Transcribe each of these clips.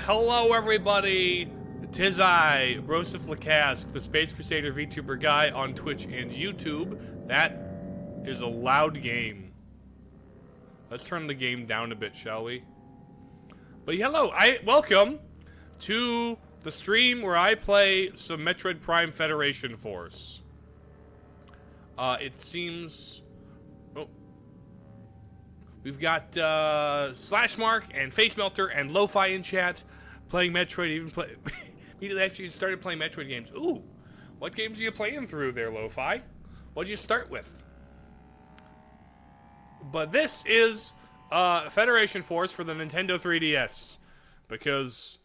Hello, everybody. 'Tis I, Broseph the Space Crusader Vtuber Guy on Twitch and YouTube. That is a loud game. Let's turn the game down a bit, shall we? But hello, welcome to the stream where I play some Metroid Prime Federation Force. It seems... Oh. We've got Slashmark and Face Melter and Lo-Fi in chat playing Metroid. Immediately after you started playing Metroid games. Ooh, what games are you playing through there, Lo-Fi? What'd you start with? But this is Federation Force for the Nintendo 3DS. Because...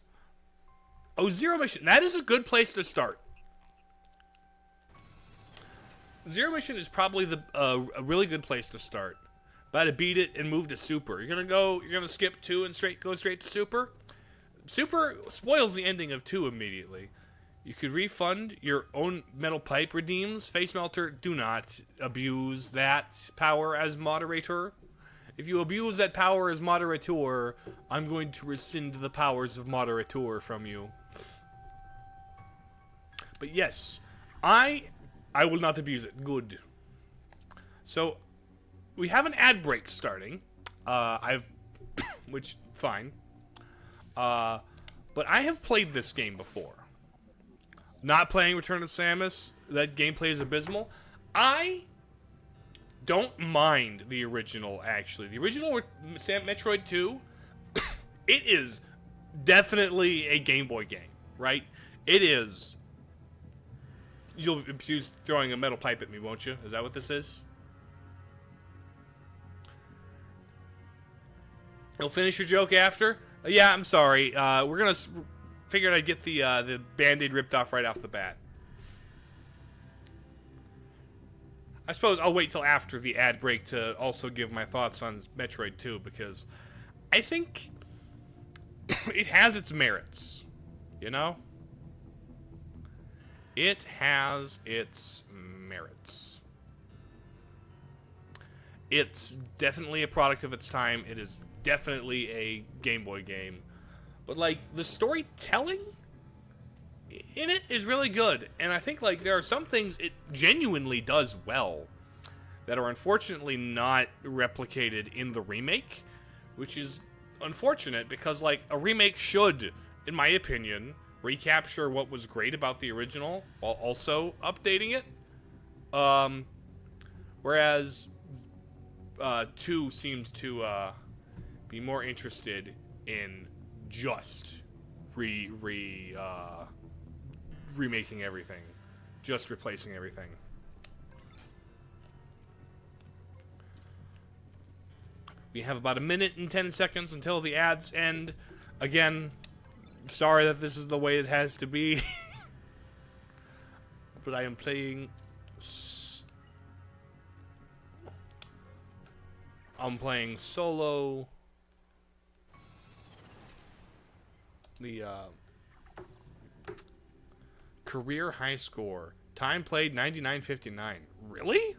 Oh, Zero Mission. That is a good place to start. Zero Mission is probably a really good place to start. About to beat it and move to Super. You're gonna skip 2 and go straight to Super? Super spoils the ending of 2 immediately. You could refund your own metal pipe redeems. Face Melter, do not abuse that power as moderator. If you abuse that power as moderator, I'm going to rescind the powers of moderator from you. But yes, I will not abuse it. Good. So, we have an ad break starting. Which, fine. But I have played this game before. Not playing Return of Samus. That gameplay is abysmal. I don't mind the original, actually. The original Metroid 2, it is definitely a Game Boy game, right? It is. You'll abuse throwing a metal pipe at me, won't you? Is that what this is? You'll finish your joke after? Yeah, I'm sorry. We're gonna figured I'd get the Band-Aid ripped off right off the bat. I suppose I'll wait till after the ad break to also give my thoughts on Metroid 2, because I think it has its merits. You know? It has its merits. It's definitely a product of its time. It is definitely a Game Boy game. But, like, the storytelling in it is really good. And I think, like, there are some things it genuinely does well that are unfortunately not replicated in the remake, which is unfortunate because, like, a remake should, in my opinion, recapture what was great about the original while also updating it. Whereas 2 seemed to be more interested in just remaking everything, just replacing everything. We have about 1 minute and 10 seconds until the ads end. Again, sorry that this is the way it has to be. But I am playing... I'm playing solo. The career high score. Time played 99.59. Really?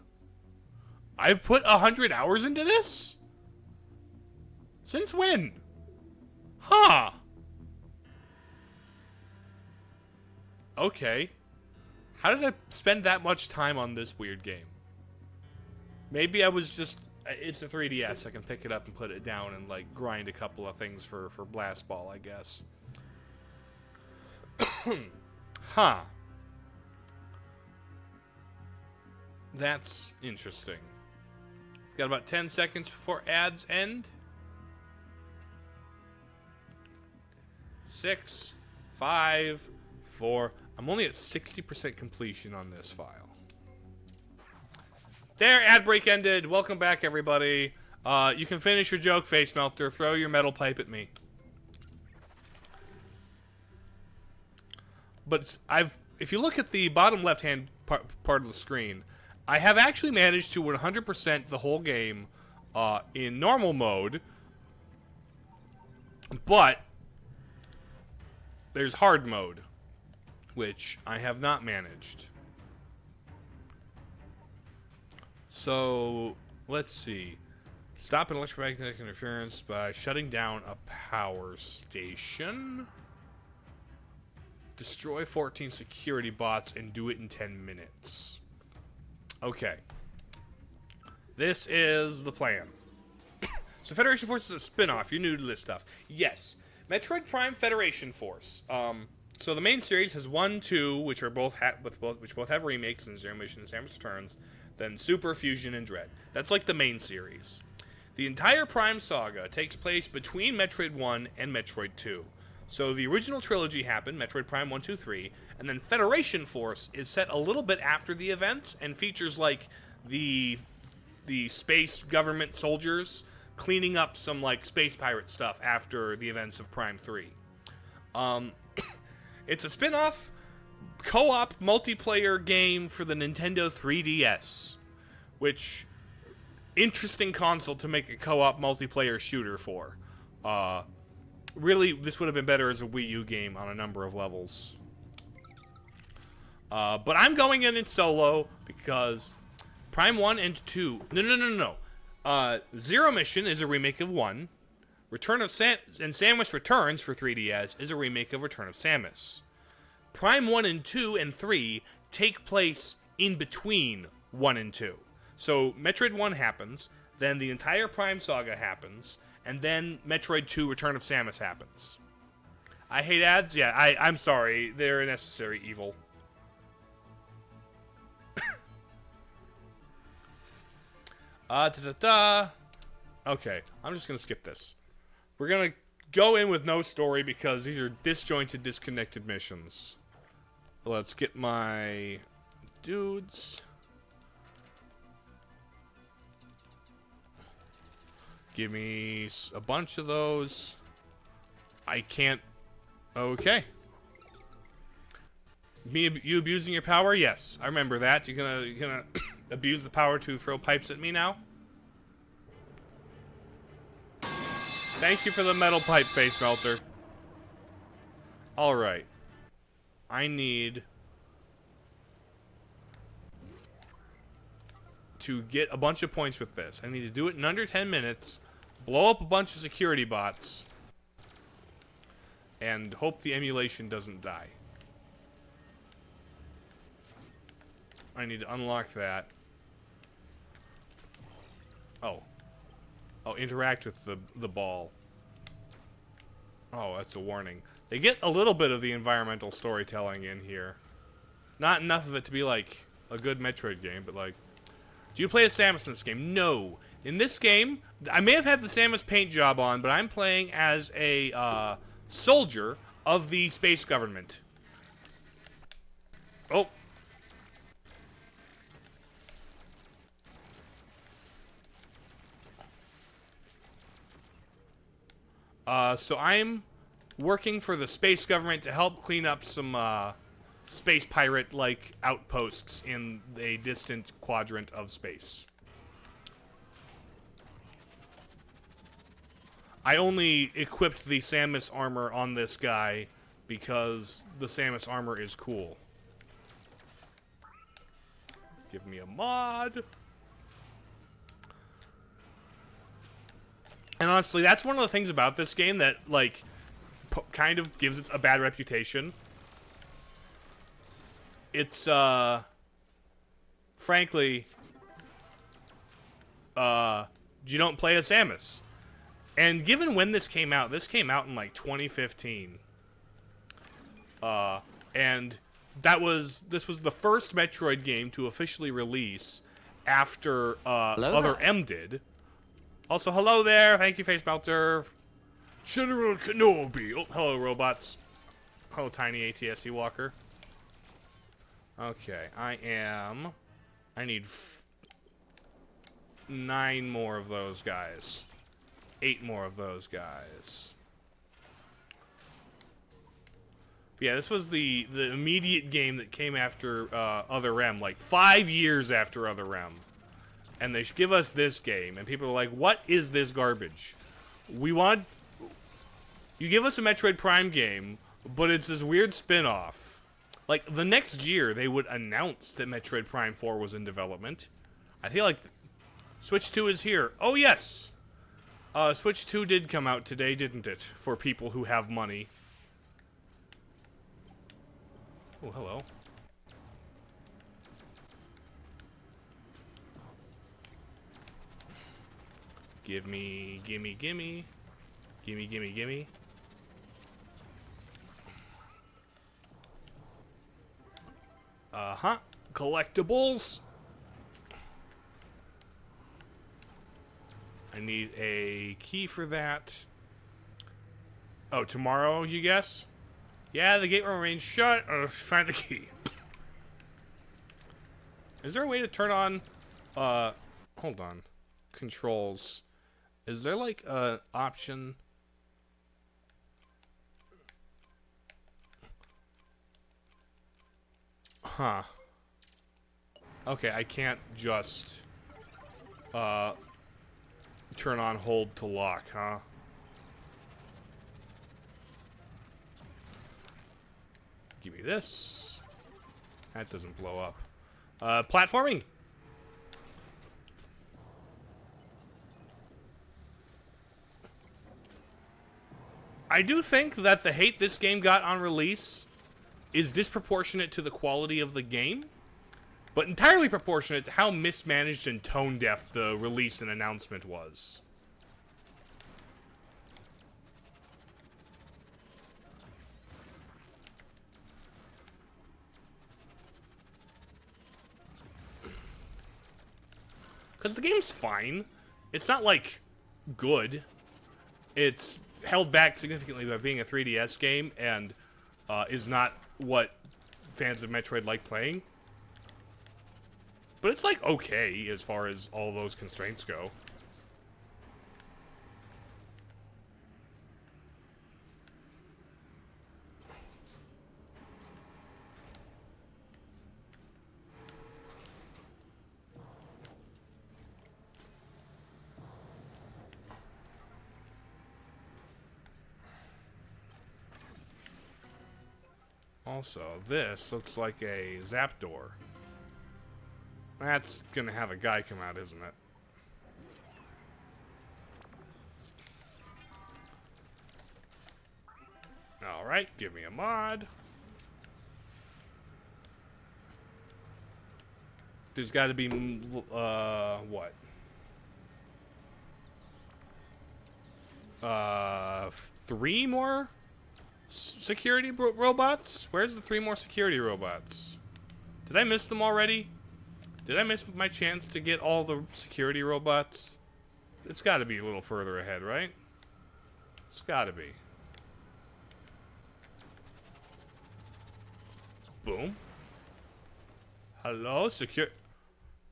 I've put 100 hours into this? Since when? Huh. Okay. How did I spend that much time on this weird game? Maybe I was just... It's a 3DS. I can pick it up and put it down and, like, grind a couple of things for Blast Ball, I guess. Huh. That's interesting. Got about 10 seconds before ads end. 6, 5, 4. I'm only at 60% completion on this file. There, ad break ended. Welcome back, everybody. You can finish your joke, Face Melter. Throw your metal pipe at me. But if you look at the bottom left-hand part of the screen, I have actually managed to 100% the whole game in normal mode. But there's hard mode, which I have not managed. So, let's see. Stop an electromagnetic interference by shutting down a power station. Destroy 14 security bots and do it in 10 minutes. Okay. This is the plan. So Federation Force is a spin-off. You're new to this stuff. Yes. Metroid Prime Federation Force. So the main series has 1, 2, which are both have remakes, and Zero Mission and Samus Returns. Then Super, Fusion, and Dread. That's like the main series. The entire Prime saga takes place between Metroid 1 and Metroid 2. So the original trilogy happened, Metroid Prime 1, 2, 3, and then Federation Force is set a little bit after the event and features like the space government soldiers cleaning up some like space pirate stuff after the events of Prime 3. It's a spin-off co-op multiplayer game for the Nintendo 3DS, which interesting console to make a co-op multiplayer shooter for. Really, this would have been better as a Wii U game on a number of levels. But I'm going in solo because Prime 1 and 2... No. Zero Mission is a remake of 1. Return of and Samus Returns for 3DS is a remake of Return of Samus. Prime 1 and 2 and 3 take place in between 1 and 2. So Metroid 1 happens, then the entire Prime saga happens, and then Metroid 2 Return of Samus happens. I hate ads? Yeah, I'm sorry. They're a necessary evil. Okay, I'm just gonna skip this. We're gonna go in with no story because these are disjointed, disconnected missions. Let's get my dudes. Give me a bunch of those. I can't. Okay. You abusing your power? Yes, I remember that. You're gonna abuse the power to throw pipes at me now? Thank you for the metal pipe, face melter. Alright. I need to get a bunch of points with this. I need to do it in under 10 minutes, blow up a bunch of security bots, and hope the emulation doesn't die. I need to unlock that. Oh. Oh, interact with the ball. Oh, that's a warning. They get a little bit of the environmental storytelling in here. Not enough of it to be like a good Metroid game, but like... Do you play as Samus in this game? No. In this game, I may have had the Samus paint job on, but I'm playing as a soldier of the space government. Oh. So I'm working for the space government to help clean up some space pirate-like outposts in a distant quadrant of space. I only equipped the Samus armor on this guy because the Samus armor is cool. Give me a mod. And honestly, that's one of the things about this game that, like, kind of gives it a bad reputation. It's, frankly, you don't play as Samus. And given when this came out in, like, 2015. And this was the first Metroid game to officially release after, Other M did. Also, hello there. Thank you, Face Melter. General Kenobi. Oh, hello, robots. Hello, tiny ATSC walker. Okay, I need 9 more of those guys. 8 more of those guys. Yeah, this was the immediate game that came after Other M, like 5 years after Other M. And they give us this game, and people are like, what is this garbage? You give us a Metroid Prime game, but it's this weird spin-off. Like, the next year, they would announce that Metroid Prime 4 was in development. I feel like Switch 2 is here. Oh, yes! Switch 2 did come out today, didn't it? For people who have money. Oh, hello. Gimme, gimme, gimme. Gimme, gimme, gimme. Uh-huh. Collectibles. I need a key for that. Oh, tomorrow, you guess? Yeah, the gate remains shut. Find the key. Is there a way to turn on, hold on. Controls. Is there, like, an option? Huh. Okay, I can't just, turn on hold to lock, huh? Give me this. That doesn't blow up. Platforming. I do think that the hate this game got on release is disproportionate to the quality of the game, but entirely proportionate to how mismanaged and tone-deaf the release and announcement was. Because the game's fine. It's not, like, good. It's held back significantly by being a 3DS game and is not what fans of Metroid like playing. But it's, like, okay as far as all those constraints go. Also, this looks like a zap door. That's gonna have a guy come out, isn't it? Alright, give me a mod. There's gotta be, what? 3 more security robots? Where's the 3 more security robots? Did I miss them already? Did I miss my chance to get all the security robots? It's gotta be a little further ahead, right? It's gotta be. Boom. Hello, secure.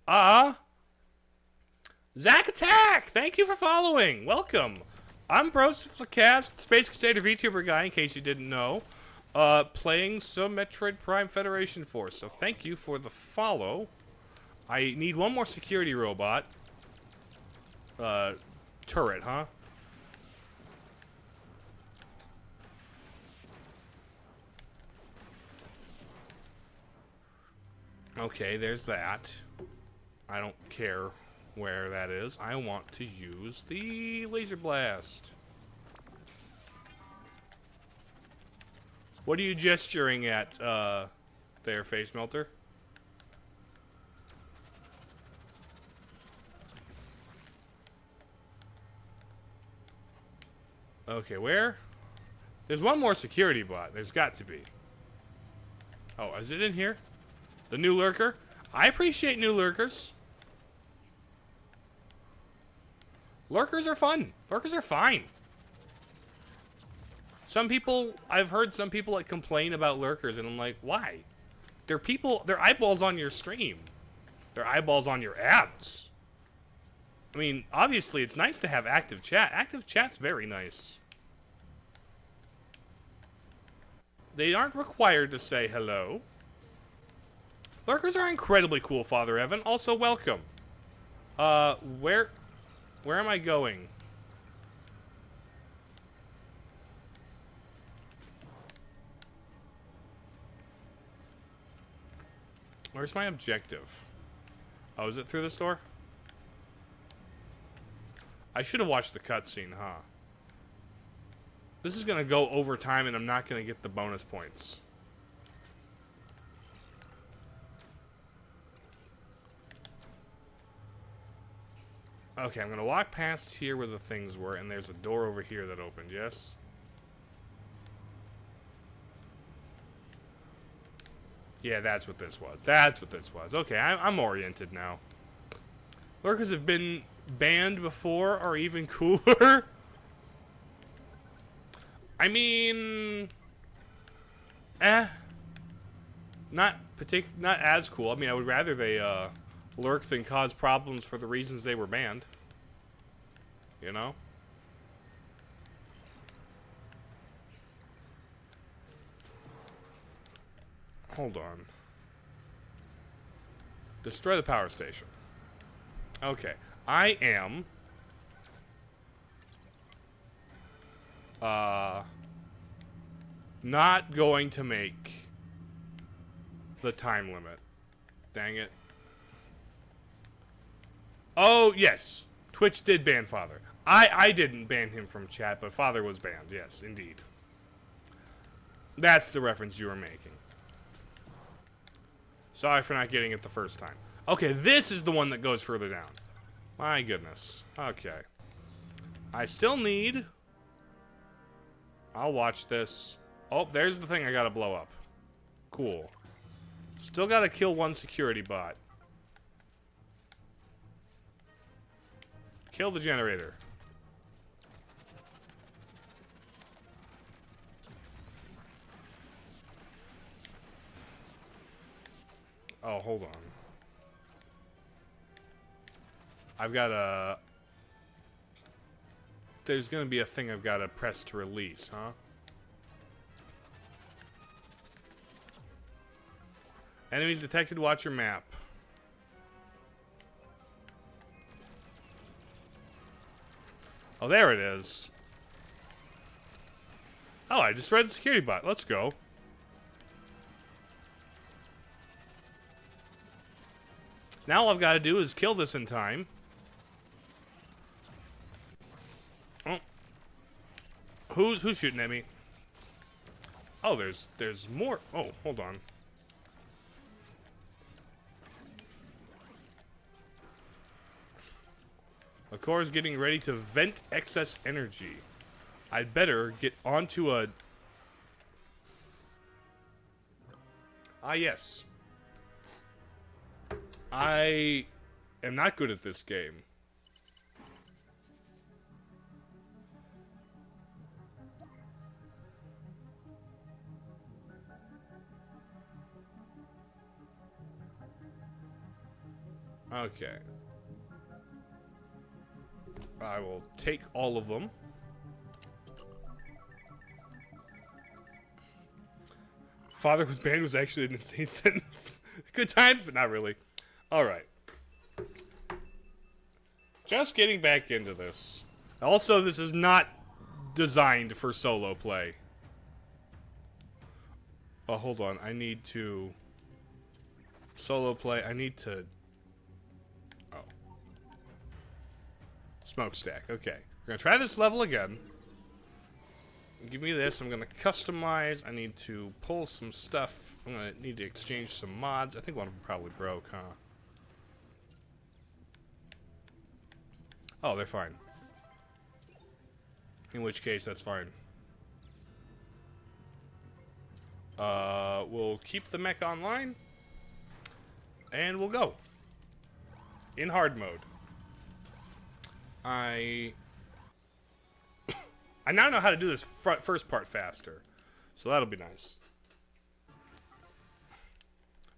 Zack Attack! Thank you for following. Welcome. I'm Broseph, Space Crusader Vtuber Guy, in case you didn't know. Playing some Metroid Prime Federation Force. So thank you for the follow. I need one more security robot. Turret, huh? Okay, there's that. I don't care where that is. I want to use the laser blast. What are you gesturing at, there, Face Melter? Okay, where? There's one more security bot. There's got to be. Oh, is it in here? The new lurker? I appreciate new lurkers. Lurkers are fun. Lurkers are fine. Some people, I've heard some people like complain about lurkers, and I'm like, why? They're people, they're eyeballs on your stream. They're eyeballs on your ads. I mean, obviously it's nice to have active chat. Active chat's very nice. They aren't required to say hello. Lurkers are incredibly cool, Father Evan. Also, welcome. Where am I going? Where's my objective? Oh, is it through this door? I should have watched the cutscene, huh? This is gonna go over time, and I'm not gonna get the bonus points. Okay, I'm gonna walk past here where the things were, and there's a door over here that opened, yes? Yeah, that's what this was. That's what this was. Okay, I'm oriented now. Lurkers have been banned before, or even cooler. I mean, not as cool. I mean, I would rather they lurk than cause problems for the reasons they were banned. You know? Hold on. Destroy the power station. Okay. I am not going to make the time limit. Dang it. Oh, yes. Twitch did ban Father. I didn't ban him from chat, but Father was banned. Yes, indeed. That's the reference you were making. Sorry for not getting it the first time. Okay, this is the one that goes further down. My goodness. Okay. I still need... I'll watch this. Oh, there's the thing I gotta blow up. Cool. Still gotta kill one security bot. Kill the generator. Oh, hold on. I've got a... There's gonna be a thing I've got to press to release, huh? Enemies detected, watch your map. Oh, there it is. Oh, I destroyed the security bot. Let's go. Now all I've got to do is kill this in time. Oh. Who's shooting at me? Oh, there's more. Oh, hold on. The core is getting ready to vent excess energy. I'd better get onto a... Ah, yes. I am not good at this game. Okay. I will take all of them. Father was banned was actually an insane sentence. Good times, but not really. Alright. Just getting back into this. Also, this is not designed for solo play. Oh, hold on. I need to... Solo play. I need to... Oh. Smokestack. Okay. We're gonna try this level again. Give me this. I'm gonna customize. I need to pull some stuff. I'm gonna need to exchange some mods. I think one of them probably broke, huh? Oh, they're fine. In which case, that's fine. We'll keep the mech online. And we'll go. In hard mode. I now know how to do this first part faster. So that'll be nice.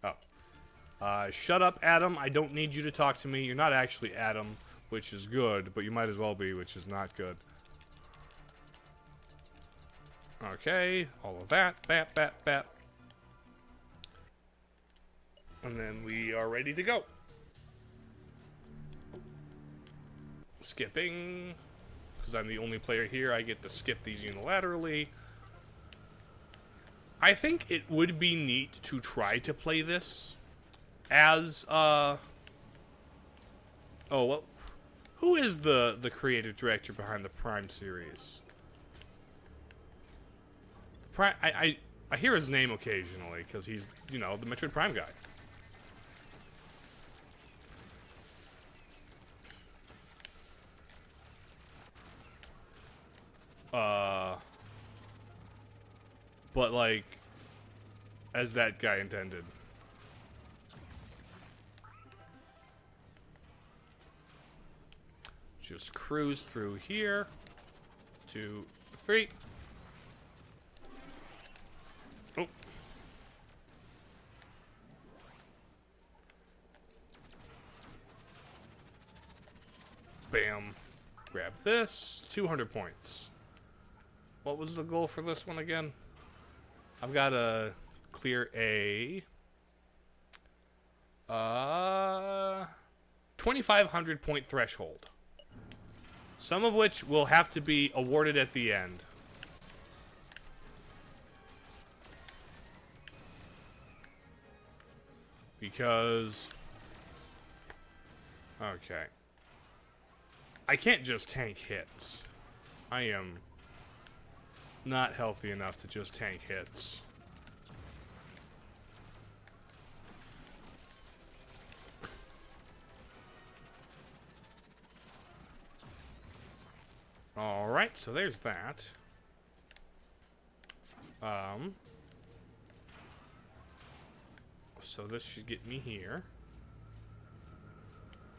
Oh. Shut up, Adam. I don't need you to talk to me. You're not actually Adam, which is good, but you might as well be, which is not good. Okay, all of that. Bap, bap, bap. And then we are ready to go. Skipping. Because I'm the only player here, I get to skip these unilaterally. I think it would be neat to try to play this as, oh, well, Who is the creative director behind the Prime series? The Prime, I hear his name occasionally because he's, you know, the Metroid Prime guy. But like, as that guy intended. Just cruise through here. 2, 3. Oh. Bam. Grab this. 200 points. What was the goal for this one again? I've got to clear a 2,500 point threshold. Some of which will have to be awarded at the end. Because... okay. I can't just tank hits. I am not healthy enough to just tank hits. Alright, so there's that. So this should get me here.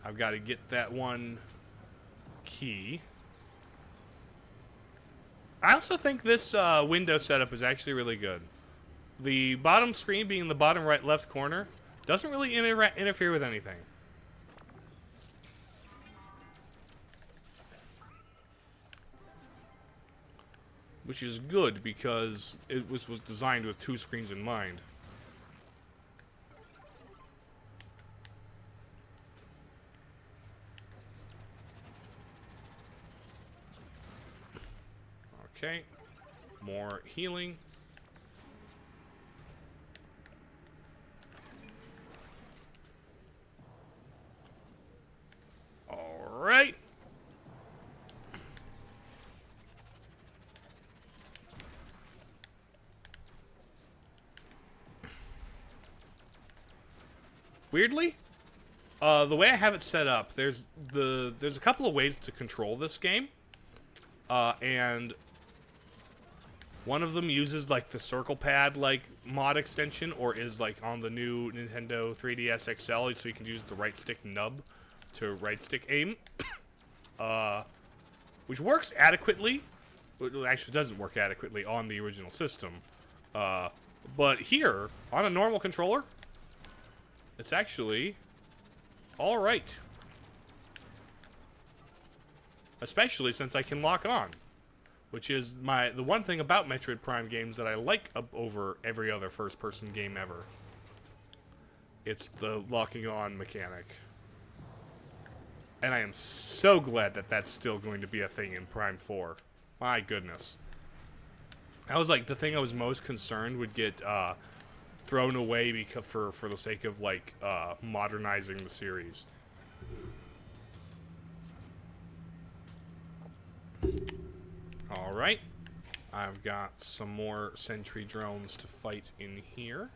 I've got to get that one key. I also think this window setup is actually really good. The bottom screen being in the bottom right left corner doesn't really interfere with anything. Which is good because it was designed with 2 screens in mind. Okay, more healing. All right. Weirdly, the way I have it set up, there's a couple of ways to control this game, and one of them uses like the circle pad like mod extension, or is like on the new Nintendo 3DS XL, so you can use the right stick nub to right stick aim, which works adequately. It actually doesn't work adequately on the original system, but here on a normal controller, it's actually all right. Especially since I can lock on, which is the one thing about Metroid Prime games that I like over every other first-person game ever. It's the locking on mechanic. And I am so glad that that's still going to be a thing in Prime 4. My goodness. That was like the thing I was most concerned would get thrown away because for the sake of like modernizing the series. All right, I've got some more sentry drones to fight in here.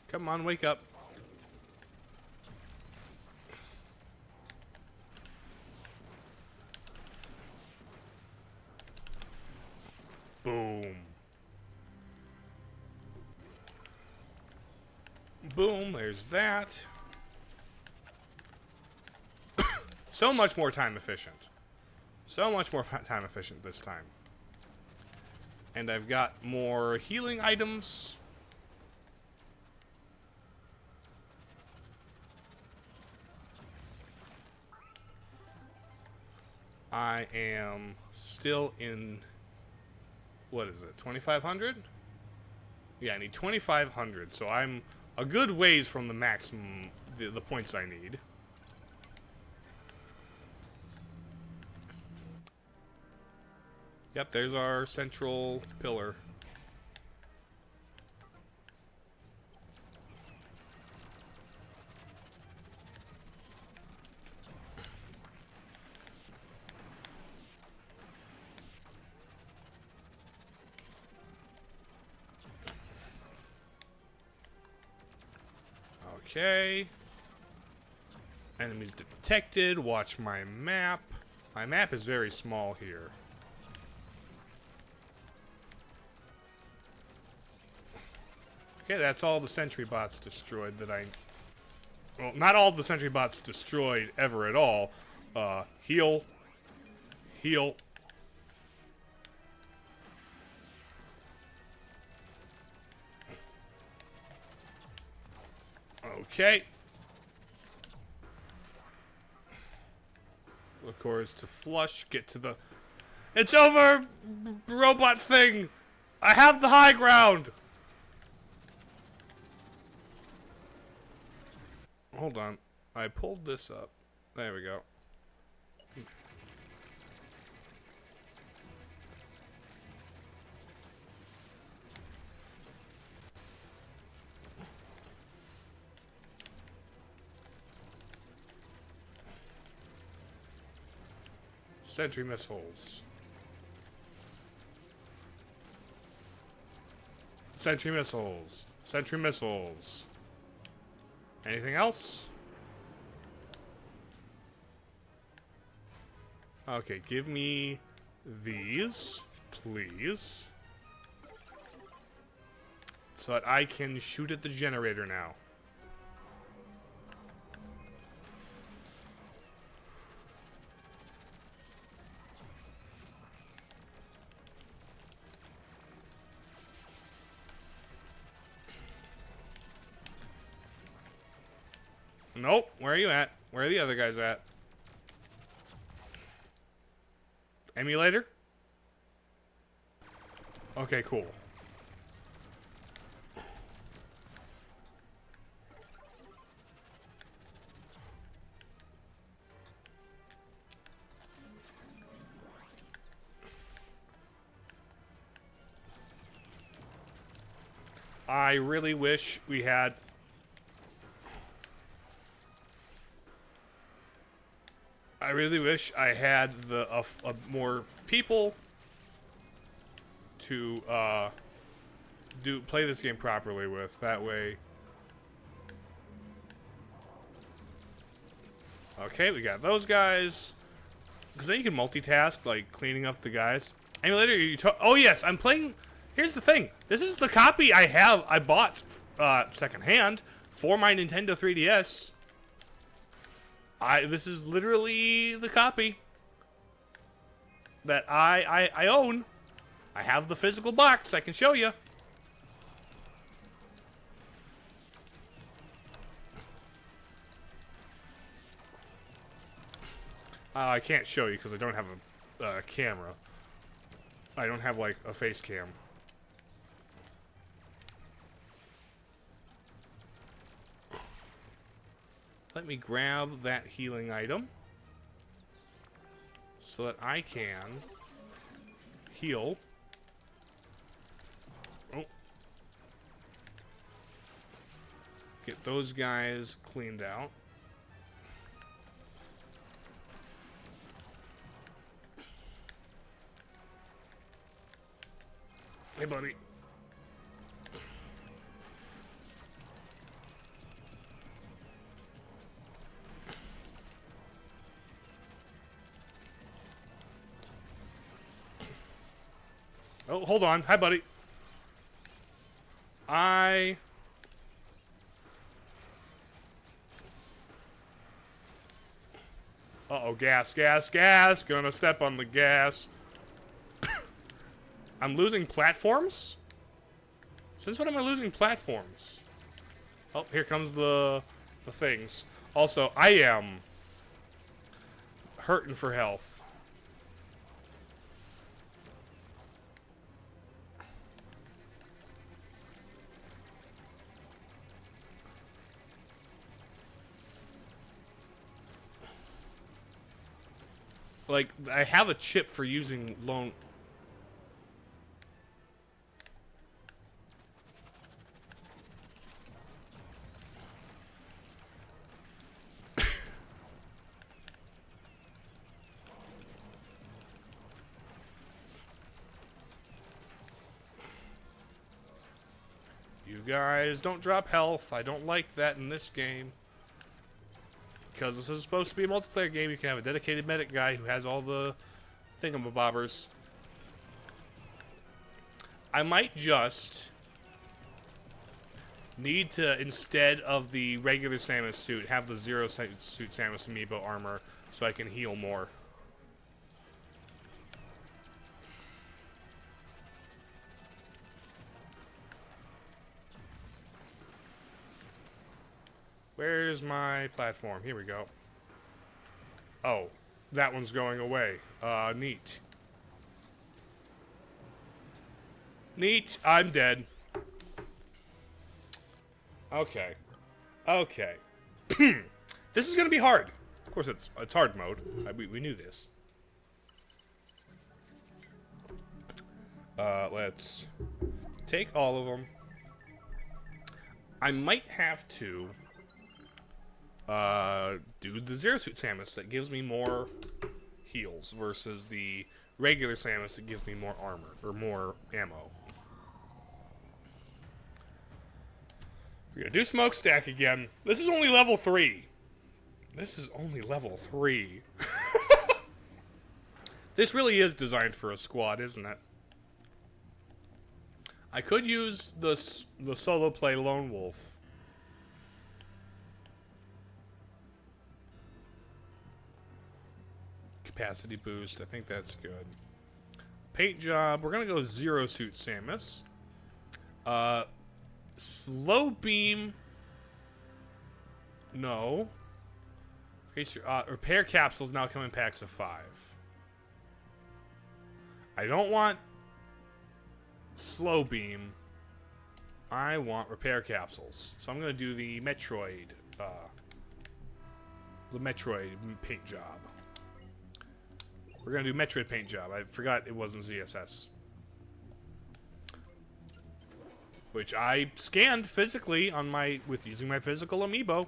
Come on, wake up. Boom. Boom, there's that. So much more time efficient. So much more time efficient this time. And I've got more healing items. I am still in, what is it, 2,500? Yeah, I need 2,500, so I'm a good ways from the maximum, the points I need. Yep, there's our central pillar. Okay. Enemies detected. Watch my map. My map is very small here. Okay, that's all the sentry bots destroyed that I... Well, not all the sentry bots destroyed ever at all. Heal. Heal. Okay. Of course, to flush, get to the... It's over, robot thing! I have the high ground! Hold on. I pulled this up. There we go. Sentry missiles. Sentry missiles. Sentry missiles. Anything else? Okay, give me these, please. So that I can shoot at the generator now. Nope. Where are you at? Where are the other guys at? Emulator? Okay, cool. I really wish we had... I really wish I had the more people to play this game properly with. That way. Okay, we got those guys. Because then you can multitask, like cleaning up the guys. Emulator, oh yes, I'm playing. Here's the thing. This is the copy I bought secondhand for my Nintendo 3DS. This is literally the copy that I own. I have the physical box. I can show you. I can't show you because I don't have a camera. I don't have like a face cam. Let me grab that healing item so that I can heal. Oh. Get those guys cleaned out. Hey, buddy. Oh, hold on. Hi, buddy. Uh-oh, gas, gas, gas. Gonna step on the gas. I'm losing platforms? Since when am I losing platforms? Oh, here comes the things. Also, I am hurting for health. Like, I have a chip for using lone... You guys don't drop health. I don't like that in this game. Because this is supposed to be a multiplayer game, you can have a dedicated medic guy who has all the thingamabobbers. I might just need to, instead of the regular Samus suit, have the Zero Suit Samus Amiibo armor so I can heal more. Where's my platform? Here we go. Oh, that one's going away. Neat. Neat, I'm dead. Okay. Okay. This is gonna be hard. Of course, it's hard mode. We knew this. Let's take all of them. I might have to do the Zero Suit Samus that gives me more heals versus the regular Samus that gives me more armor or more ammo. We're gonna do Smokestack again. This is only level 3. This is only level 3. This really is designed for a squad, isn't it? I could use the solo play Lone Wolf. Capacity boost, I think that's good. Paint job, we're gonna go Zero Suit Samus. Slow beam, no. Repair capsules now come in packs of 5. I don't want slow beam. I want repair capsules. So I'm gonna do the Metroid paint job. We're gonna do Metroid paint job. I forgot it wasn't ZSS. Which I scanned physically on using my physical amiibo.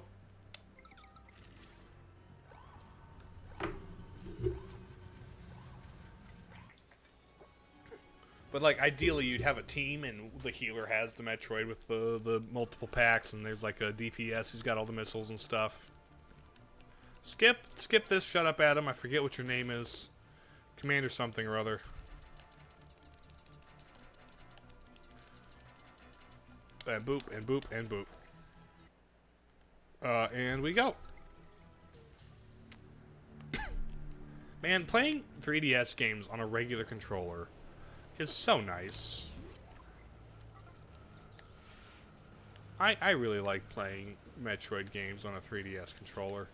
But like ideally you'd have a team and the healer has the Metroid with the multiple packs and there's like a DPS who's got all the missiles and stuff. Skip this, shut up Adam, I forget what your name is. Commander something or other. And boop, and boop, and boop. And we go. Man, playing 3DS games on a regular controller is so nice. I really like playing Metroid games on a 3DS controller.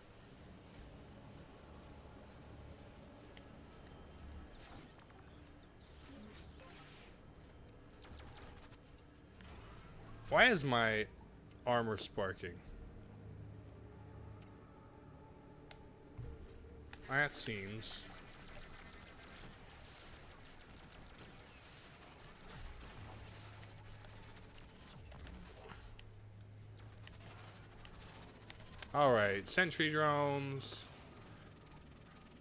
Why is my armor sparking? That seems... Alright, sentry drones.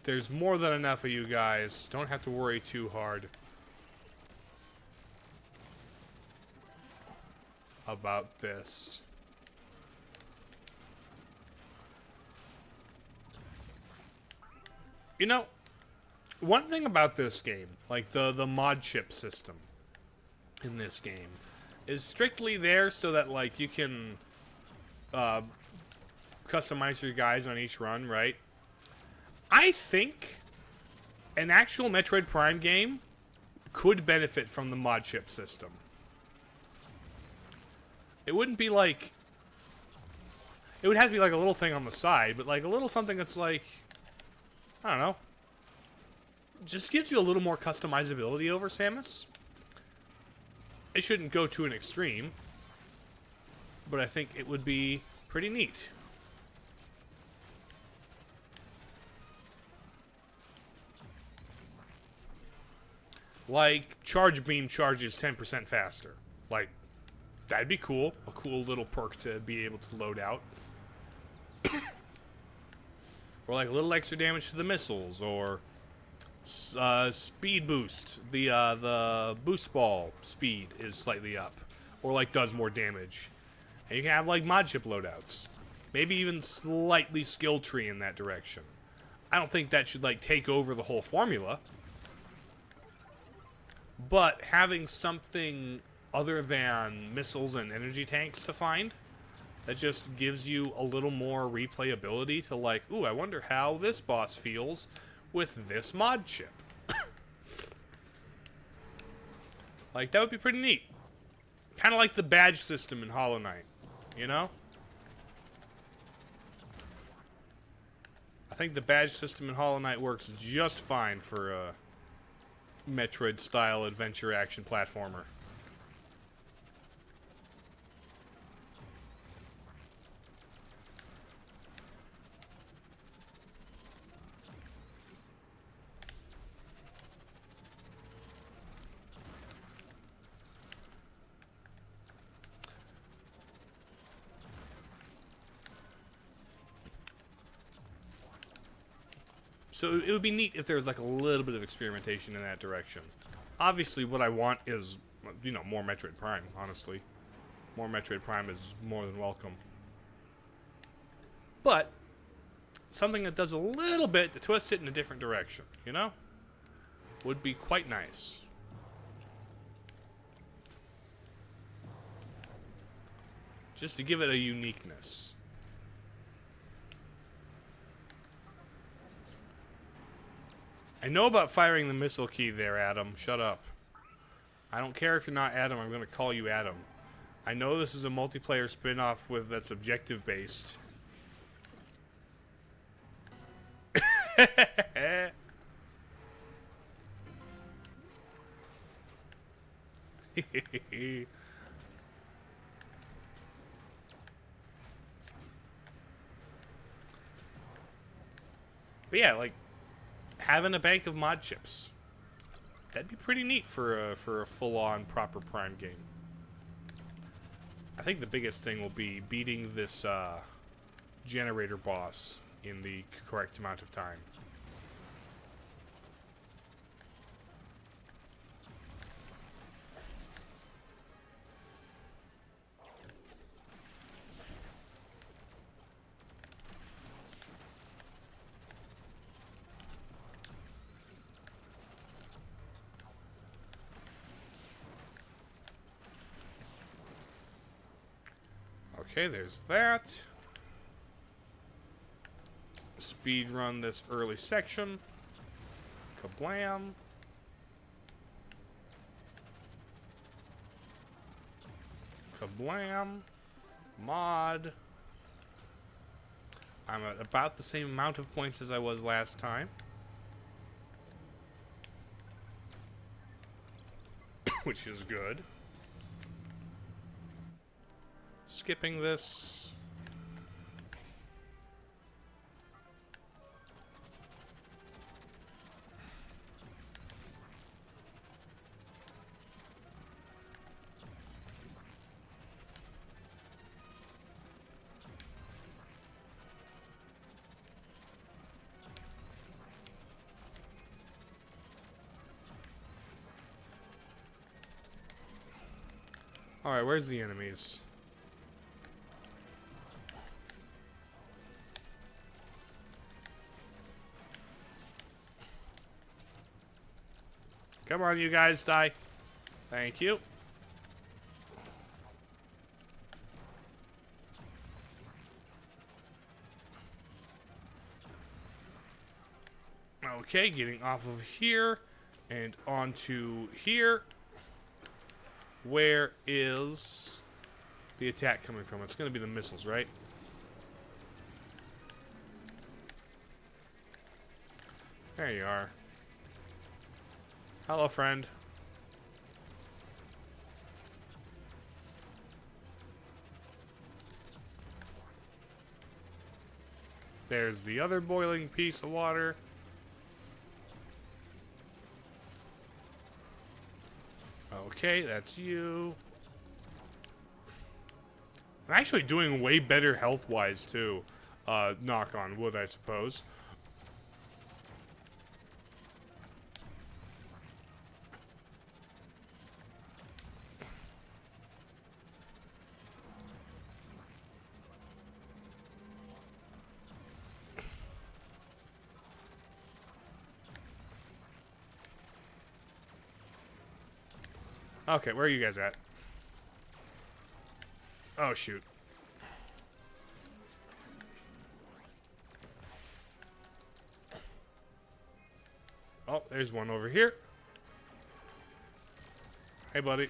There's more than enough of you guys. Don't have to worry too hard about this. You know, one thing about this game, like the mod chip system in this game, is strictly there so that like you can customize your guys on each run, right? I think an actual Metroid Prime game could benefit from the mod chip system. It wouldn't be like... It would have to be like a little thing on the side, but like a little something that's like... I don't know. Just gives you a little more customizability over Samus. It shouldn't go to an extreme, but I think it would be pretty neat. Like, Charge Beam charges 10% faster. Like, that'd be cool. A cool little perk to be able to load out. Or like a little extra damage to the missiles, or speed boost. The boost ball speed is slightly up. or like does more damage. And you can have like mod chip loadouts. Maybe even slightly skill tree in that direction. I don't think that should like take over the whole formula. But having something other than missiles and energy tanks to find, that just gives you a little more replayability to like, ooh, I wonder how this boss feels with this mod chip. Like, that would be pretty neat. Kind of like the badge system in Hollow Knight, you know? I think the badge system in Hollow Knight works just fine for a Metroid-style adventure action platformer. So it would be neat if there was like a little bit of experimentation in that direction. Obviously, what I want is, you know, more Metroid Prime, honestly. More Metroid Prime is more than welcome. But something that does a little bit to twist it in a different direction, you know? Would be quite nice. Just to give it a uniqueness. I know about firing the missile key there, Adam. Shut up. I don't care if you're not Adam. I'm going to call you Adam. I know this is a multiplayer spin-off that's objective-based. But yeah, like, having a bank of mod chips. That'd be pretty neat for a full-on proper Prime game. I think the biggest thing will be beating this generator boss in the correct amount of time. Okay, there's that. Speed run this early section. Kablam. Kablam. Mod. I'm at about the same amount of points as I was last time. Which is good. Skipping this. Alright, where's the enemies? Come on, you guys, die. Thank you. Okay, getting off of here and onto here. Where is the attack coming from? It's going to be the missiles, right? There you are. Hello, friend. There's the other boiling piece of water. Okay, that's you. I'm actually doing way better health-wise, too. Knock on wood, I suppose. Okay, where are you guys at? Oh, shoot. Oh, there's one over here. Hey, buddy.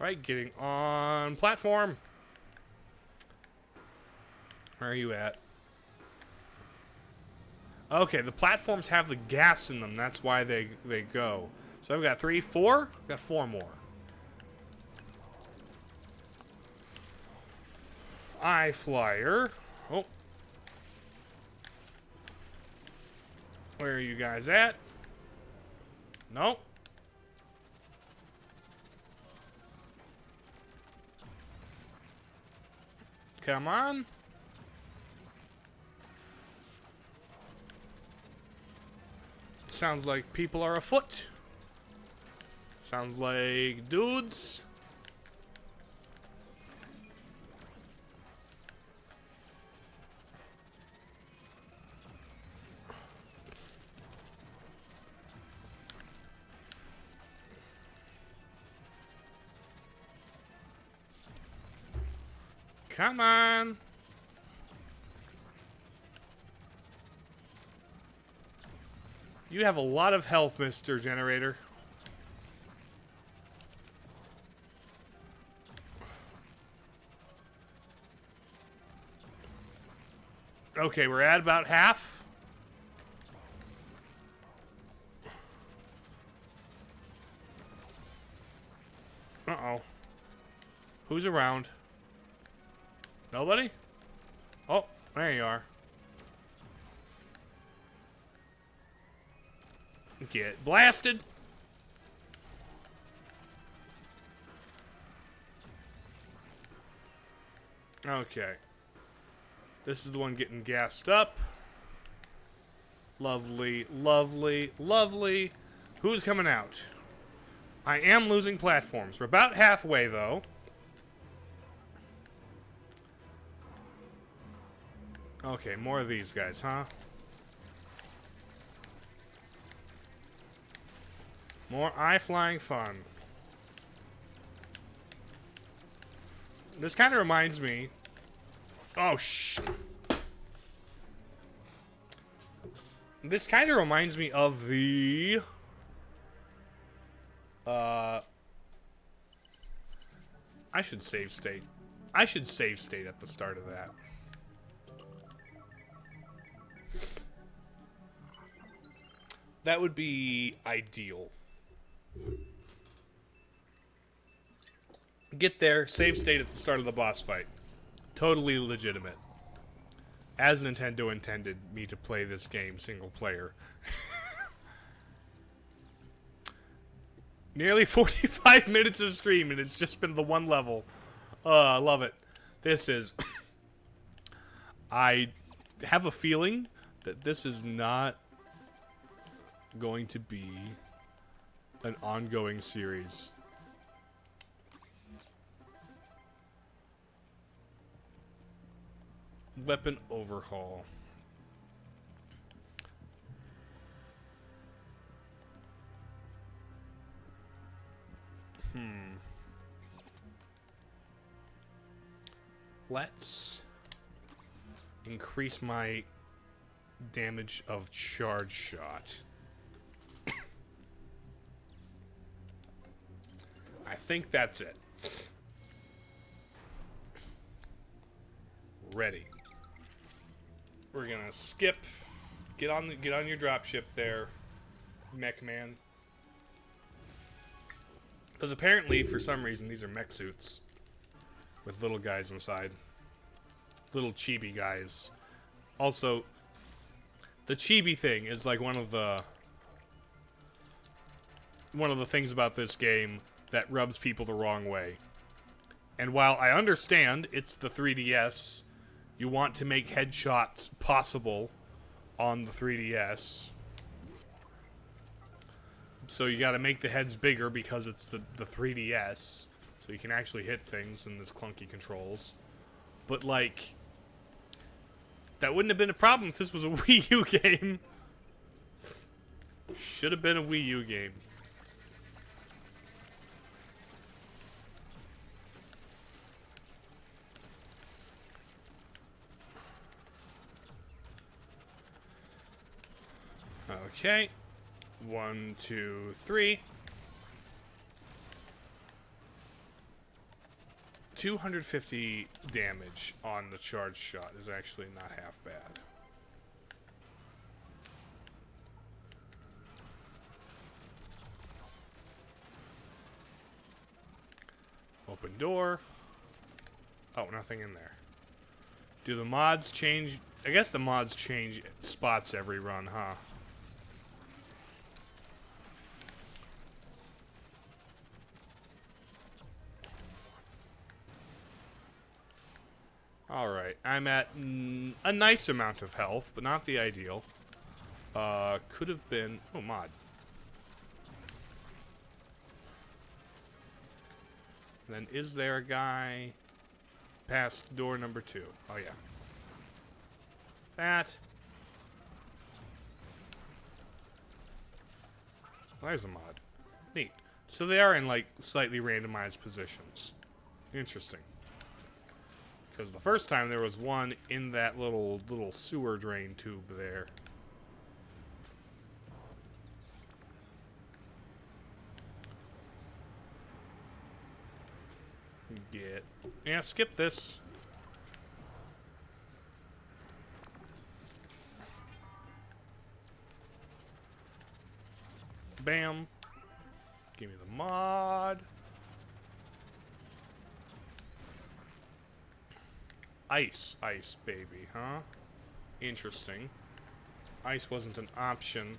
Right, getting on platform. Where are you at? Okay, the platforms have the gas in them. That's why they go. So I've got 3, 4. I've got 4 more. Eye flyer. Oh. Where are you guys at? Nope. Come on. Sounds like people are afoot. Sounds like dudes. Come on. You have a lot of health, Mr. Generator. Okay, we're at about half. Uh-oh. Who's around? Nobody? Oh, there you are. Get blasted. Okay. This is the one getting gassed up. Lovely, lovely, lovely. Who's coming out? I am losing platforms. We're about halfway, though. Okay, more of these guys, huh? More eye-flying fun. This kind of reminds me... Oh, shh. This kind of reminds me of the... I should save state. I should save state at the start of that. That would be ideal. Get there, save state at the start of the boss fight. Totally legitimate. As Nintendo intended me to play this game single player. Nearly 45 minutes of stream and it's just been the one level. I love it. This is... I have a feeling that this is not going to be an ongoing series. Weapon overhaul. Let's increase my damage of charge shot. I think that's it. Ready. We're gonna skip. Get on your dropship there, mech man. Because apparently, for some reason, these are mech suits with little guys inside. Little chibi guys. Also, the chibi thing is like one of the things about this game that rubs people the wrong way. And while I understand it's the 3DS, you want to make headshots possible on the 3DS. So you gotta make the heads bigger because it's the 3DS. So you can actually hit things in this clunky controls. But, like, that wouldn't have been a problem if this was a Wii U game. Should have been a Wii U game. Okay. 1, 2, 3. 250 damage on the charge shot is actually not half bad. Open door. Oh, nothing in there. Do the mods change? I guess the mods change spots every run, huh? Alright, I'm at a nice amount of health, but not the ideal. Could have been... Oh, mod. Then is there a guy past door number 2? Oh, yeah. That. Well, there's a mod. Neat. So they are in, like, slightly randomized positions. Interesting. Because the first time there was one in that little sewer drain tube there. Yeah, skip this. Bam. Give me the mod. Ice, baby, huh? Interesting. Ice wasn't an option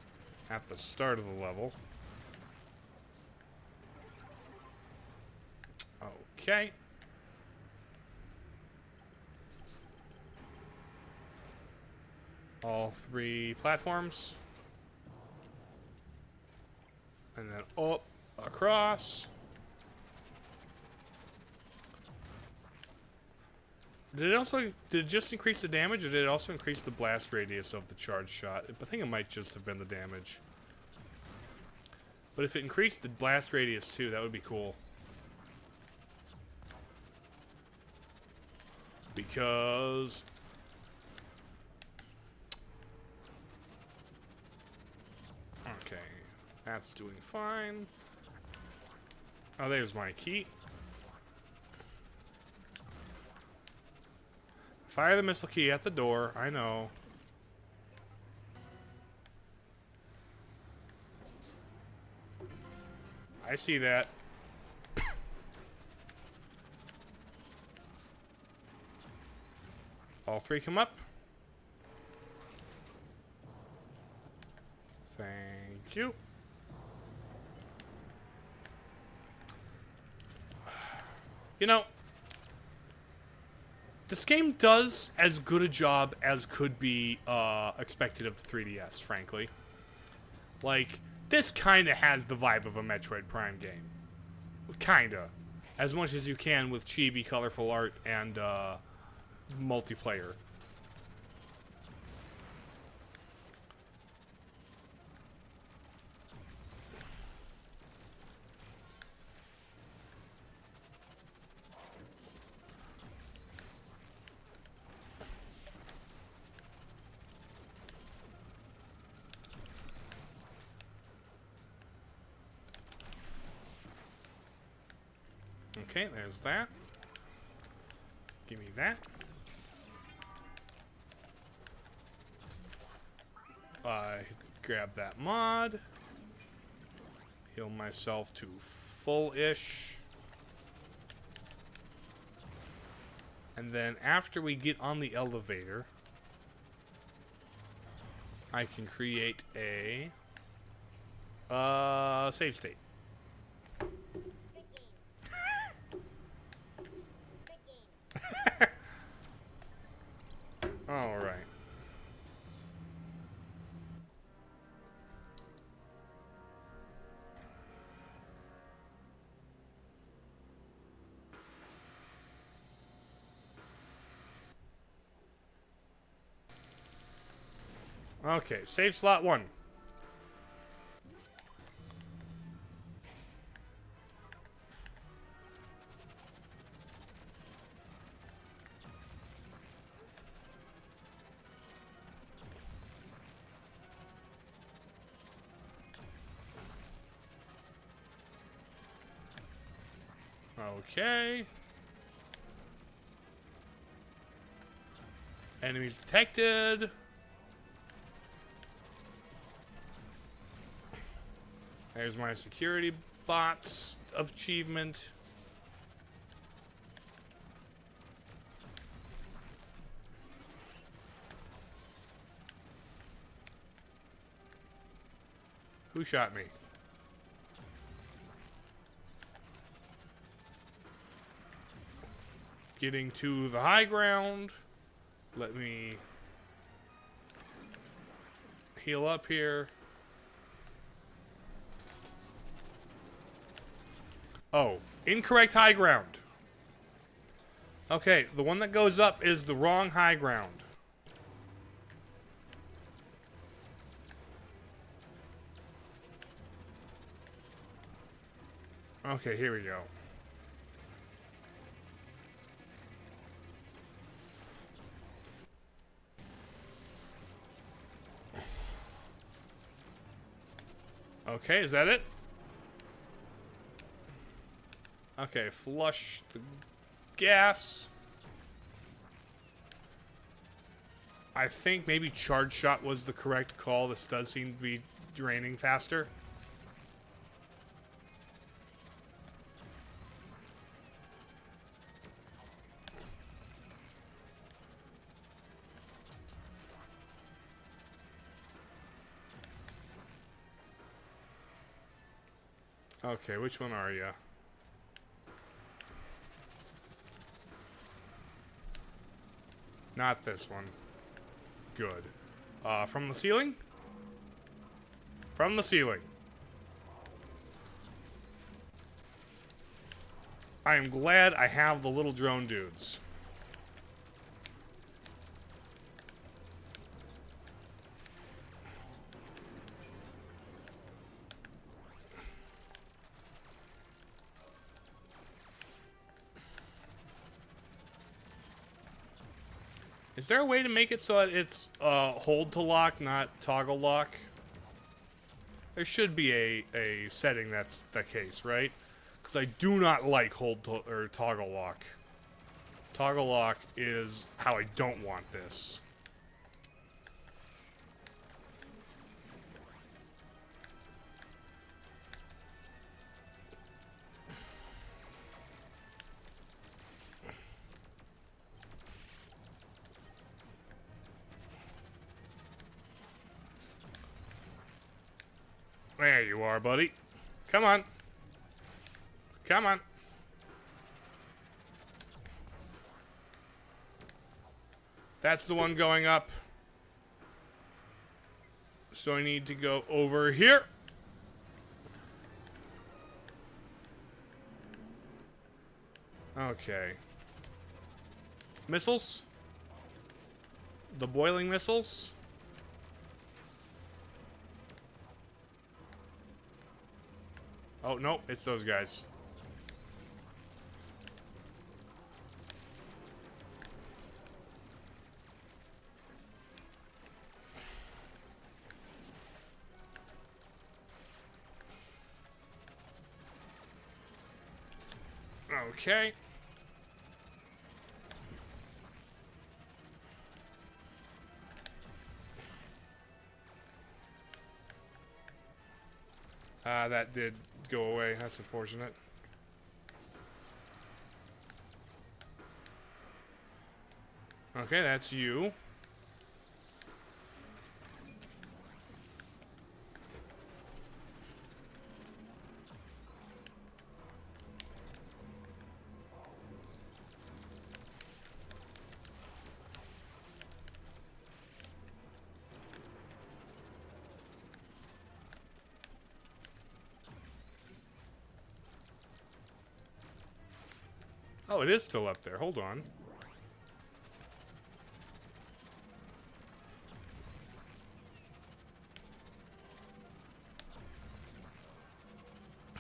at the start of the level. Okay. All 3 platforms. And then up, across. Did it just increase the damage, or did it also increase the blast radius of the charge shot? I think it might just have been the damage. But if it increased the blast radius too, that would be cool. Because... Okay, that's doing fine. Oh, there's my key. Fire the missile key at the door, I know. I see that. All 3 come up. Thank you. You know, this game does as good a job as could be expected of the 3DS, frankly. Like, this kind of has the vibe of a Metroid Prime game. Kinda. As much as you can with chibi, colorful art, and multiplayer. Okay, there's that. Give me that. Grab that mod. Heal myself to full-ish. And then after we get on the elevator, I can create a save state. All right. Okay, save slot 1. Okay. Enemies detected. There's my security bots achievement. Who shot me? Getting to the high ground. Let me heal up here. Oh, incorrect high ground. Okay, the one that goes up is the wrong high ground. Okay, here we go. Okay, is that it? Okay, flush the gas. I think maybe charge shot was the correct call. This does seem to be draining faster. Okay, which one are you? Not this one. Good. From the ceiling? From the ceiling. I am glad I have the little drone dudes. Is there a way to make it so that it's hold to lock, not toggle lock? There should be a setting that's the case, right? Because I do not like hold to, or toggle lock. Toggle lock is how I don't want this. There you are, buddy. Come on. Come on. That's the one going up. So I need to go over here. Okay. Missiles? The boiling missiles? Oh, no, it's those guys. Okay. That did go away. That's unfortunate. Okay, that's you. Oh, it is still up there. Hold on.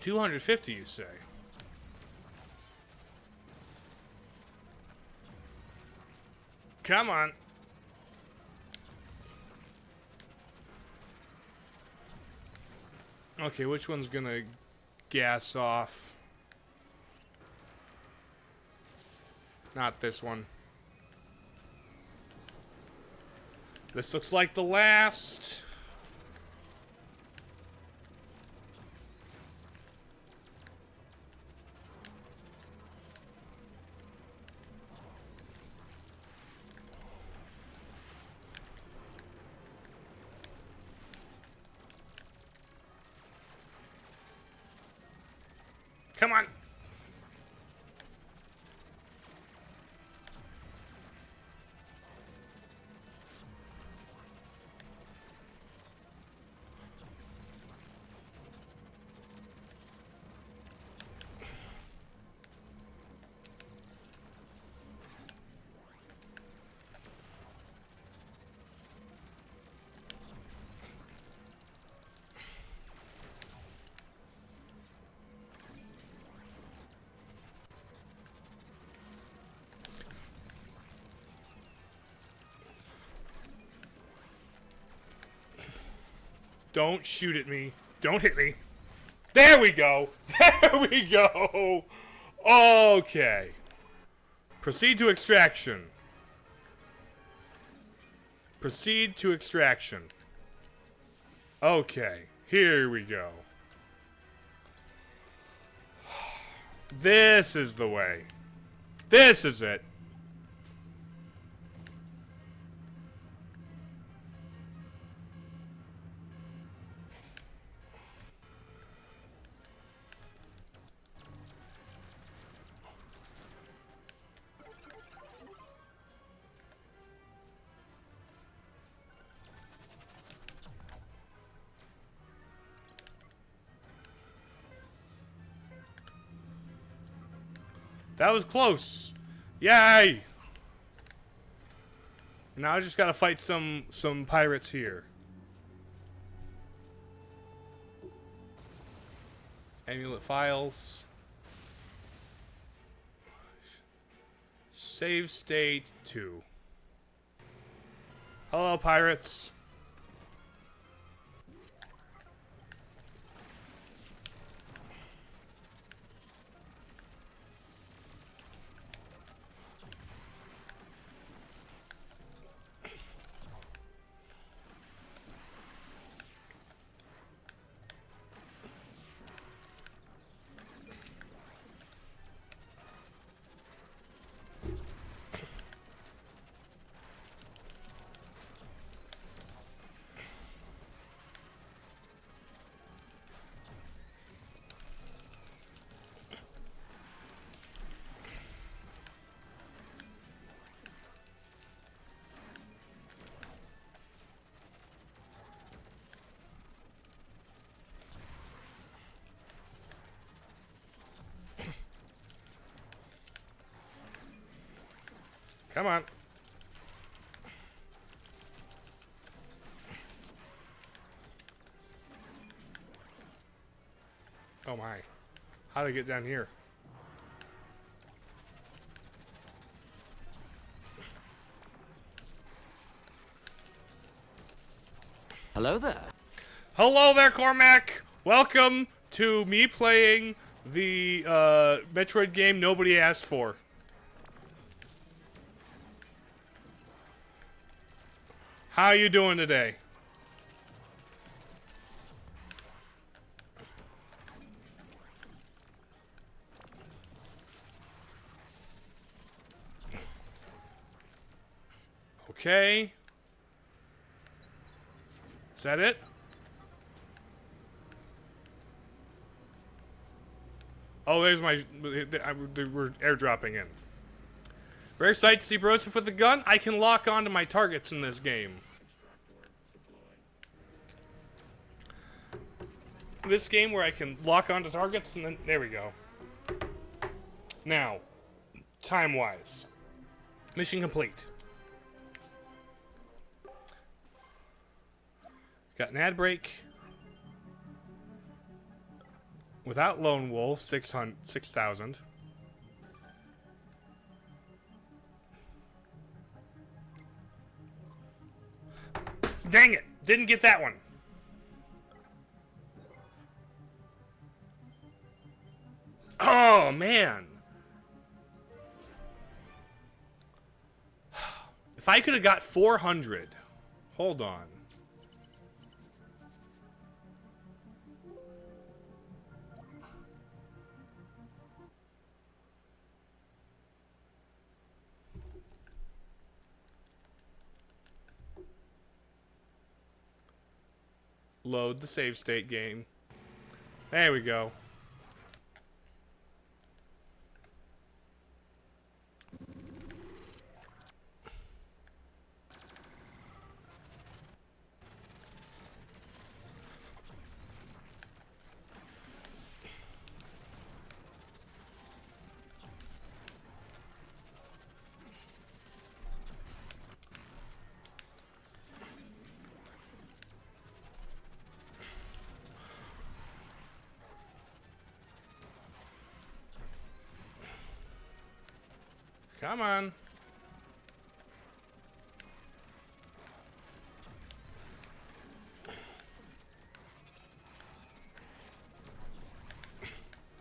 250, you say? Come on. Okay, which one's gonna gas off? Not this one. This looks like the last. Come on. Don't shoot at me. Don't hit me. There we go. There we go. Okay. Proceed to extraction. Proceed to extraction. Okay. Here we go. This is the way. This is it. That was close. Yay! Now I just gotta fight some pirates here. Amulet files. Save state 2. Hello, pirates. Come on. Oh my. How do I get down here? Hello there. Hello there, Cormac. Welcome to me playing the Metroid game nobody asked for. How you doing today? Okay. Is that it? Oh, there's my... We're airdropping in. Very excited to see Broseph with a gun. I can lock onto my targets in this game. This game where I can lock onto targets and then... There we go. Now, time-wise. Mission complete. Got an ad break. Without Lone Wolf, 6,000. Dang it! Didn't get that one. Oh, man. If I could have got 400. Hold on. Load the save state game. There we go. Come on.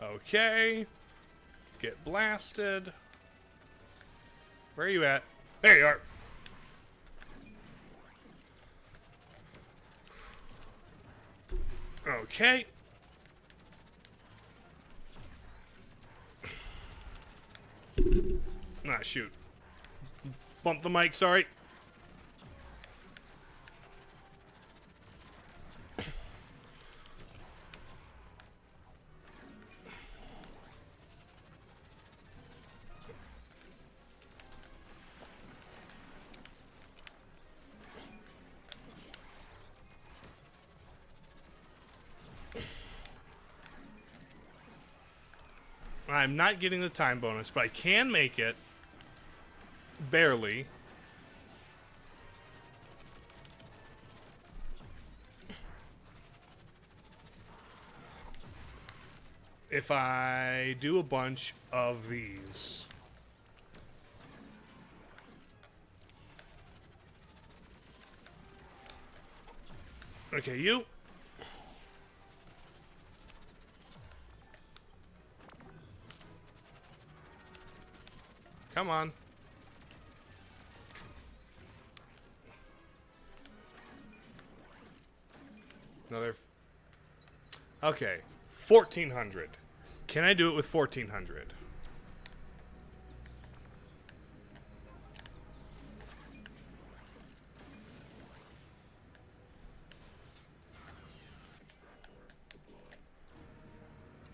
Okay. Get blasted. Where are you at? There you are. Okay. Ah, shoot. Bump the mic, sorry. I'm not getting the time bonus, but I can make it. Barely. If I do a bunch of these. Okay, you. Come on. Another. Okay, 1,400. Can I do it with 1,400?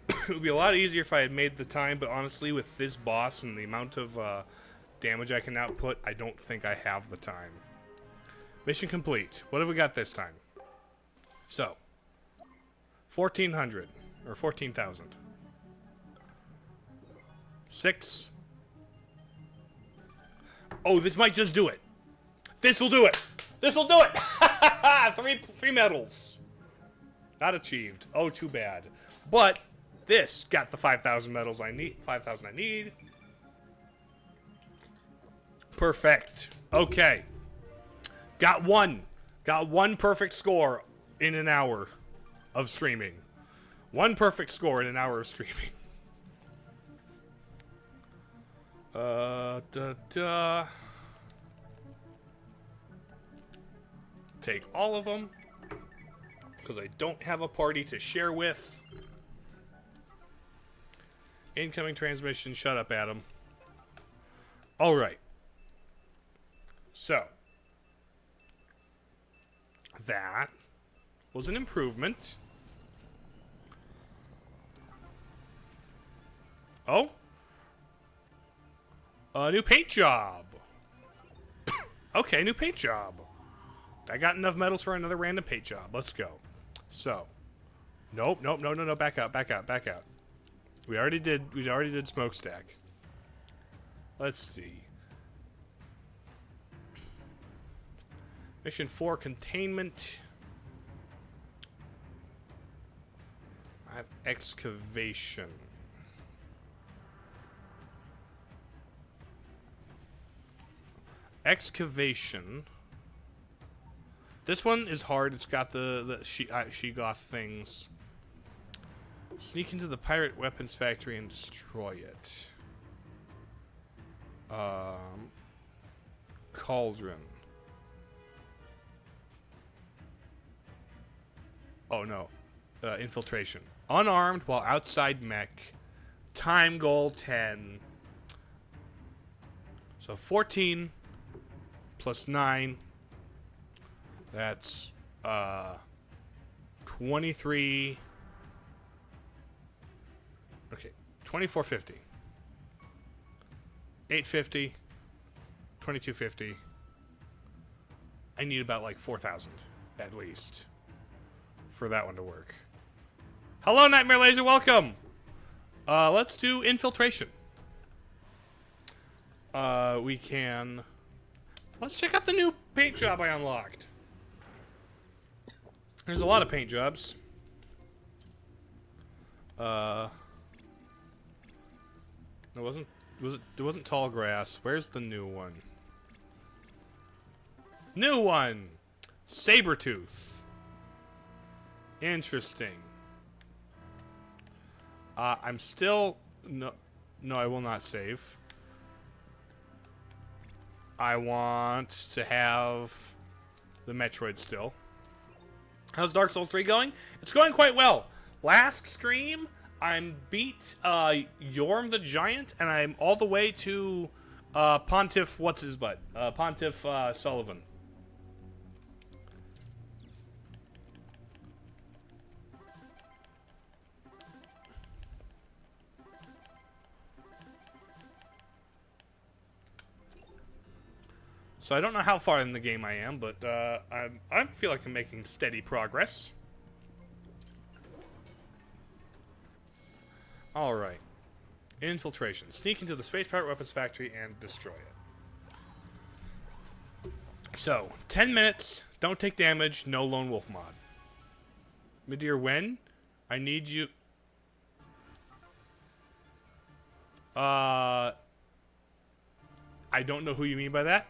It would be a lot easier if I had made the time, but honestly, with this boss and the amount of damage I can output, I don't think I have the time. Mission complete. What have we got this time? So, 1,400 or 14,000. 6. Oh, this might just do it. This will do it. This will do it. three medals. Not achieved. Oh, too bad. But this got the 5,000 medals I need. 5,000 I need. Perfect. Okay. Got one. Got one perfect score in an hour of streaming. One perfect score in an hour of streaming. Take all of them. Because I don't have a party to share with. Incoming transmission. Shut up, Adam. Alright. So. That was an improvement. Oh? A new paint job. Okay, new paint job. I got enough medals for another random paint job. Let's go. So. Nope, nope, no, no, no. Back out, back out, back out. We already did smokestack. Let's see. Mission 4, containment. I have excavation. Excavation. This one is hard. It's got the Sheegoth things. Sneak into the pirate weapons factory and destroy it. Cauldron. Oh no. Infiltration. Unarmed while outside mech. Time goal 10. So 14 plus 9. That's 23. Okay, 2450. 850. 2250. I need about like 4,000 at least for that one to work. Hello, Nightmare Laser, welcome. Let's do infiltration. We can. Let's check out the new paint job I unlocked. There's a lot of paint jobs. It wasn't tall grass. Where's the new one? New one! Sabertooth. Interesting. I'm still no, I will not save. I want to have the Metroid still. How's Dark Souls 3 going? It's going quite well. Last stream, I'm beat Yorm the Giant, and I'm all the way to Pontiff what's-his-butt? Pontiff Sullivan. So I don't know how far in the game I am, but I feel like I'm making steady progress. Alright. Infiltration. Sneak into the Space Pirate Weapons Factory and destroy it. So, 10 minutes, don't take damage, no Lone Wolf mod. Midir, when? I need you... I don't know who you mean by that.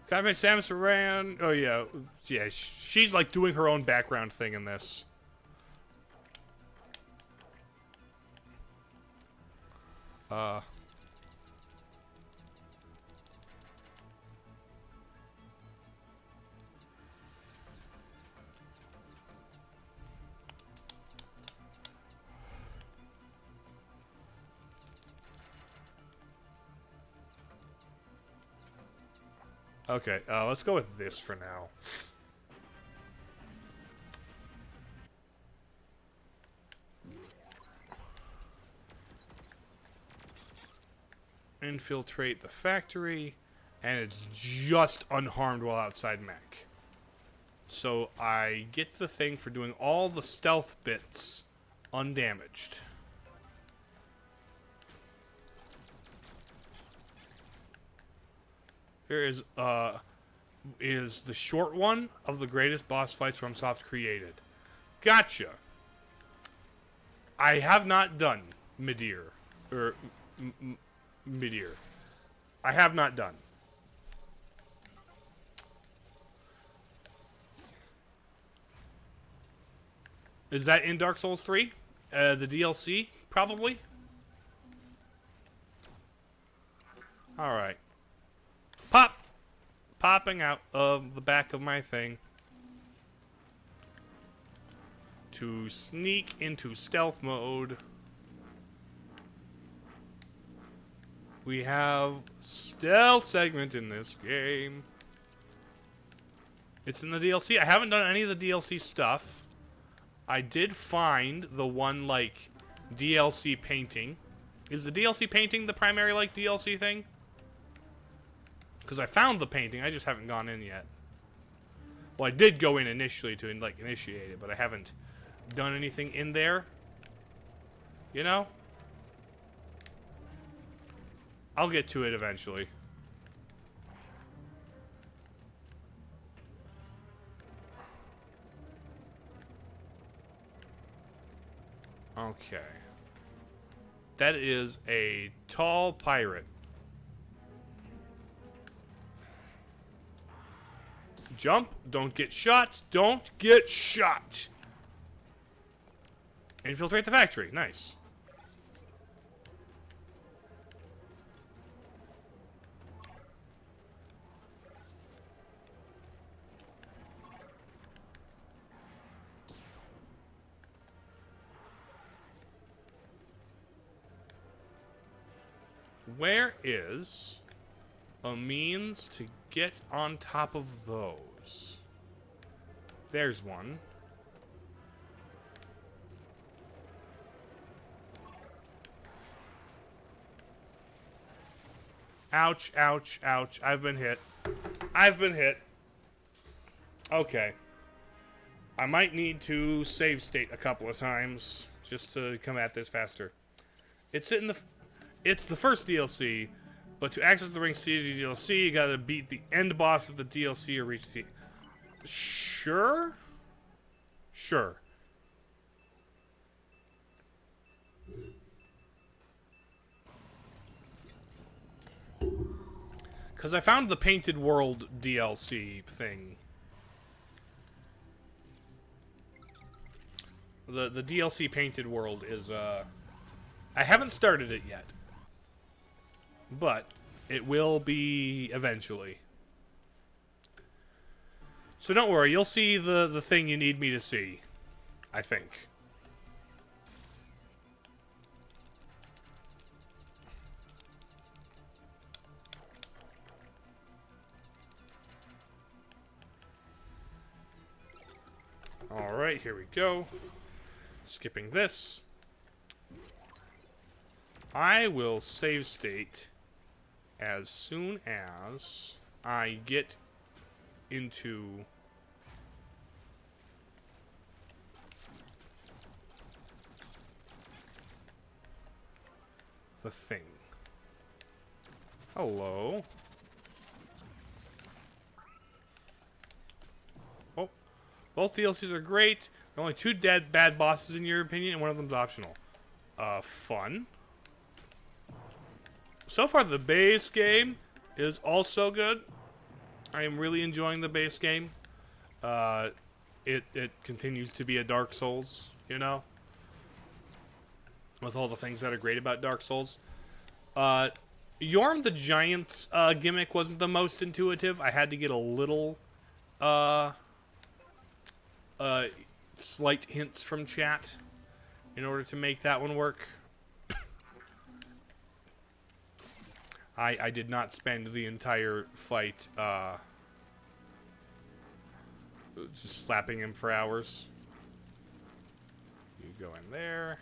Combat Samus Aran. Oh yeah, yeah. She's like doing her own background thing in this. Okay, let's go with this for now. Infiltrate the factory, and it's just unharmed while outside mech. So I get the thing for doing all the stealth bits undamaged. Here is the short one of the greatest boss fights FromSoft created. Gotcha. I have not done Midir. Or Midir. I have not done. Is that in Dark Souls 3? The DLC? Probably? Alright. Popping out of the back of my thing to sneak into stealth mode. We have stealth segment in this game. It's in the DLC. I haven't done any of the DLC stuff. I did find the one like DLC painting. Is the DLC painting the primary like DLC thing? Because I found the painting, I just haven't gone in yet. Well, I did go in initially to like initiate it, but I haven't done anything in there. You know? I'll get to it eventually. Okay. That is a tall pirate. Jump. Don't get shot. Don't get shot. Infiltrate the factory. Nice. Where is a means to get on top of those? There's one. Ouch, ouch, ouch. I've been hit. I've been hit. Okay. I might need to save state a couple of times just to come at this faster. It's the first DLC, but to access the Ring City DLC, you gotta beat the end boss of the DLC or reach the... Sure? Sure. Because I found the Painted World DLC thing. The DLC Painted World is, I haven't started it yet. But it will be eventually. So don't worry, you'll see the thing you need me to see. I think. Alright, here we go. Skipping this. I will save state as soon as I get into the thing. Hello. Oh, both DLCs are great. There are only two bad bosses in your opinion, and one of them's optional. Fun. So far, the base game is also good. I am really enjoying the base game. It continues to be a Dark Souls, you know? With all the things that are great about Dark Souls. Yorm the Giant's gimmick wasn't the most intuitive. I had to get a little slight hints from chat in order to make that one work. I did not spend the entire fight just slapping him for hours. You go in there.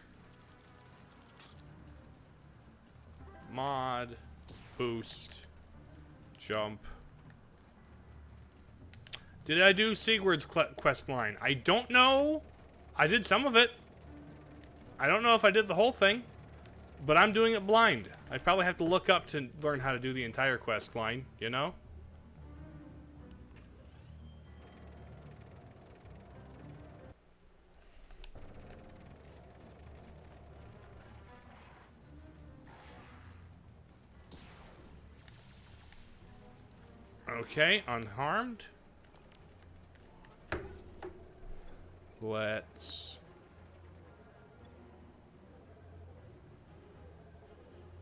Mod. Boost. Jump. Did I do Sigurd's quest line? I don't know. I did some of it. I don't know if I did the whole thing. But I'm doing it blind. I'd probably have to look up to learn how to do the entire quest line, you know? Okay, unharmed. Let's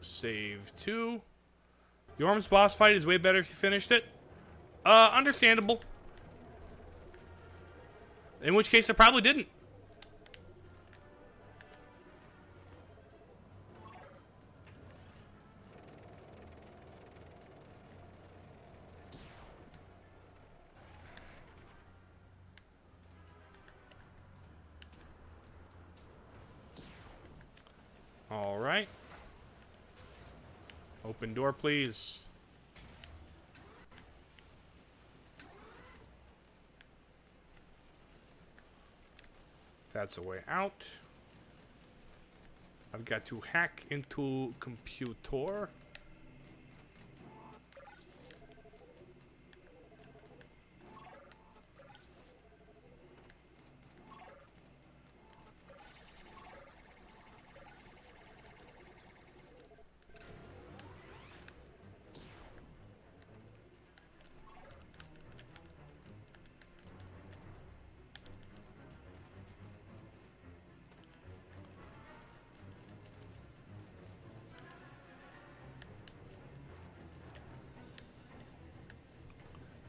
save 2. Yorm's boss fight is way better if you finished it. Understandable. In which case I probably didn't. All right. Open door, please. That's a way out. I've got to hack into computer.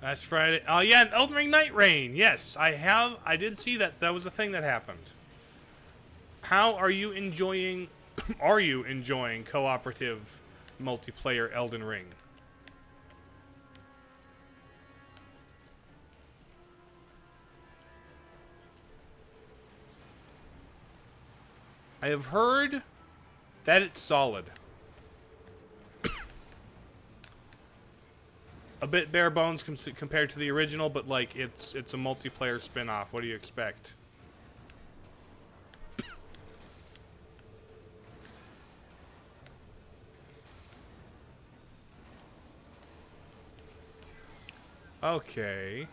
That's Friday. Oh yeah, and Elden Ring Night Rain. Yes, I have. I did see that. That was a thing that happened. How are you enjoying? Are you enjoying cooperative multiplayer Elden Ring? I have heard that it's solid. A bit bare bones compared to the original, but like it's a multiplayer spin-off. What do you expect? Okay.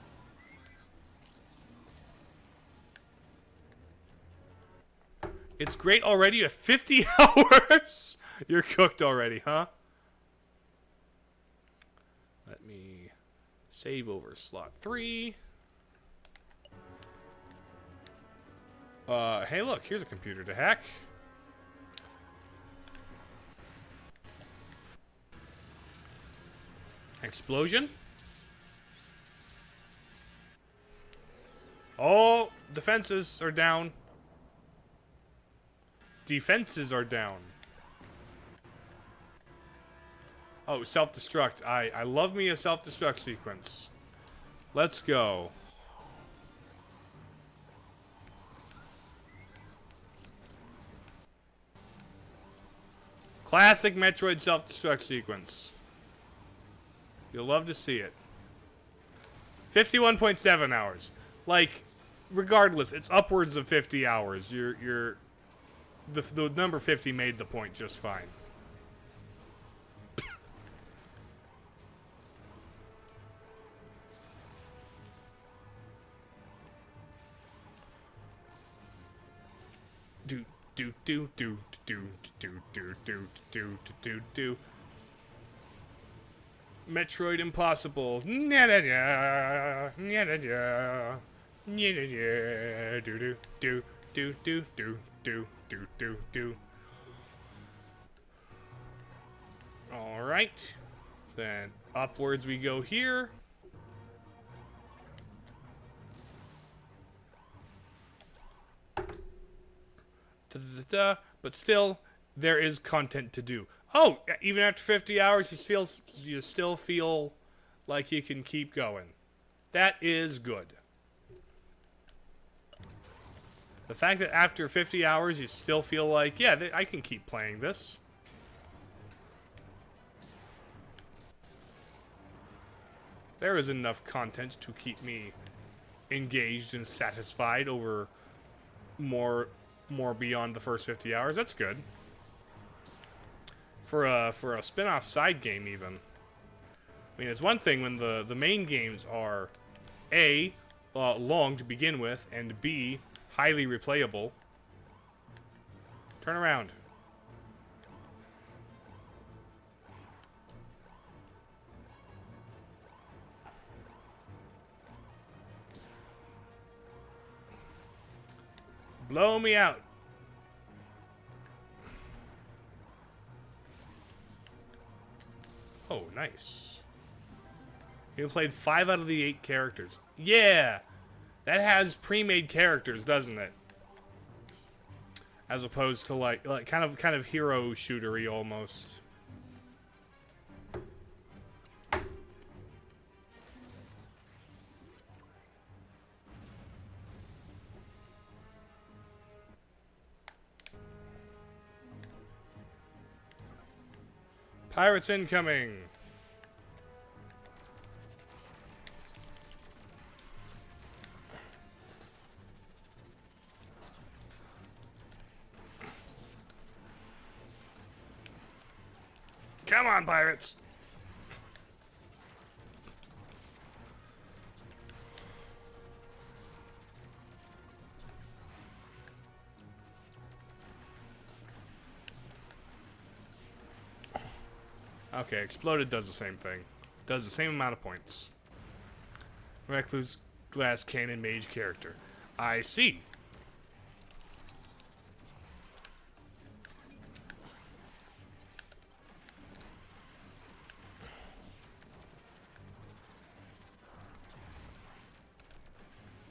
It's great already at 50 hours. You're cooked already, huh? Let me save over slot 3. Hey look, here's a computer to hack. Explosion. Oh, defenses are down. Defenses are down. Oh, self-destruct. I love me a self-destruct sequence. Let's go. Classic Metroid self-destruct sequence. You'll love to see it. 51.7 hours. Like, regardless, it's upwards of 50 hours. The number 50 made the point just fine. Do. Metroid Impossible. Do. All right. Then upwards we go here. But still, there is content to do. Oh, even after 50 hours, you still feel like you can keep going. That is good. The fact that after 50 hours, you still feel like, yeah, I can keep playing this. There is enough content to keep me engaged and satisfied over more beyond the first 50 hours. That's good. For a spin-off side game, even. I mean, it's one thing when the main games are A, long to begin with, and B, highly replayable. Turn around. Blow me out. Oh, nice. You played 5 out of the 8 characters. Yeah! That has pre-made characters, doesn't it? As opposed to like kind of hero shootery almost. Pirates incoming. Come on, pirates. Okay, exploded does the same thing. Does the same amount of points. Recluse glass cannon mage character. I see.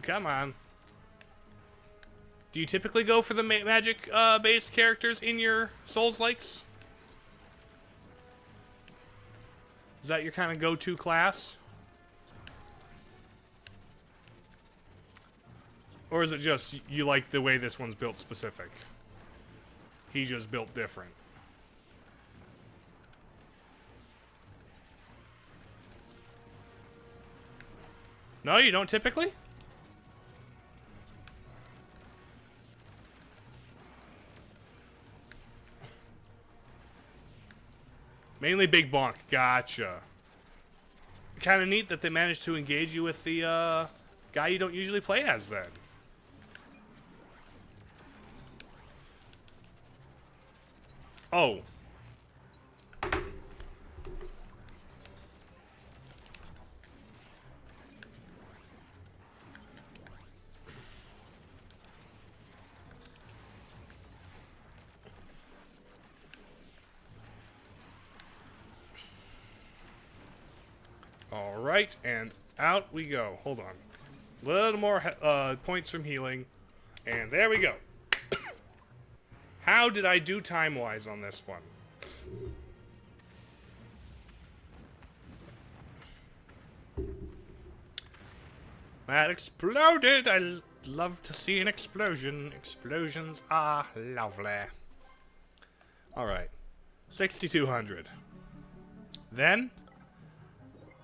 Come on. Do you typically go for the magic-based characters in your Souls-likes? Is that your kind of go-to class? Or is it just you like the way this one's built specific? He just built different. No, you don't typically? Mainly big bonk. Gotcha. Kind of neat that they managed to engage you with the guy you don't usually play as then. Oh. Alright, and out we go. Hold on. A little more points from healing. And there we go. How did I do time-wise on this one? That exploded! I love to see an explosion. Explosions are lovely. Alright. 6,200. Then...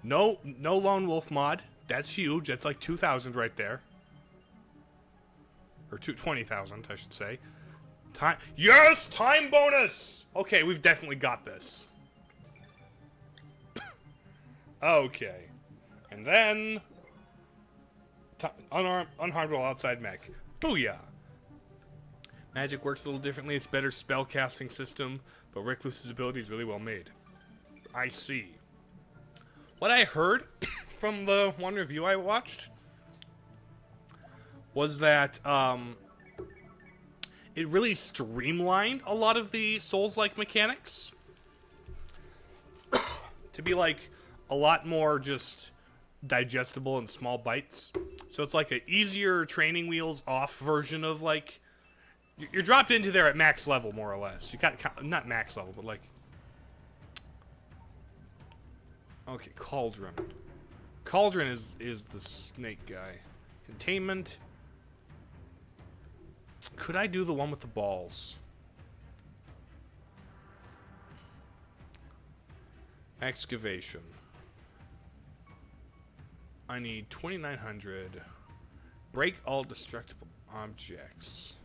No lone wolf mod. That's huge. That's like 2,000 right there. Or 20,000, I should say. Time. Yes! Time bonus! Okay, we've definitely got this. Okay. And then... unharmable outside mech. Booyah! Magic works a little differently. It's better spell casting system, but Recluse's ability is really well made. I see. What I heard from the one review I watched was that it really streamlined a lot of the Souls-like mechanics to be like a lot more just digestible in small bites. So it's like an easier training wheels off version of like you're dropped into there at max level more or less. You got not max level, but like. Okay, Cauldron. Cauldron is the snake guy. Containment. Could I do the one with the balls? Excavation. I need 2,900. Break all destructible objects.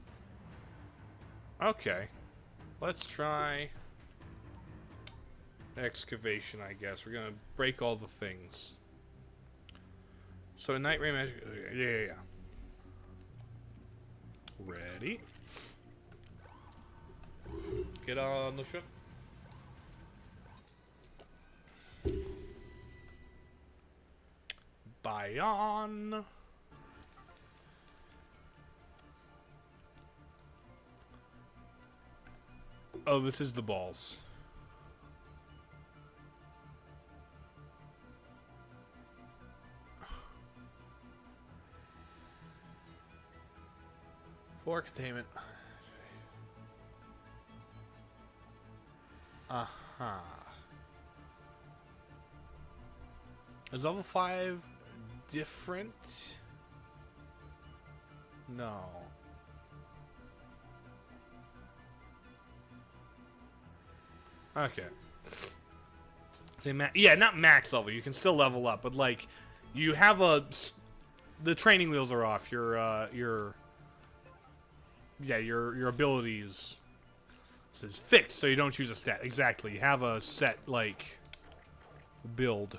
Okay. Let's try... excavation, I guess. We're gonna break all the things. So night ray magic. Yeah. Ready? Get on the ship. Bion. Oh, this is the balls. For containment. Aha. Is level 5 different? No. Okay. Yeah, not max level. You can still level up, but like, you have the training wheels are off. Your abilities is fixed, so you don't choose a stat. Exactly. You have a set, like, build.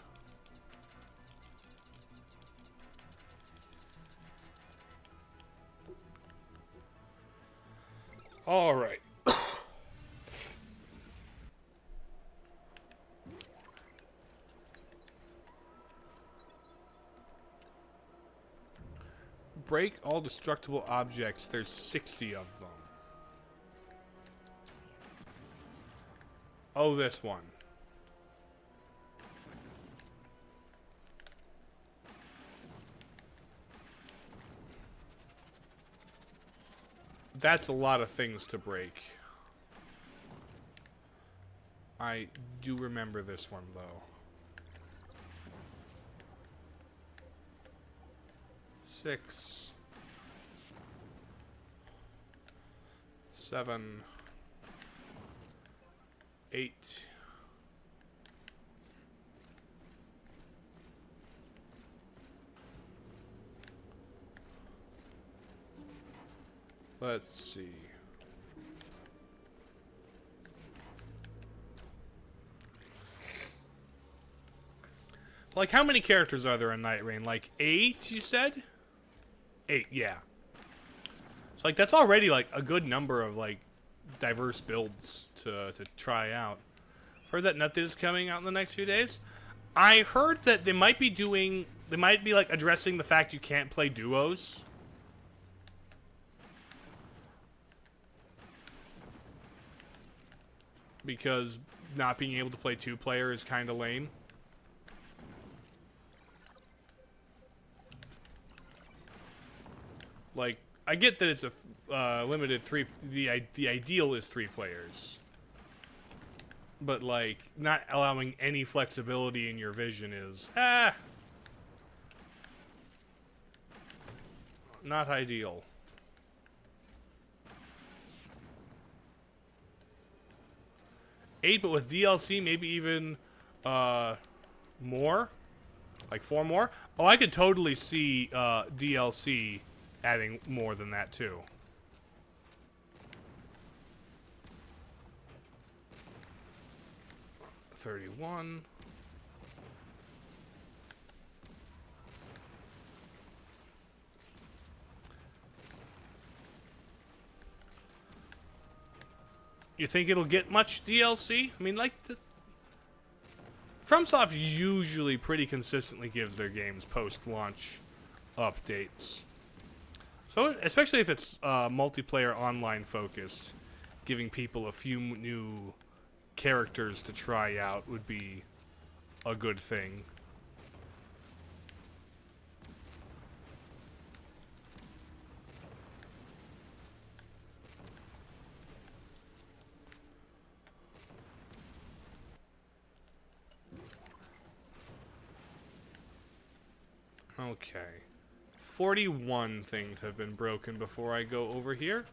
Alright. Break all destructible objects. There's 60 of them. Oh, this one. That's a lot of things to break. I do remember this one, though. 6, 7, 8. Let's see. Like, how many characters are there in Night Rain? Like 8, you said? 8, yeah. So, like, that's already, like, a good number of, like, diverse builds to try out. Heard that Nut is coming out in the next few days. I heard that they might be, like, addressing the fact you can't play duos. Because not being able to play 2-player is kind of lame. Like, I get that it's a limited 3. The ideal is 3 players, but like not allowing any flexibility in your vision is not ideal. Eight, but with DLC, maybe even more, like 4 more. Oh, I could totally see DLC adding more than that too. $31. You think it'll get much DLC? I mean, like, FromSoft usually pretty consistently gives their games post-launch updates. So, especially if it's multiplayer online focused, giving people a few new characters to try out would be a good thing. Okay. 41 things have been broken before I go over here.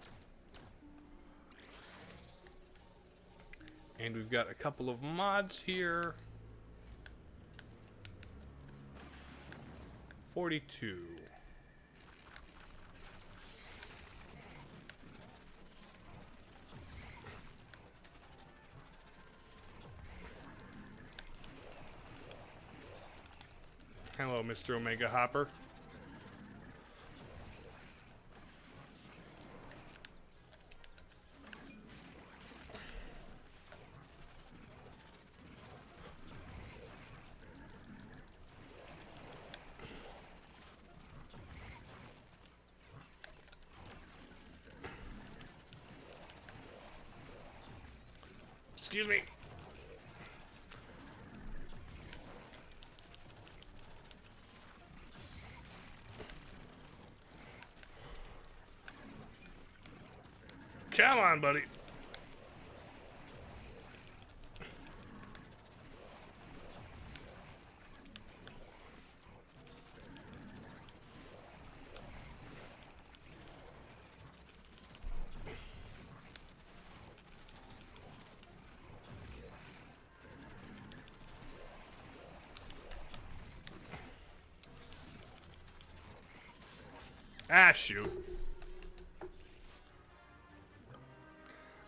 And we've got a couple of mods here. 42. Hello, Mr. Omega Hopper. Excuse me. Come on, buddy. Ah, shoot.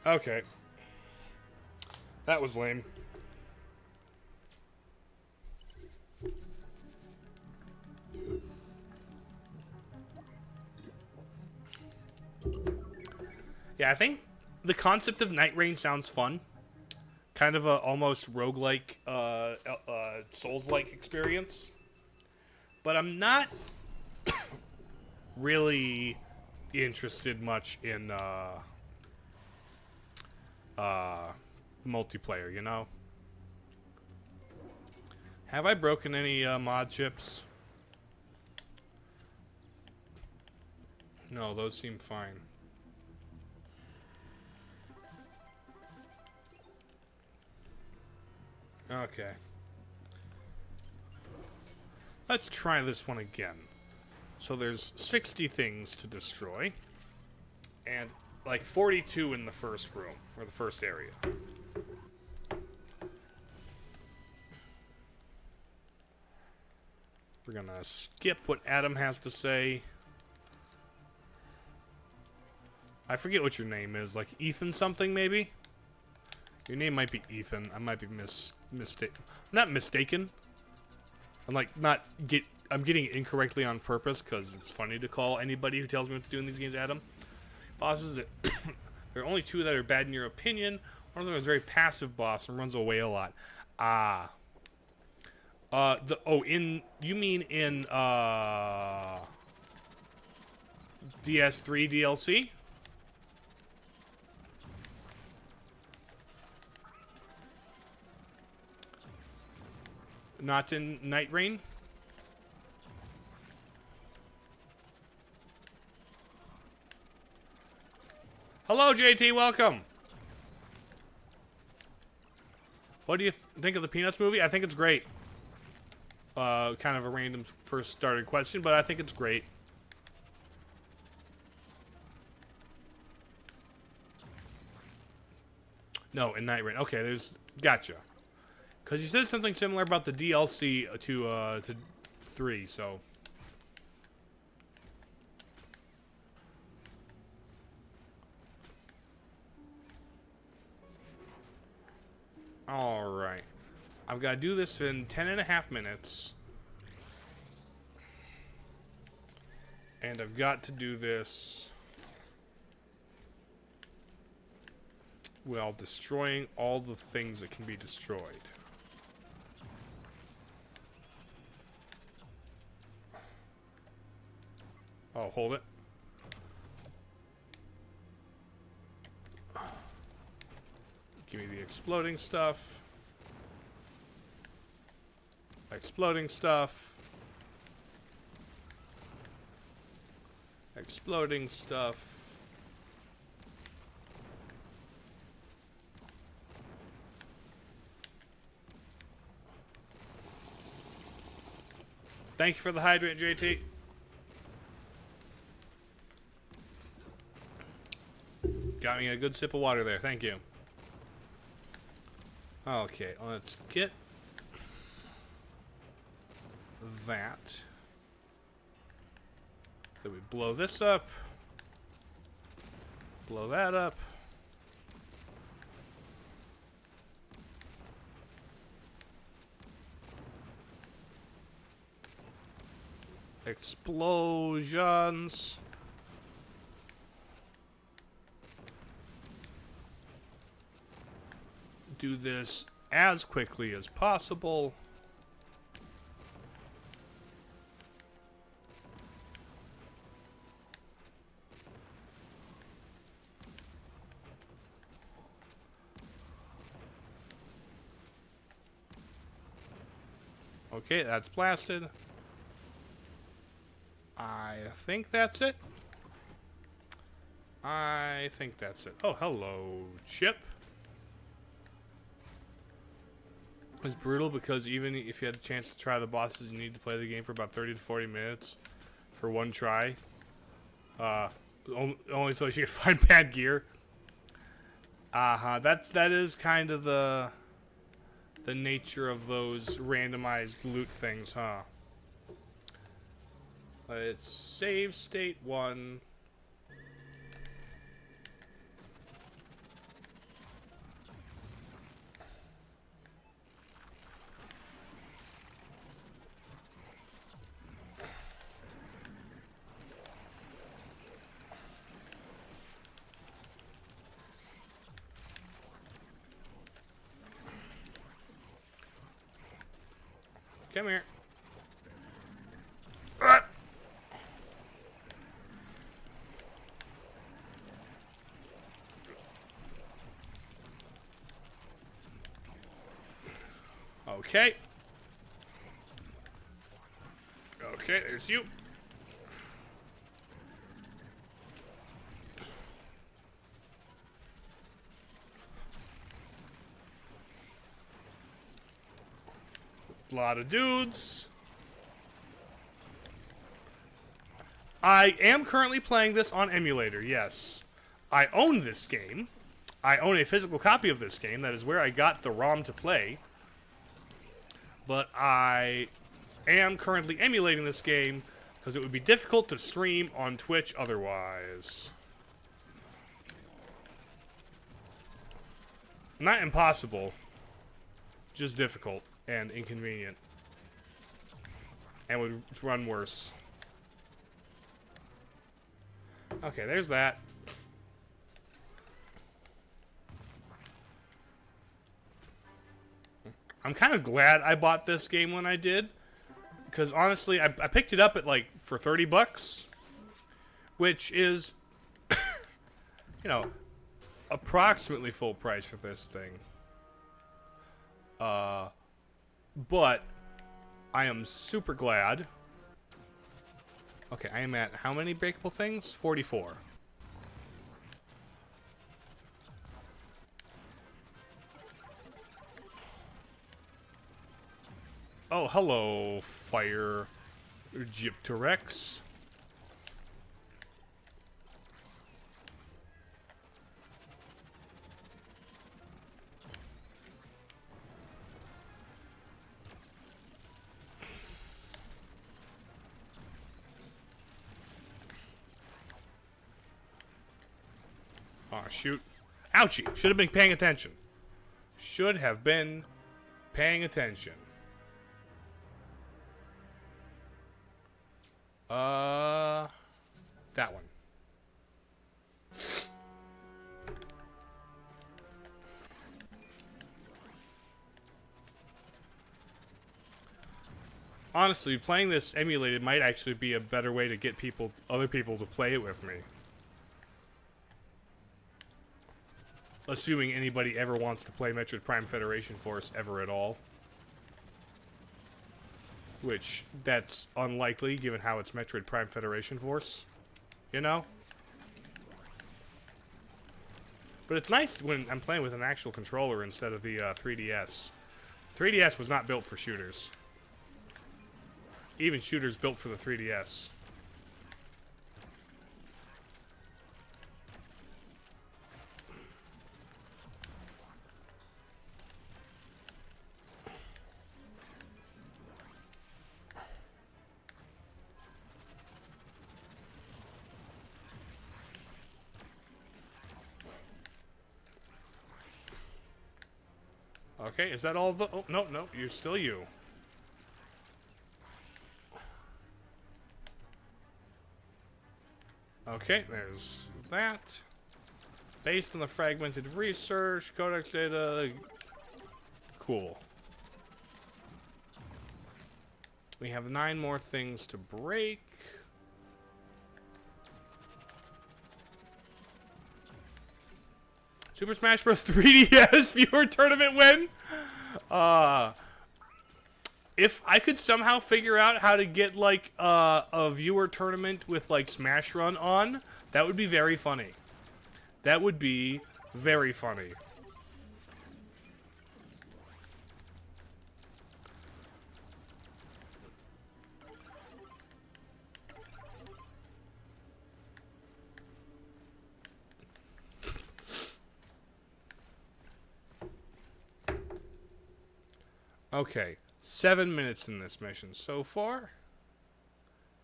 Okay. That was lame. Yeah, I think the concept of Night Rain sounds fun. Kind of a almost roguelike, Souls-like experience. But I'm not really interested much in multiplayer, you know? Have I broken any mod chips? No, those seem fine. Okay. Let's try this one again. So there's 60 things to destroy. And like 42 in the first room, or the first area. We're gonna skip what Adam has to say. I forget what your name is, like Ethan something maybe? Your name might be Ethan. I might be not mistaken. I'm getting it incorrectly on purpose because it's funny to call anybody who tells me what to do in these games Adam. Bosses that there are only two that are bad in your opinion. One of them is a very passive boss and runs away a lot. You mean in DS3 DLC? Not in Night Rain? Hello, JT, welcome! What do you think of the Peanuts movie? I think it's great. Kind of a random first started question, but I think it's great. No, in Night Rain. Okay, gotcha. Because you said something similar about the DLC to 3, so... Alright. I've got to do this in 10.5 minutes. And I've got to do this while destroying all the things that can be destroyed. Oh, hold it. Give me the exploding stuff. Exploding stuff. Exploding stuff. Thank you for the hydrant, JT. Got me a good sip of water there. Thank you. Okay, let's get that. Then we blow this up. Blow that up. Explosions. Do this as quickly as possible. Okay, that's blasted. I think that's it. I think that's it. Oh, hello, Chip. It's brutal because even if you had a chance to try the bosses, you need to play the game for about 30 to 40 minutes for one try. Only so you can find bad gear. That is kind of the nature of those randomized loot things, huh? It's save state 1. Come here. Okay. Okay, there's you. A lot of dudes. I am currently playing this on emulator, yes. I own this game. I own a physical copy of this game. That is where I got the ROM to play. But I am currently emulating this game because it would be difficult to stream on Twitch otherwise. Not impossible. Just difficult and inconvenient. And would run worse. Okay, there's that. I'm kind of glad I bought this game when I did. Because honestly, I picked it up at like for 30 bucks. Which is, you know, approximately full price for this thing. But I am super glad. Okay, I am at how many breakable things? 44. Oh, hello, Fire Gypterex. Oh, shoot. Ouchie. Should have been paying attention. Should have been paying attention. That one. Honestly, playing this emulated might actually be a better way to get other people to play it with me. Assuming anybody ever wants to play Metroid Prime Federation Force ever at all. Which, that's unlikely, given how it's Metroid Prime Federation Force. You know? But it's nice when I'm playing with an actual controller instead of the 3DS. 3DS was not built for shooters. Even shooters built for the 3DS. Okay, is that all the... Oh, no, no, you're still you. Okay, there's that. Based on the fragmented research, codex data... Cool. We have 9 more things to break. Super Smash Bros. 3DS viewer tournament win? If I could somehow figure out how to get, like, a viewer tournament with, like, Smash Run on, that would be very funny. That would be very funny. Okay, 7 minutes in this mission so far.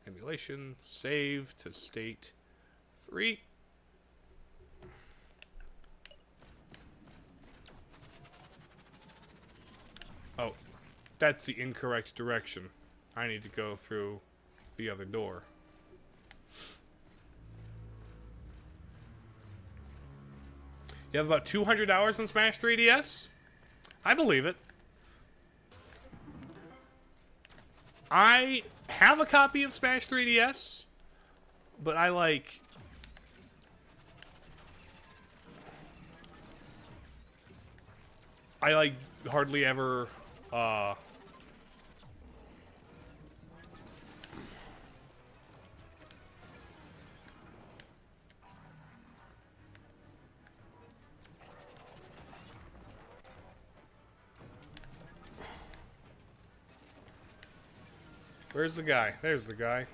Emulation, save to state 3. Oh, that's the incorrect direction. I need to go through the other door. You have about 200 hours on Smash 3DS? I believe it. I have a copy of Smash 3DS, but I hardly ever, Where's the guy? There's the guy.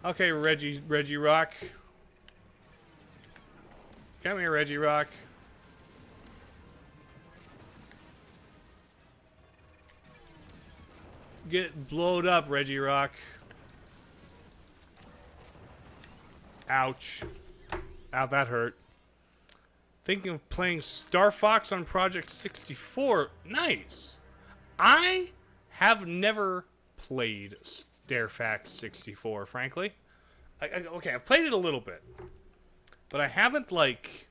Okay, Reggie Rock. Come here, Reggie Rock. Get blowed up, Reggie Rock. Ouch. Ow, that hurt. Thinking of playing Star Fox on Project 64. Nice. I have never played Star Fox 64, frankly. Okay, I've played it a little bit. But I haven't, like,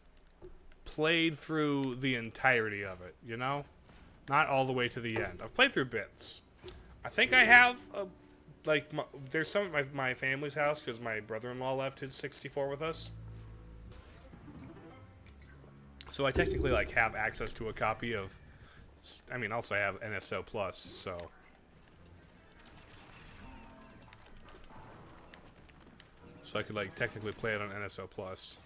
played through the entirety of it, you know? Not all the way to the end. I've played through bits. I think I have, there's some at my family's house because my brother-in-law left his 64 with us. So I technically, like, have access to a copy of, I mean, also I have NSO Plus, so. So I could, like, technically play it on NSO Plus.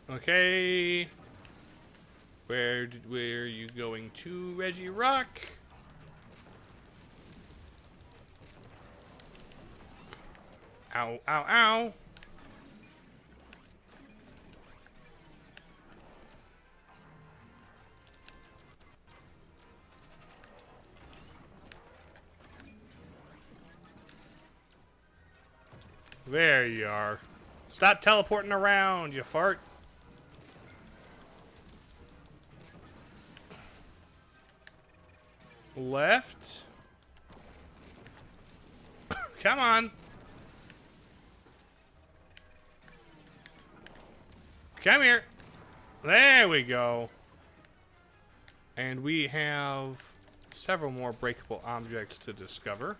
Okay. Where are you going to, Reggie Rock? Ow, ow, ow. There you are. Stop teleporting around, you fart. Left. Come on. Come here. There we go. And we have several more breakable objects to discover.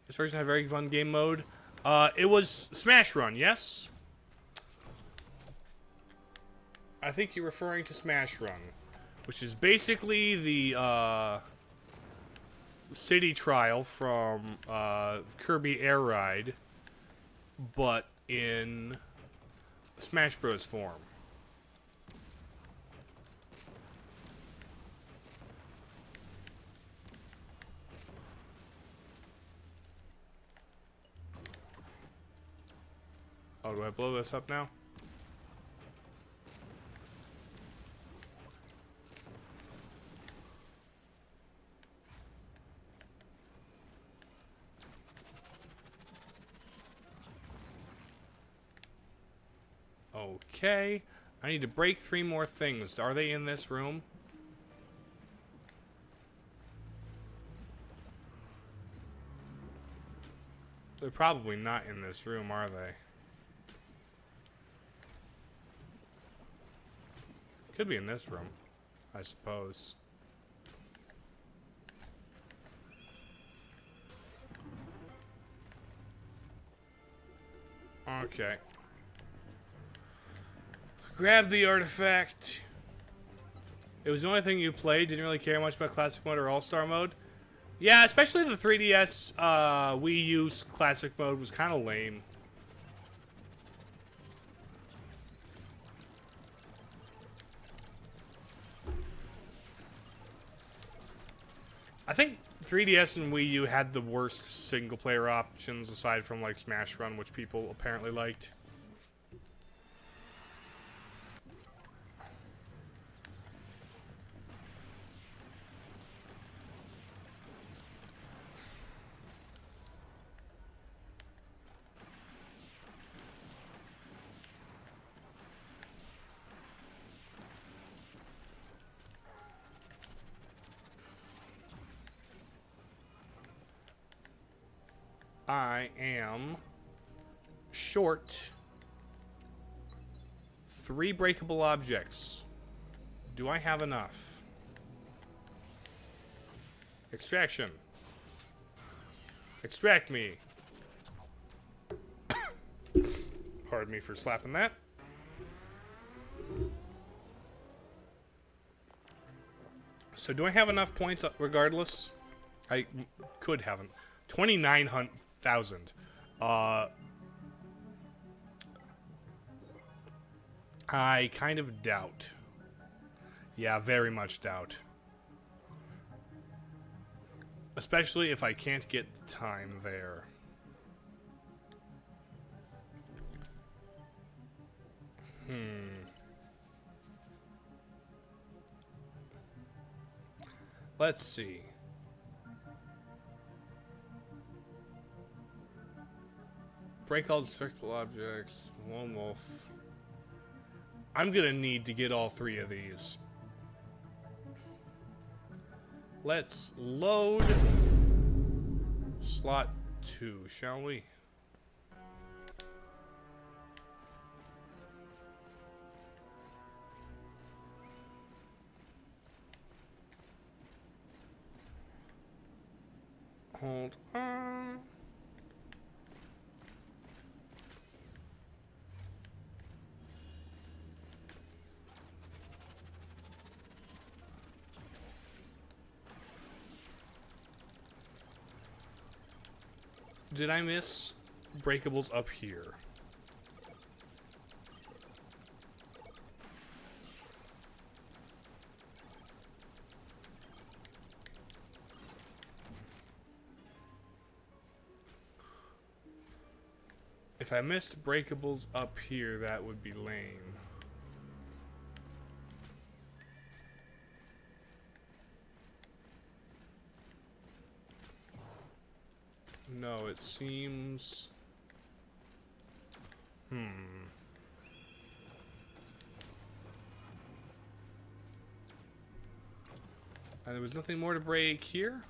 This version had a very fun game mode. It was Smash Run, yes? I think you're referring to Smash Run, which is basically the city trial from Kirby Air Ride, but in Smash Bros. Form. Oh, do I blow this up now? Okay. I need to break 3 more things. Are they in this room? They're probably not in this room, are they? Could be in this room, I suppose. Okay. Grab the artifact. It was the only thing you played. Didn't really care much about classic mode or all-star mode. Yeah, especially the 3DS Wii U classic mode was kind of lame. I think 3DS and Wii U had the worst single-player options aside from like Smash Run, which people apparently liked. I am short 3 breakable objects. Do I have enough? Extraction. Extract me. Pardon me for slapping that. So do I have enough points regardless? I could haven't. 29,000. I kind of doubt. Yeah, very much doubt. Especially if I can't get time there. Let's see. Break all destructible objects. Lone wolf. I'm gonna need to get all 3 of these. Let's load slot 2, shall we? Hold on. Did I miss breakables up here? If I missed breakables up here, that would be lame. No, it seems... And there was nothing more to break here?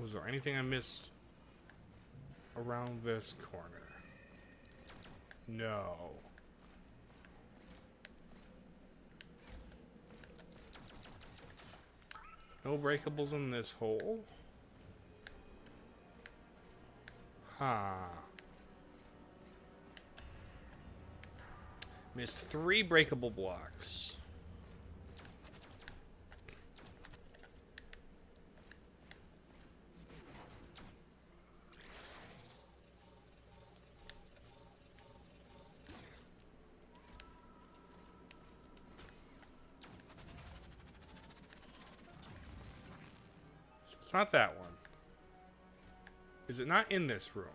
Was there anything I missed around this corner? No. No breakables in this hole? Huh. Missed 3 breakable blocks. It's not that one. Is it not in this room?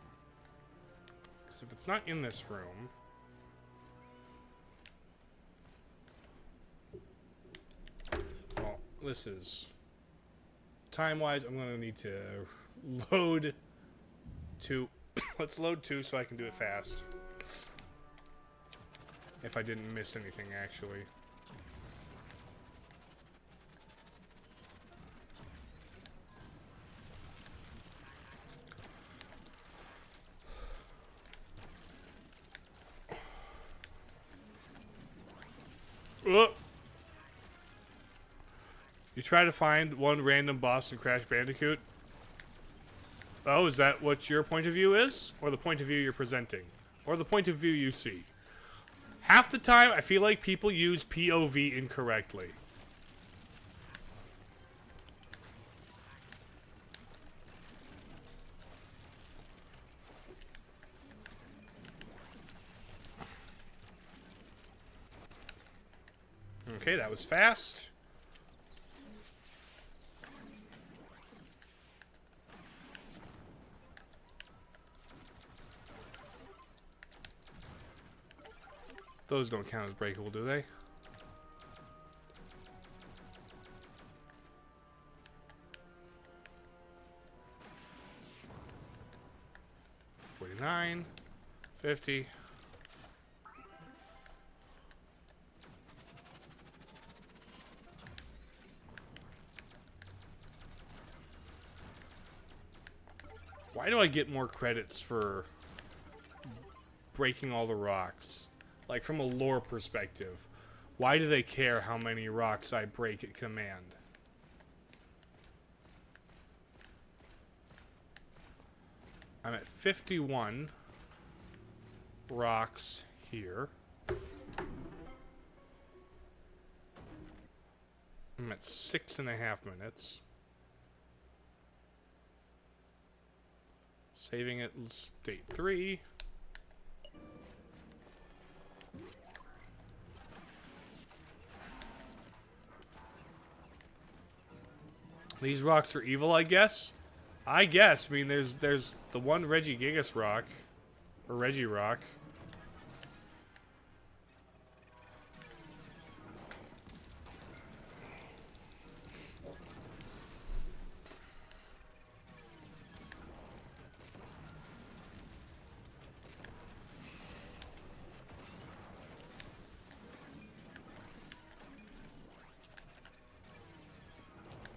Because if it's not in this room... Well, this is... Time-wise, I'm going to need to load 2. Let's load 2 so I can do it fast. If I didn't miss anything, actually. You try to find one random boss in Crash Bandicoot? Oh, is that what your point of view is? Or the point of view you're presenting? Or the point of view you see? Half the time, I feel like people use POV incorrectly. Okay, that was fast. Those don't count as breakable, do they? $49, $50. Why do I get more credits for breaking all the rocks? Like, from a lore perspective, why do they care how many rocks I break at command? I'm at 51 rocks here. I'm at 6.5 minutes. Saving it, state 3. These rocks are evil, I guess. I mean, there's the one Regigigas rock, or Reggie rock.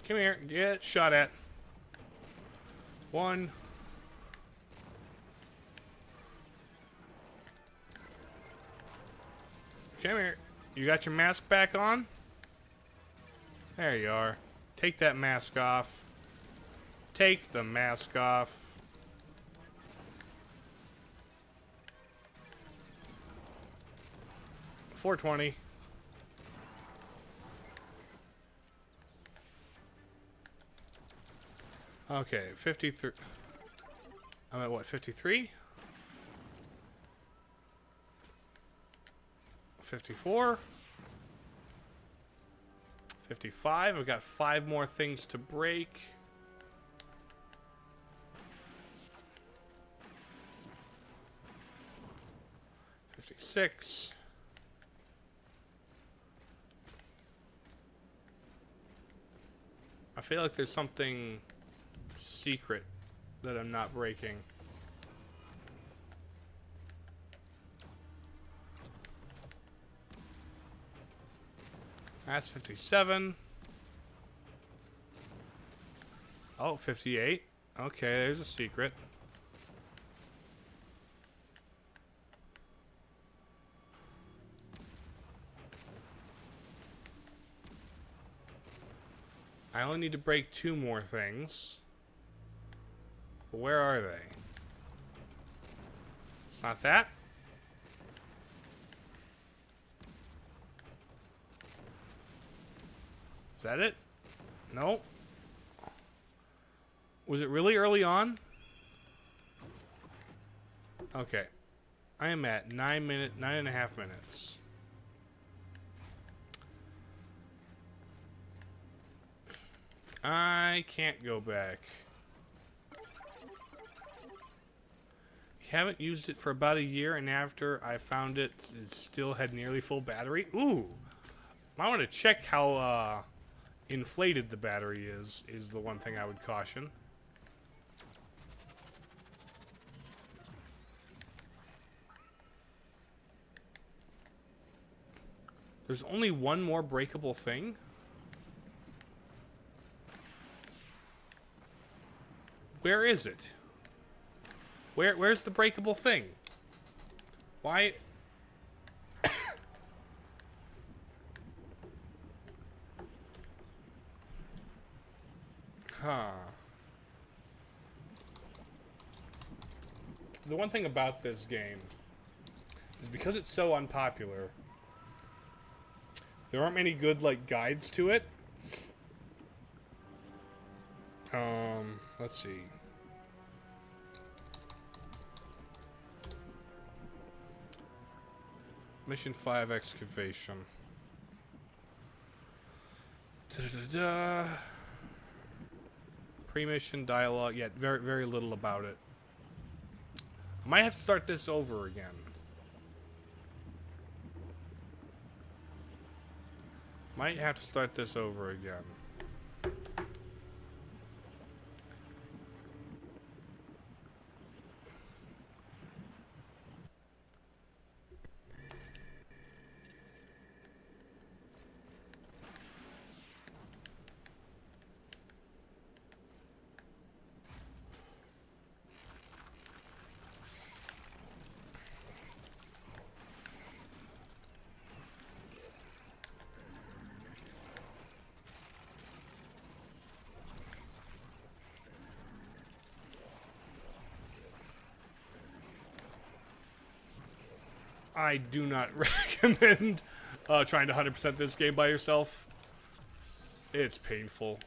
Come here, get shot at. 1. Come here. You got your mask back on? There you are. Take that mask off. Take the mask off. $4.20. Okay, 53. I'm at what, 53? 54? 55. I've got 5 more things to break. $56. I feel like there's something secret that I'm not breaking. That's 57. Oh, 58. Okay, there's a secret. I only need to break 2 more things. But where are they? It's not that. Is that it? No. Was it really early on? Okay. I am at 9.5 minutes. I can't go back. Haven't used it for about a year, and after I found it, it still had nearly full battery. Ooh. I want to check how inflated the battery is the one thing I would caution. There's only one more breakable thing? Where is it? Where's the breakable thing? Why? Huh. The one thing about this game is because it's so unpopular, there aren't many good, like, guides to it. Let's see. Mission 5 excavation. Da-da-da-da. Pre-mission dialogue. Yeah, very, very little about it. I might have to start this over again. Might have to start this over again. I do not recommend trying to 100% this game by yourself. It's painful.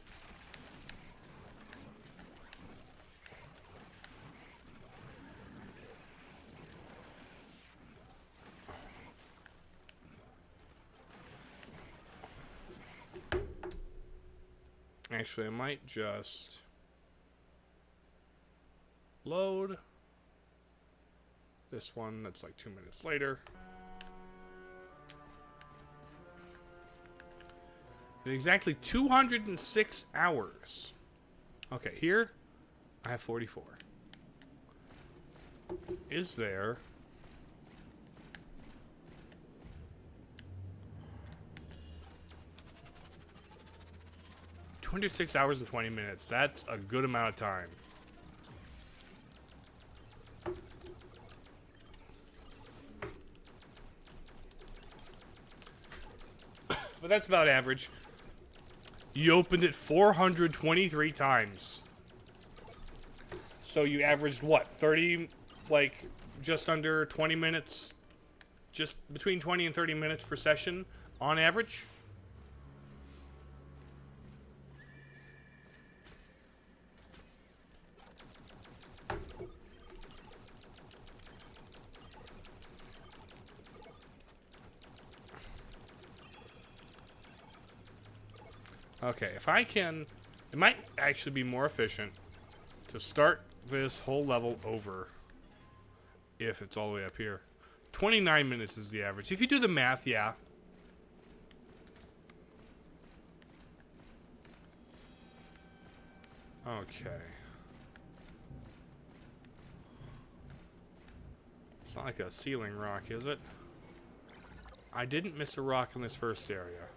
Actually, I might just load this one. That's like 2 minutes later. In exactly 206 hours. Okay, here I have 44. Is there... $206 hours and 20 minutes. That's a good amount of time. But that's about average. You opened it 423 times. So you averaged what? 30, like, just under 20 minutes? Just between 20 and 30 minutes per session on average? Okay, if I can... It might actually be more efficient to start this whole level over if it's all the way up here. 29 minutes is the average. If you do the math, yeah. Okay. It's not like a ceiling rock, is it? I didn't miss a rock in this first area.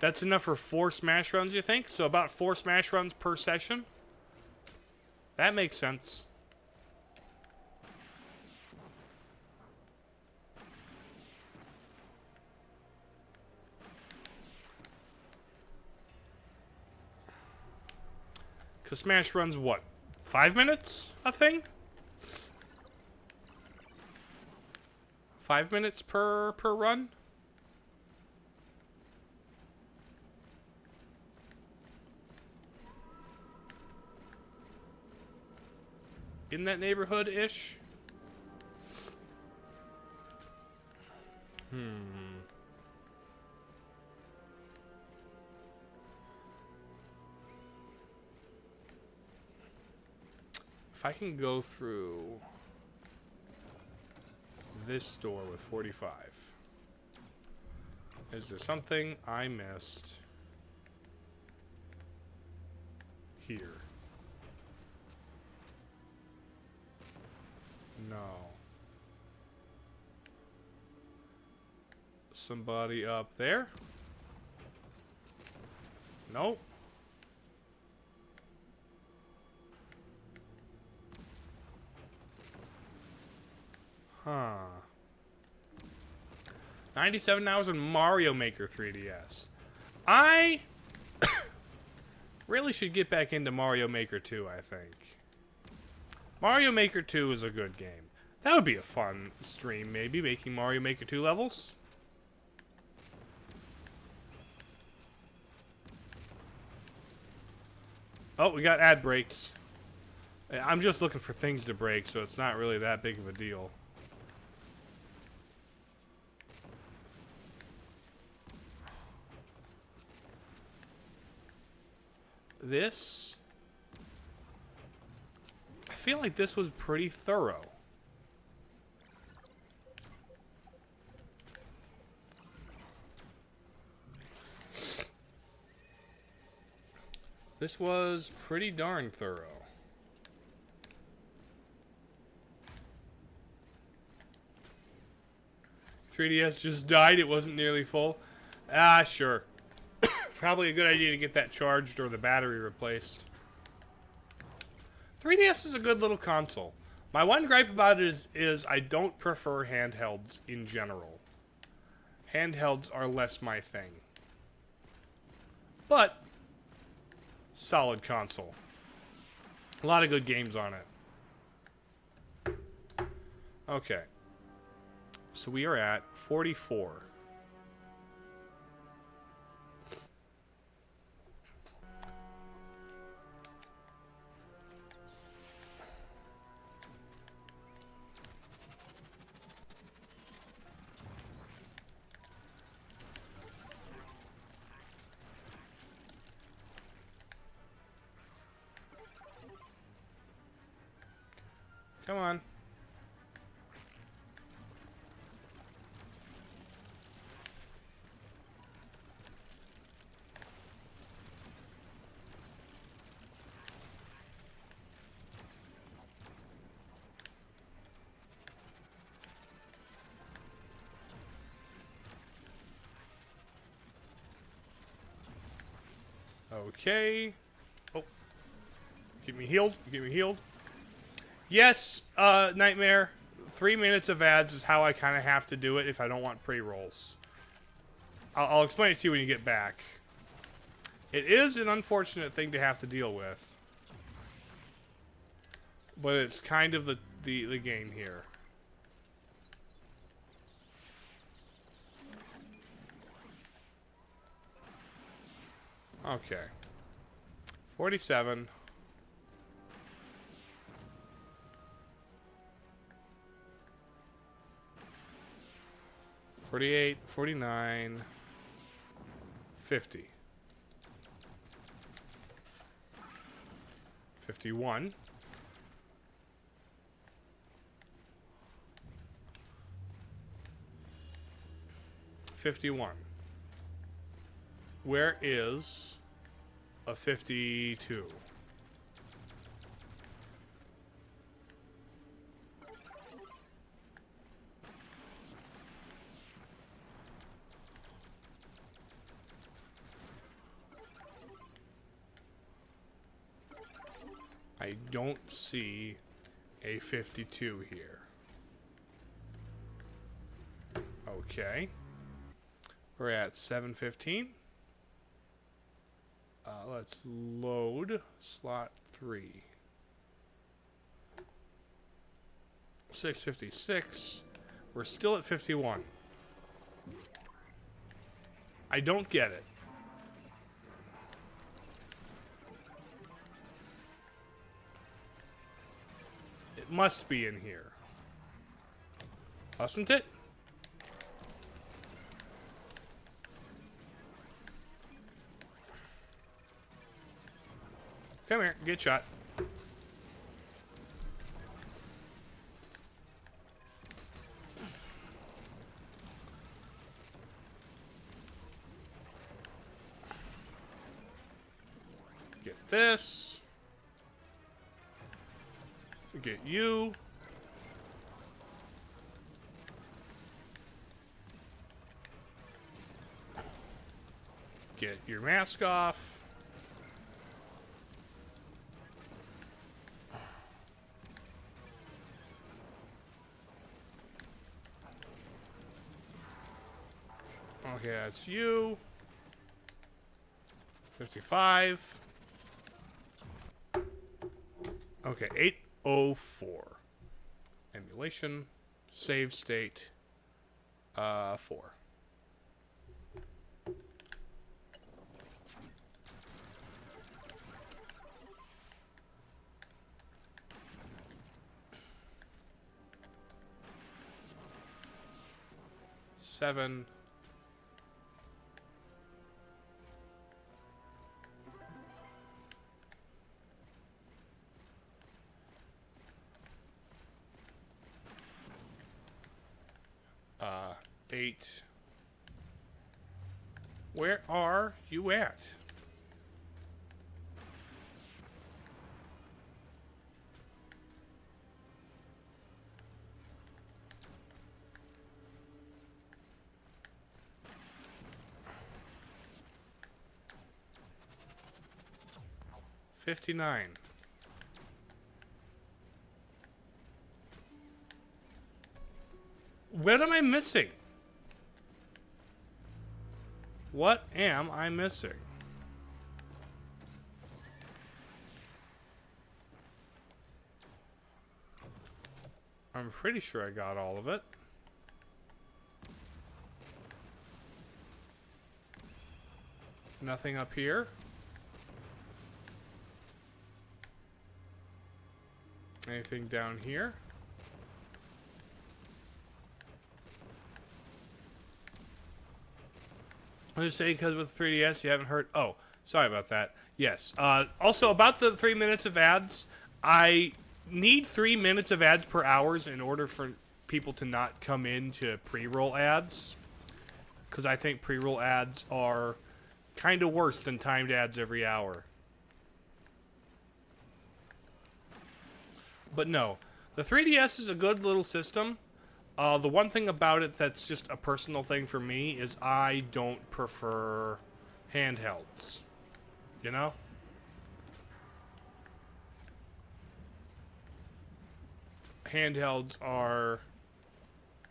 That's enough for 4 smash runs, you think? So about 4 smash runs per session? That makes sense. Because smash runs, what? 5 minutes? A thing? 5 minutes per run? In that neighborhood-ish? If I can go through this door with 45. Is there something I missed here? No. Somebody up there? Nope. Huh. 97 hours on Mario Maker 3DS. I really should get back into Mario Maker 2, I think. Mario Maker 2 is a good game. That would be a fun stream, maybe, making Mario Maker 2 levels. Oh, we got ad breaks. I'm just looking for things to break, so it's not really that big of a deal. This... I feel like this was pretty thorough. This was pretty darn thorough. .3DS just died. It wasn't nearly full. Ah, sure. Probably a good idea to get that charged or the battery replaced. 3DS is a good little console. My one gripe about it is I don't prefer handhelds in general. Handhelds are less my thing. But, solid console. A lot of good games on it. Okay. So we are at 44. Come on. Okay. Oh. Get me healed. Get me healed. Yes, Nightmare. 3 minutes of ads is how I kind of have to do it if I don't want pre-rolls. I'll explain it to you when you get back. It is an unfortunate thing to have to deal with. But it's kind of the game here. Okay. 47. 48, 49, 50. 51. 51. Where is a 52? I don't see a 52 here. Okay. We're at 7:15. Let's load slot 3. 6:56. We're still at 51. I don't get it. It must be in here. Mustn't it? Come here, get shot. Get this. Get you. Get your mask off. Okay, that's you. 55. Okay, 804. Emulation. Save state. 4. Seven. Eight. Where are you at? $59. What am I missing? What am I missing? I'm pretty sure I got all of it. Nothing up here. Anything down here? I'm just saying because with 3DS you haven't heard. Oh, sorry about that. Yes. Also, about the 3 minutes of ads, I need 3 minutes of ads per hour in order for people to not come into pre-roll ads. Because I think pre-roll ads are kind of worse than timed ads every hour. But no, the 3DS is a good little system. The one thing about it that's just a personal thing for me is I don't prefer handhelds. You know? Handhelds are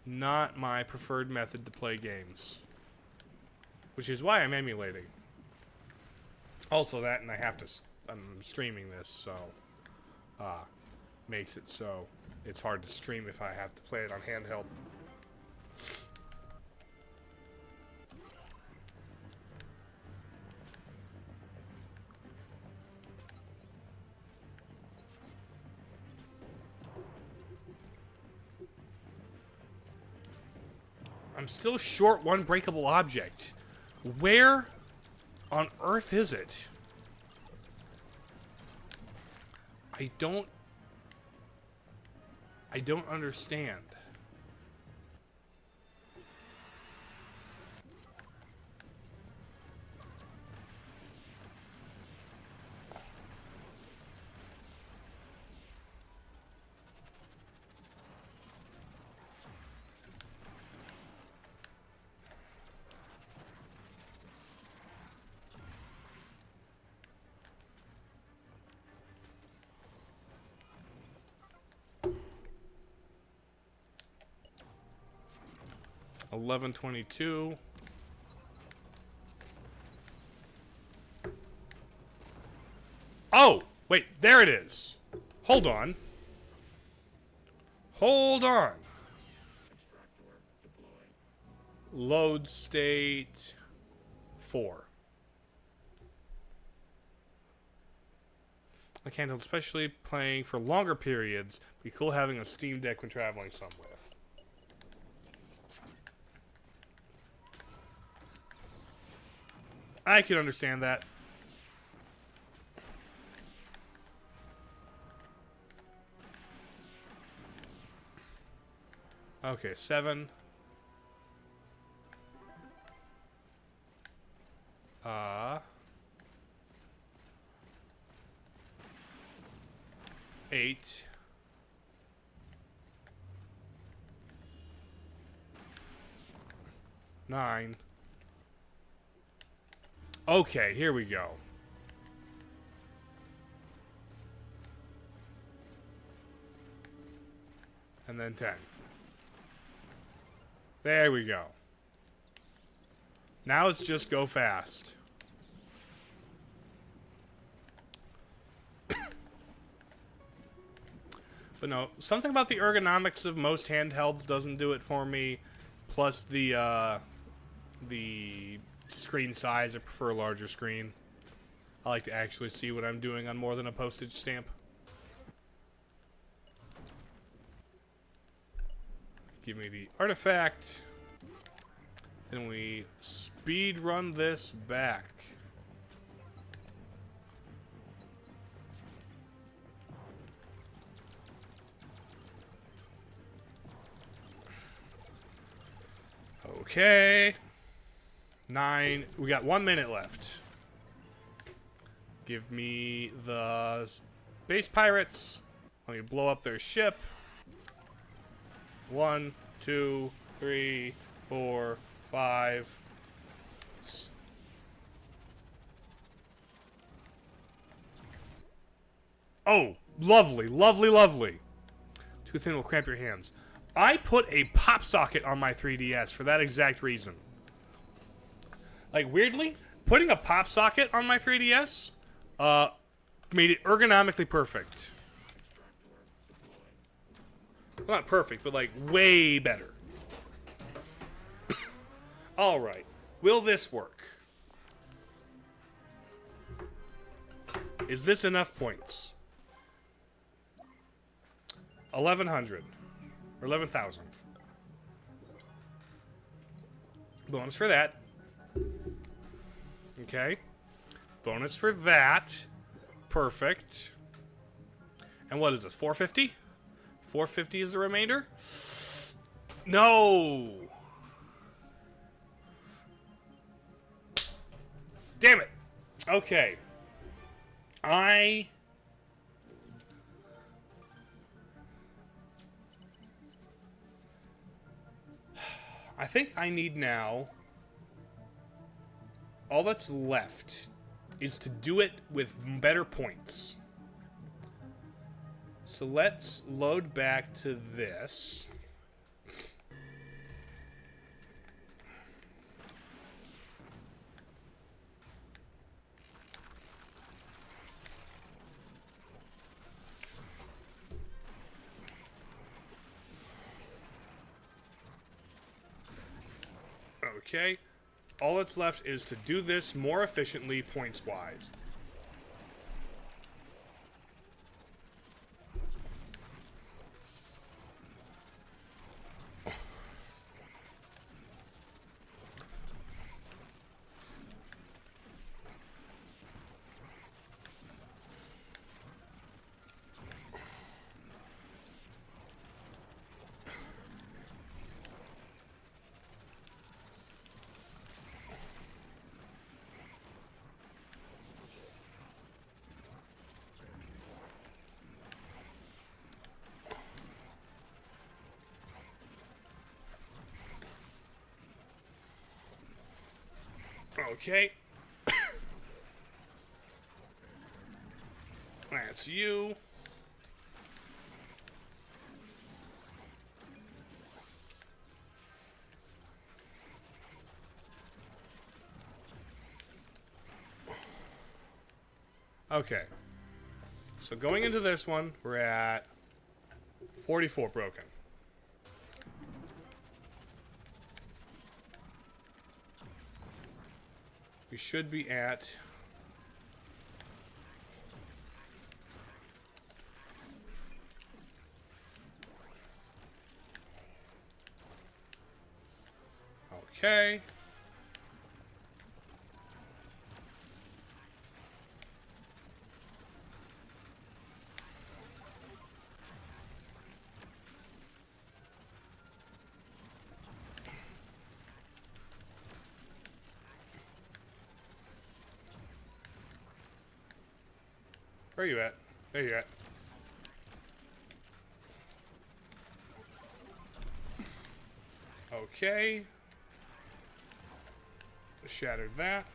not my preferred method to play games. Which is why I'm emulating. Also that, and I'm streaming this, so makes it so it's hard to stream if I have to play it on handheld. I'm still short one breakable object. Where on earth is it? I don't understand. $11.22. Oh, wait, there it is. Hold on. Hold on. Load state 4. I can't tell, especially playing for longer periods. Be cool having a Steam Deck when traveling somewhere. I can understand that. Okay, 7. 8. 9. Okay, here we go. And then 10. There we go. Now it's just go fast. But no, something about the ergonomics of most handhelds doesn't do it for me. Plus the screen size, I prefer a larger screen. I like to actually see what I'm doing on more than a postage stamp. Give me the artifact. And we speed run this back. Okay. 9. We got 1 minute left. Give me the space pirates. Let me blow up their ship. 1, 2, 3, 4, 5. Oh, lovely, lovely, lovely. Too thin will cramp your hands. I put a pop socket on my 3DS for that exact reason. Like, weirdly, putting a pop socket on my 3DS made it ergonomically perfect. Well, not perfect, but, like, way better. Alright. Will this work? Is this enough points? 1,100. Or 11,000. Bonus for that. Okay. Bonus for that. Perfect. And what is this? 450? 450 is the remainder? No! Damn it! Okay. I think I need now... All that's left is to do it with better points. So let's load back to this. Okay. All that's left is to do this more efficiently points-wise. Okay. That's you. Okay. So going into this one, we're at 44 broken. We should be at... Okay. Where are you at? There you at. Okay. Shattered that.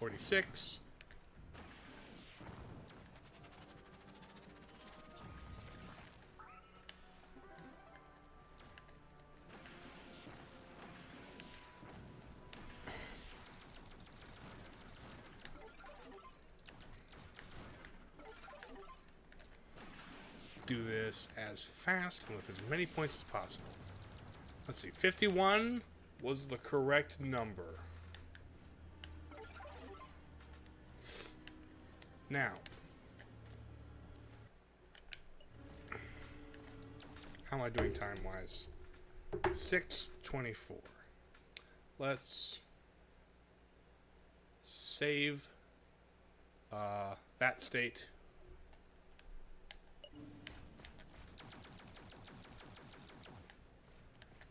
$46. Do this as fast and with as many points as possible. Let's see, 51 was the correct number. Now, how am I doing time-wise? 6:24. Let's save that state.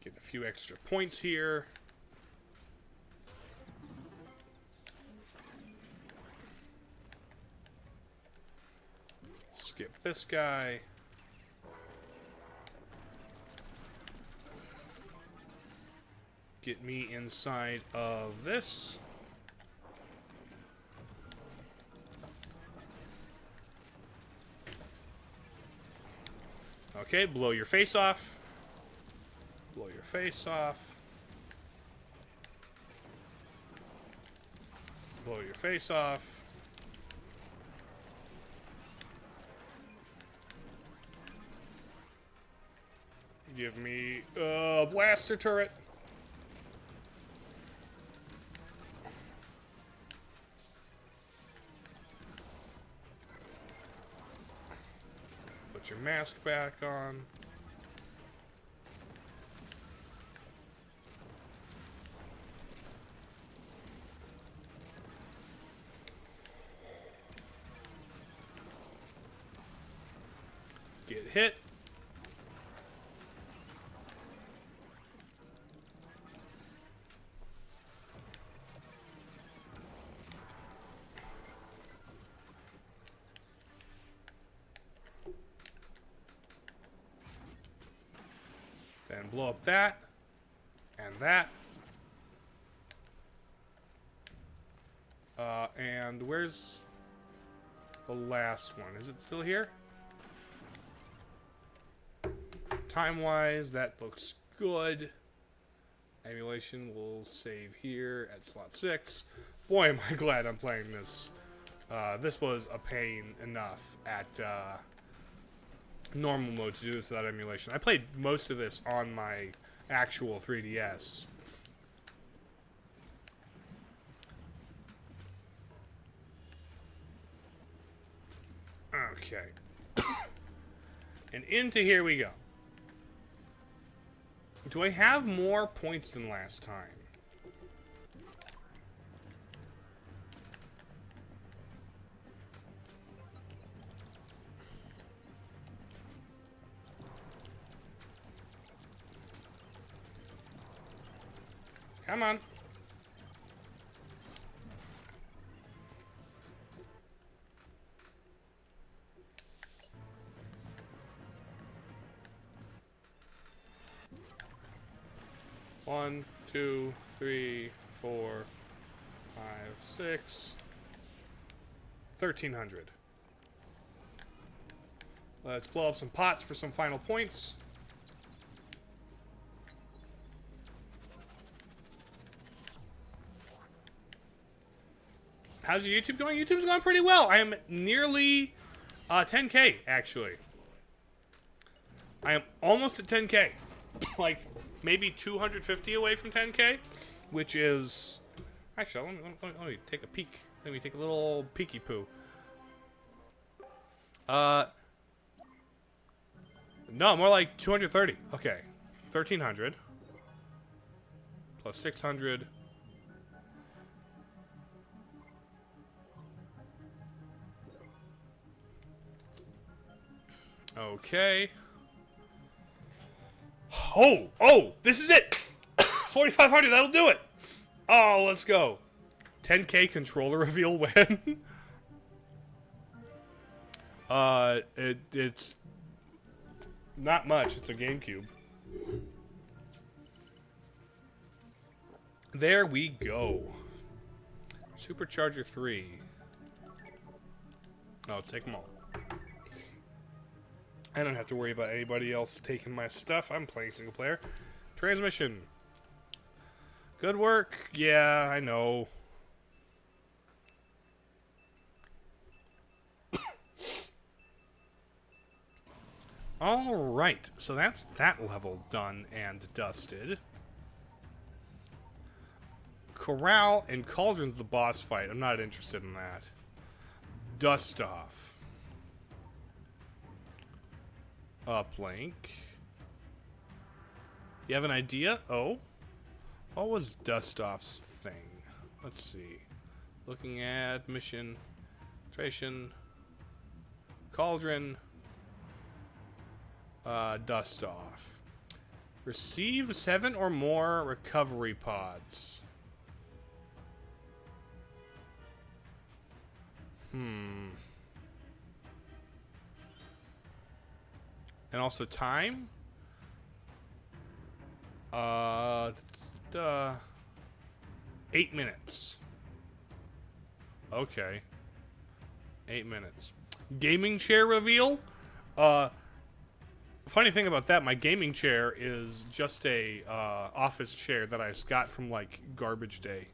Get a few extra points here. Skip this guy. Get me inside of this. Okay, blow your face off. Blow your face off. Blow your face off. Give me blaster turret. Put your mask back on. Get hit. Then blow up that and that. And where's the last one? Is it still here? Time-wise, that looks good. Emulation will save here at slot 6. Boy, am I glad I'm playing this. This was a pain enough at normal mode to do this without emulation. I played most of this on my actual 3DS. Okay. And into here we go. Do I have more points than last time? Come on. One, 2, 3, 4, 5, 6, 1,300. Let's blow up some pots for some final points. How's your YouTube going? YouTube's going pretty well. I am nearly 10K, actually. I am almost at 10K. Like, maybe 250 away from 10K, which is... Actually, let me take a peek. Let me take a little peeky poo. No, more like 230. Okay. 1,300. Plus 600. Okay. Oh, this is it. 4,500, that'll do it. Oh, let's go. 10K controller reveal when? It's not much. It's a GameCube. There we go. Supercharger 3. Oh, let's take them all. I don't have to worry about anybody else taking my stuff. I'm playing single player. Transmission. Good work. Yeah, I know. Alright, so that's that level done and dusted. Corral and Cauldron's the boss fight. I'm not interested in that. Dust off. Uplink. You have an idea? Oh? What was Dust Off's thing? Let's see. Looking at mission. Tration. Cauldron. Dust Off. Receive 7 or more recovery pods. And also time? 8 minutes. Okay. 8 minutes. Gaming chair reveal? Funny thing about that, my gaming chair is just a office chair that I got from like garbage day.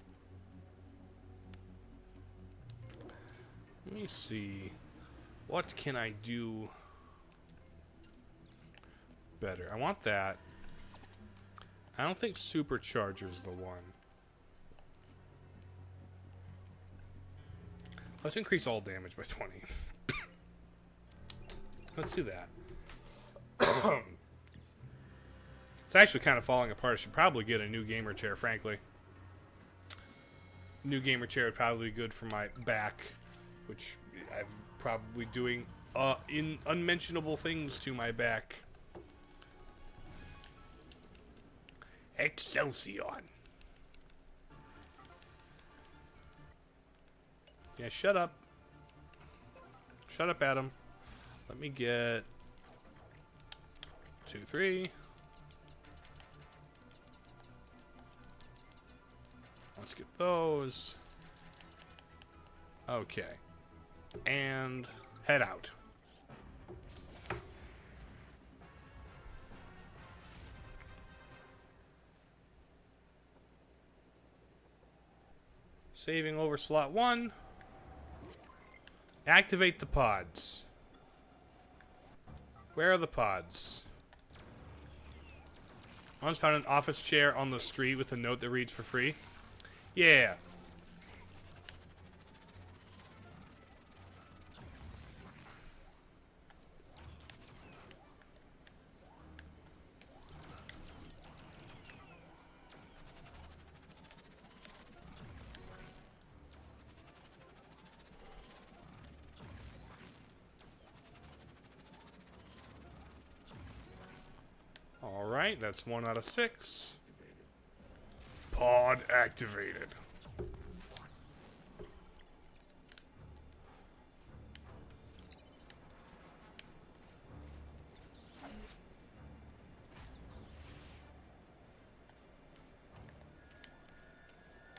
Let me see. What can I do better. I want that. I don't think Supercharger's the one. Let's increase all damage by 20. Let's do that. It's actually kind of falling apart. I should probably get a new gamer chair, frankly. New gamer chair would probably be good for my back, which I'm probably doing in unmentionable things to my back. Excelsior. Yeah, shut up. Shut up, Adam. Let me get 2, 3. Let's get those. Okay. And head out. Saving over slot 1. Activate the pods. Where are the pods? Once found an office chair on the street with a note that reads for free. Yeah. Alright, that's 1 out of 6. Pod activated.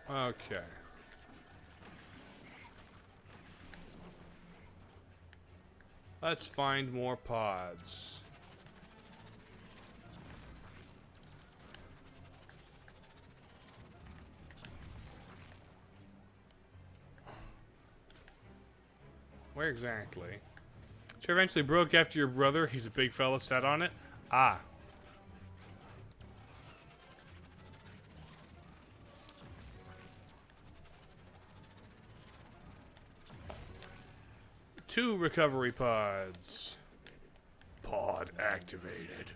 Okay. Let's find more pods. Where exactly? Chair eventually broke after your brother. He's a big fella, sat on it. Ah. Two recovery pods. Pod activated.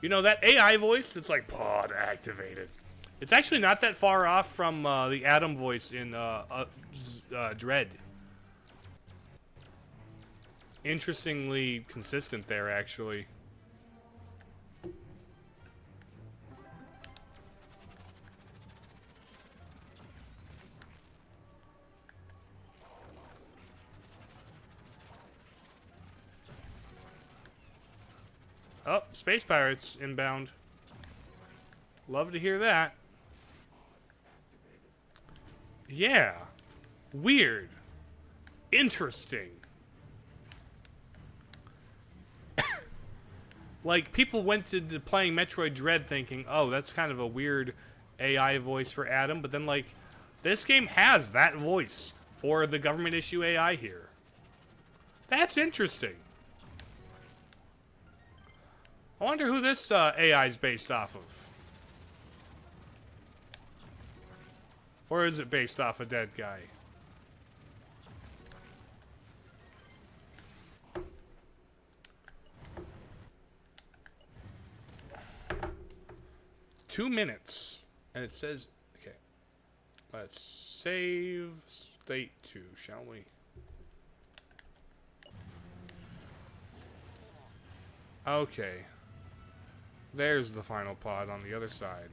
You know, that AI voice that's like pod activated. It's actually not that far off from the Adam voice in Dread. Interestingly consistent there, actually. Oh, Space Pirates inbound. Love to hear that. Yeah. Weird. Interesting. Like, people went to playing Metroid Dread thinking, oh, that's kind of a weird AI voice for Adam. But then, like, this game has that voice for the government issue AI here. That's interesting. I wonder who this AI is based off of. Or is it based off a dead guy? Two minutes. And it says, okay. Let's save state 2, shall we? Okay. There's the final pod on the other side.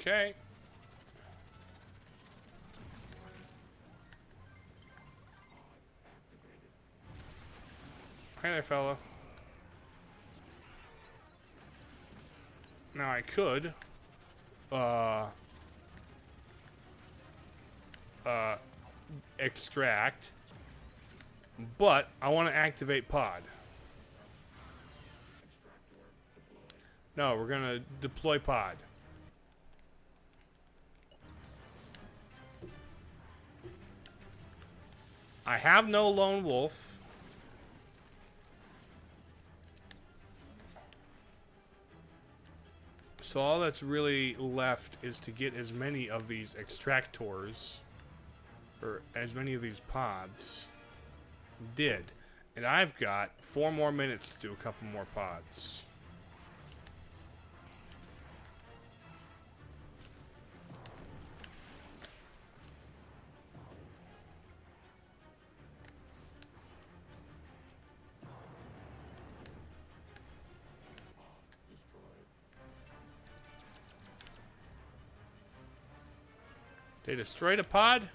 Okay. Hi there, fella. Now I could extract, but I want to activate pod. No, we're gonna deploy pod. I have no lone wolf. So all that's really left is to get as many of these extractors, or as many of these pods did. And I've got 4 more minutes to do a couple more pods. They destroyed a pod?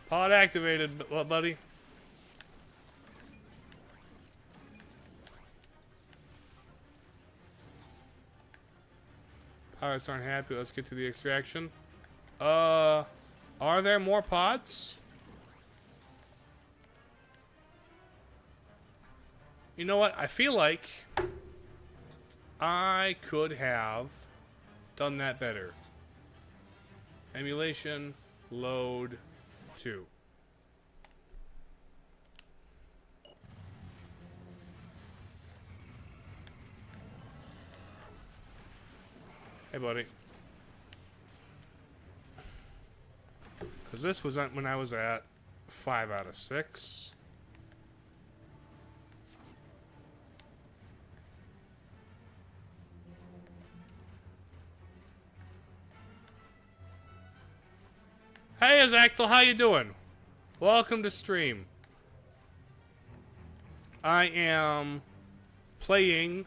Pod activated, what, buddy? Pirates aren't happy. Let's get to the extraction. Are there more pods? You know what? I feel like I could have done that better. Emulation, load, 2. Hey, buddy. Because this was when I was at 5 out of 6. Hey, Azactal, how you doing? Welcome to stream. I am playing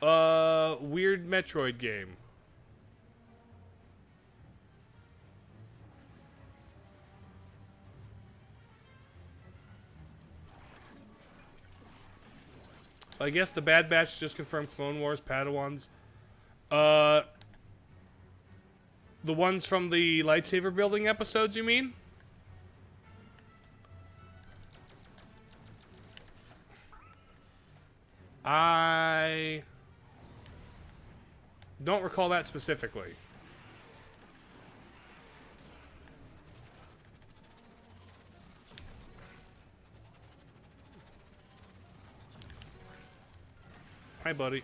a weird Metroid game. So I guess the Bad Batch just confirmed Clone Wars Padawans. The ones from the lightsaber building episodes, you mean? I don't recall that specifically. Hi, buddy.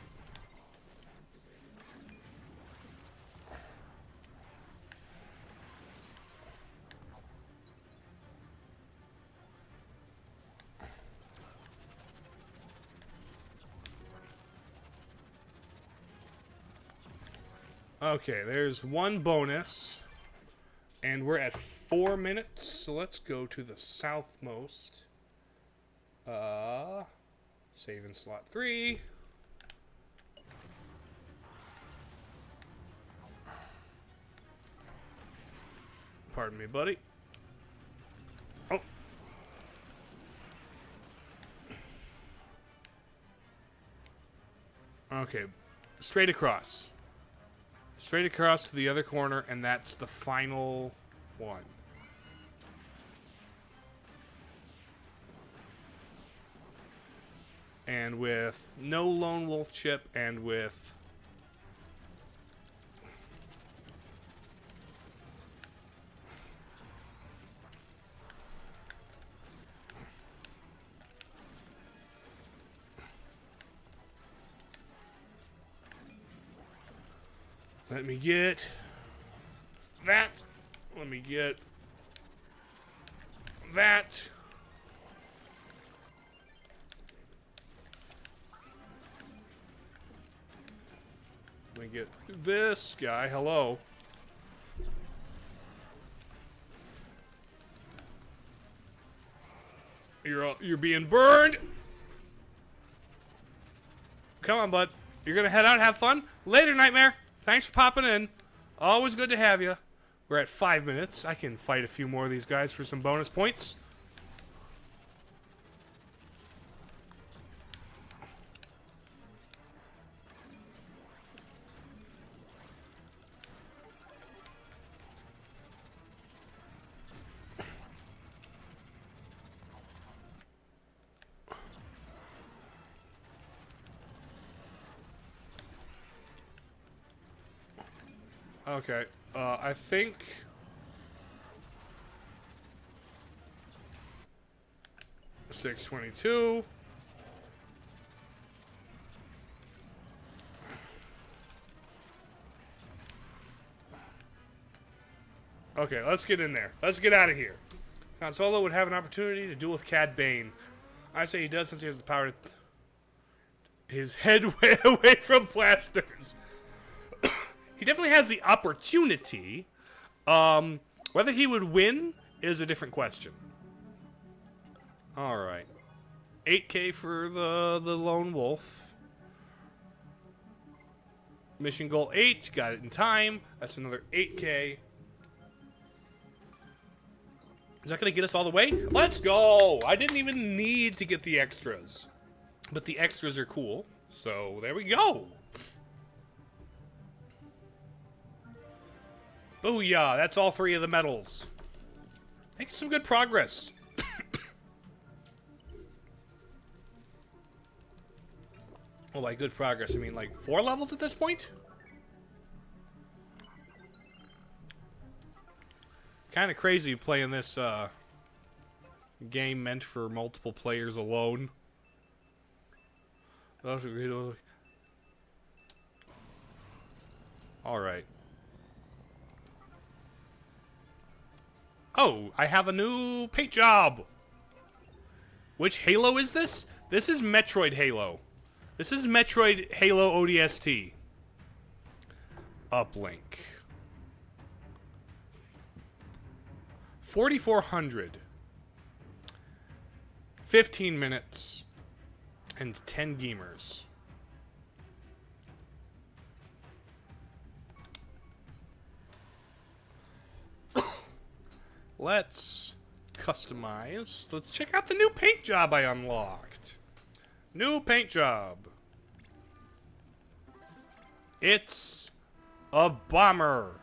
Okay, there's one bonus, and we're at 4 minutes, so let's go to the southmost. Save in slot 3. Pardon me, buddy. Oh. Okay, straight across. Straight across to the other corner, and that's the final one. And with no lone wolf chip, and with let me get that. Let me get that. Let me get this guy. Hello. You're being burned. Come on, bud. You're gonna head out, have fun. Later, Nightmare. Thanks for popping in. Always good to have you. We're at 5 minutes. I can fight a few more of these guys for some bonus points. Okay, I think... $622. Okay, let's get in there. Let's get out of here. Han Solo would have an opportunity to duel with Cad Bane. I say he does since he has the power to... his head way away from blasters. He definitely has the opportunity. Whether he would win is a different question. Alright. 8K for the lone wolf. Mission goal 8. Got it in time. That's another 8K. Is that going to get us all the way? Let's go! I didn't even need to get the extras. But the extras are cool. So, there we go. Booyah! That's all 3 of the medals. Making some good progress. Well, by good progress, I mean like 4 levels at this point? Kind of crazy playing this game meant for multiple players alone. Alright. Oh, I have a new paint job! Which Halo is this? This is Metroid Halo. This is Metroid Halo ODST. Uplink. 4,400. 15 minutes. And 10 gamers. Let's customize. Let's check out the new paint job I unlocked. New paint job. It's a bomber.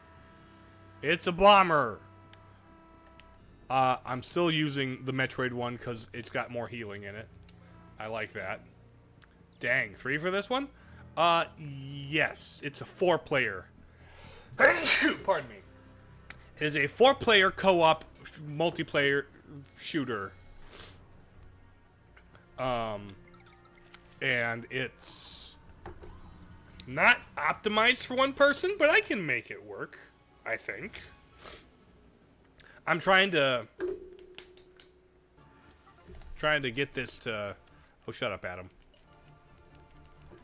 It's a bomber. I'm still using the Metroid one because it's got more healing in it. I like that. Dang, 3 for this one? Yes. It's a 4-player. Pardon me. It is a 4-player co-op multiplayer shooter. And it's not optimized for one person, but I can make it work, I think. I'm trying to get this to... Oh, shut up, Adam.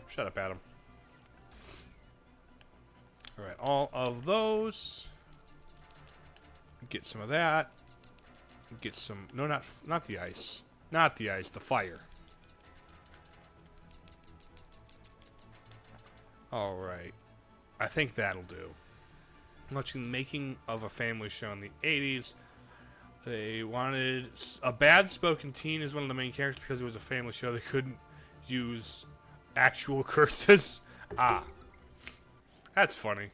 Shut up, Adam. Alright, all of those. Get some of that. Get some... No, not the ice. Not the ice, the fire. Alright. I think that'll do. Watching the making of a family show in the 80s. They wanted... A bad-spoken teen is one of the main characters because it was a family show. They couldn't use actual curses. Ah. That's funny.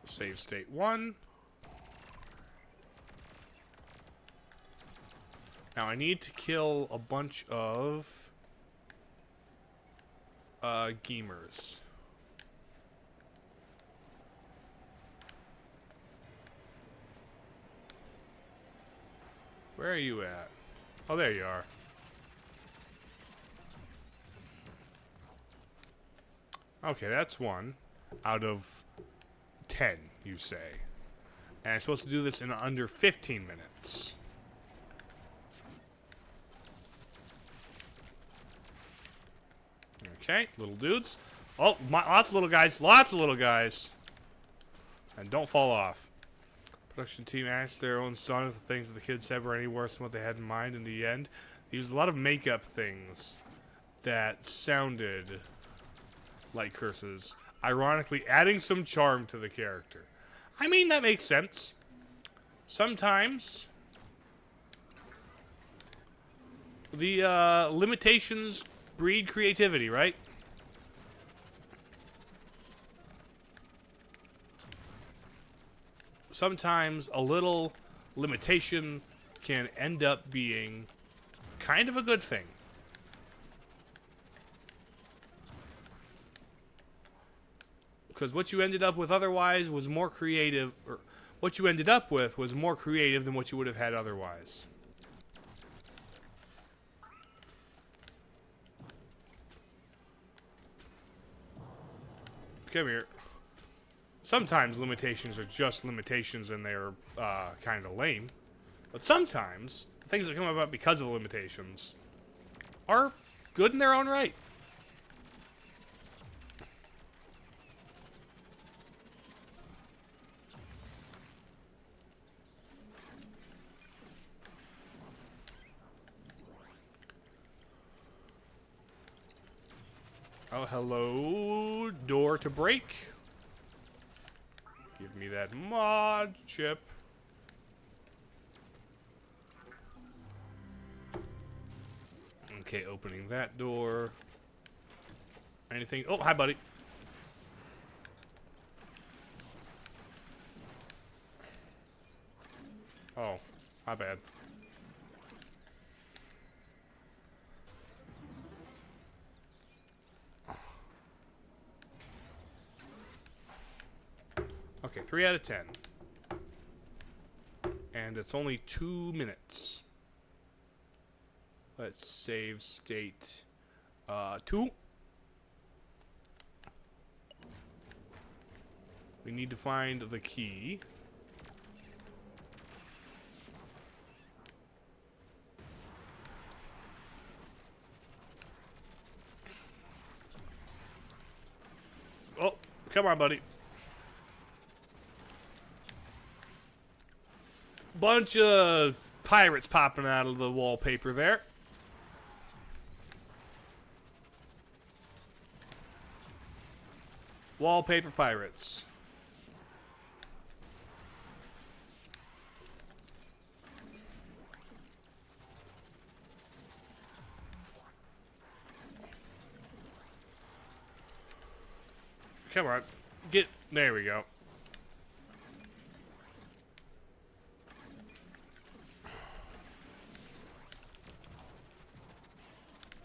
Save state 1. Now I need to kill a bunch of gamers. Where are you at? Oh, there you are. Okay, that's 1 out of 10, you say. And I'm supposed to do this in under 15 minutes. Okay, little dudes. Oh, lots of little guys. Lots of little guys. And don't fall off. Production team asked their own son if the things that the kids said were any worse than what they had in mind in the end. They used a lot of makeup things that sounded like curses, ironically adding some charm to the character. I mean, that makes sense. Sometimes the limitations breed creativity, right? Sometimes a little limitation can end up being kind of a good thing. Because what you ended up with otherwise was more creative, or what you ended up with was more creative than what you would have had otherwise. Come here. Sometimes limitations are just limitations and they're kind of lame. But sometimes, things that come about because of limitations are good in their own right. Oh, hello. Door to break. Give me that mod chip. Okay, opening that door. Anything? Oh, hi, buddy. Oh, my bad. Okay, 3 out of 10. And it's only 2 minutes. Let's save state 2. We need to find the key. Oh, come on, buddy. Bunch of pirates popping out of the wallpaper there. Wallpaper pirates. Come on. Get... There we go.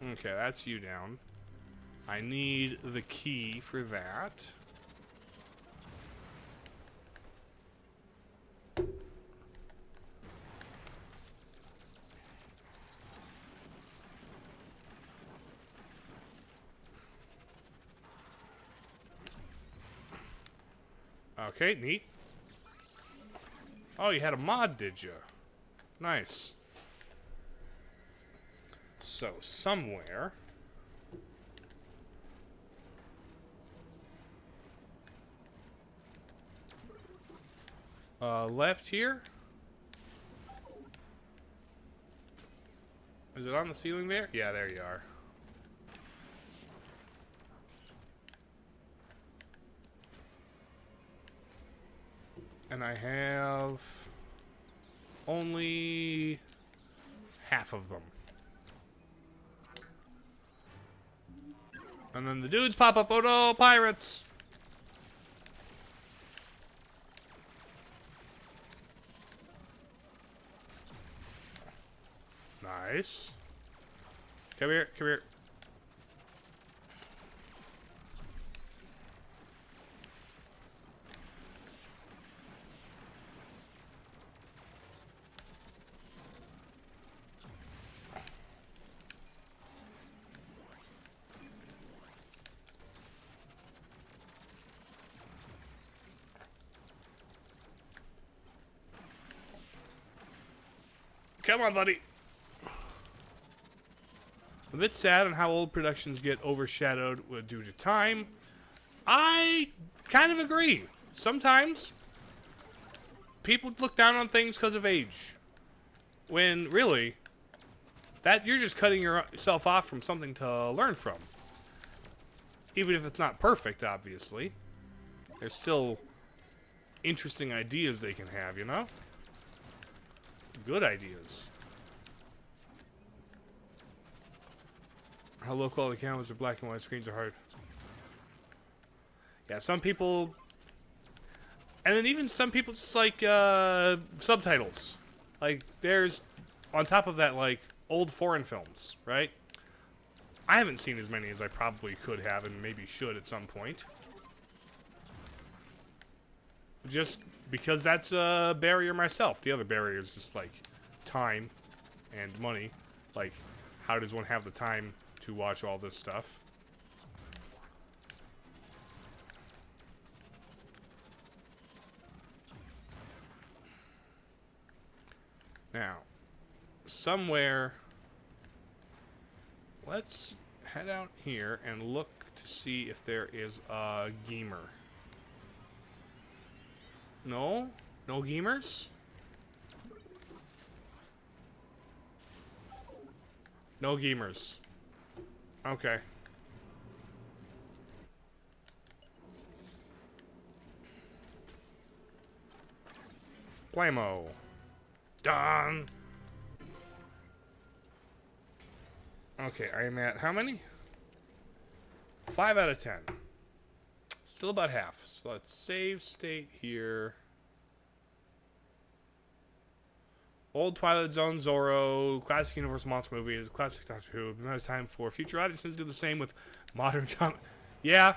Okay, that's you down. I need the key for that. Okay, neat. Oh, you had a mod, did you? Nice. So, somewhere... left here? Is it on the ceiling there? Yeah, there you are. And I have only half of them. And then the dudes pop up. Oh no, pirates! Nice. Come here, come here. Come on, buddy. bit sad on how old productions get overshadowed due to time. I kind of agree. Sometimes people look down on things because of age, when really, that you're just cutting yourself off from something to learn from. Even if it's not perfect, obviously. There's still interesting ideas they can have, you know? Good ideas. How low quality cameras or black and white screens are hard. Yeah, some people... And then even some people just like subtitles. Like, there's, on top of that, like, old foreign films, right? I haven't seen as many as I probably could have and maybe should at some point. Just because that's a barrier myself. The other barrier is just, like, time and money. Like, how does one have the time to watch all this stuff? Now, somewhere, let's head out here and look to see if there is a gamer. No? No gamers? No gamers. Okay. Blammo. Done. Okay, I am at how many? 5 out of 10. Still about half. So let's save state here. Old Twilight Zone, Zorro, classic Universal Monster movies, classic Doctor Who. Now it's time for future audiences to do the same with modern genre. Yeah.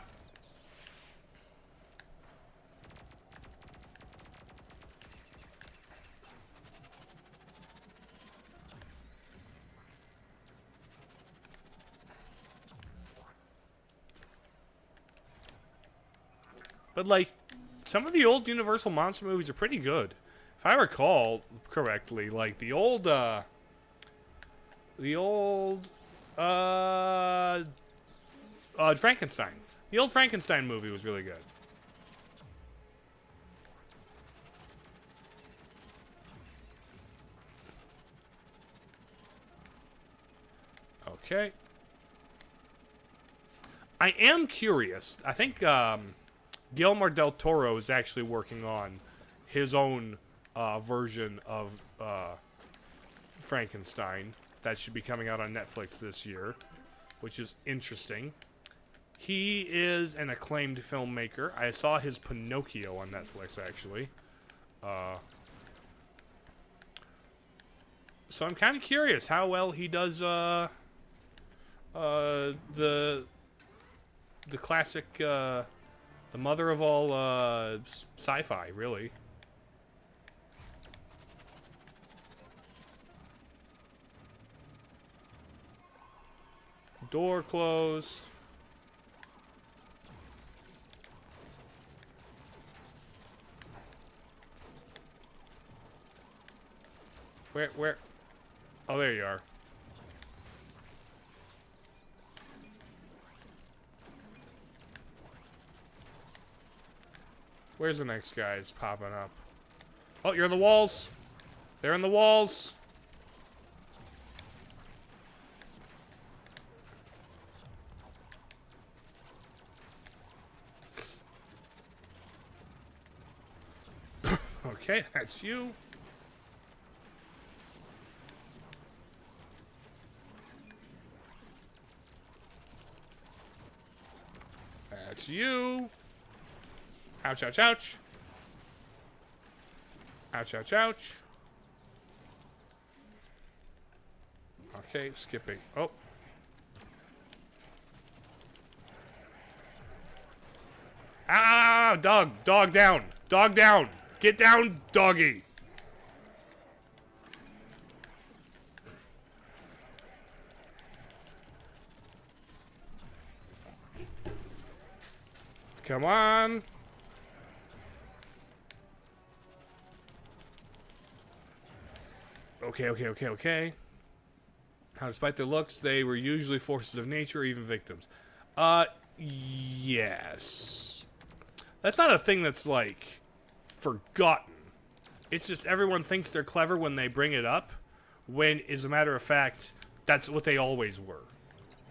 But, like, some of the old Universal Monster movies are pretty good. If I recall correctly, like, the old Frankenstein. The old Frankenstein movie was really good. Okay. I am curious. I think, Guillermo del Toro is actually working on his own version of Frankenstein that should be coming out on Netflix this year, which is interesting. He is an acclaimed filmmaker. I saw his Pinocchio on Netflix, actually. So I'm kind of curious how well he does the classic, the mother of all sci-fi, really. Door closed. Where? Oh, there you are. Where's the next guys popping up? Oh, you're in the walls. They're in the walls. Okay, that's you. That's you. Ouch, ouch, ouch. Ouch, ouch, ouch. Okay, skipping. Oh. Ah, dog. Dog down. Dog down. Get down, doggy. Come on. Okay. How, despite their looks, they were usually forces of nature or even victims. Yes. That's not a thing that's, like, forgotten. It's just everyone thinks they're clever when they bring it up, when, as a matter of fact, that's what they always were.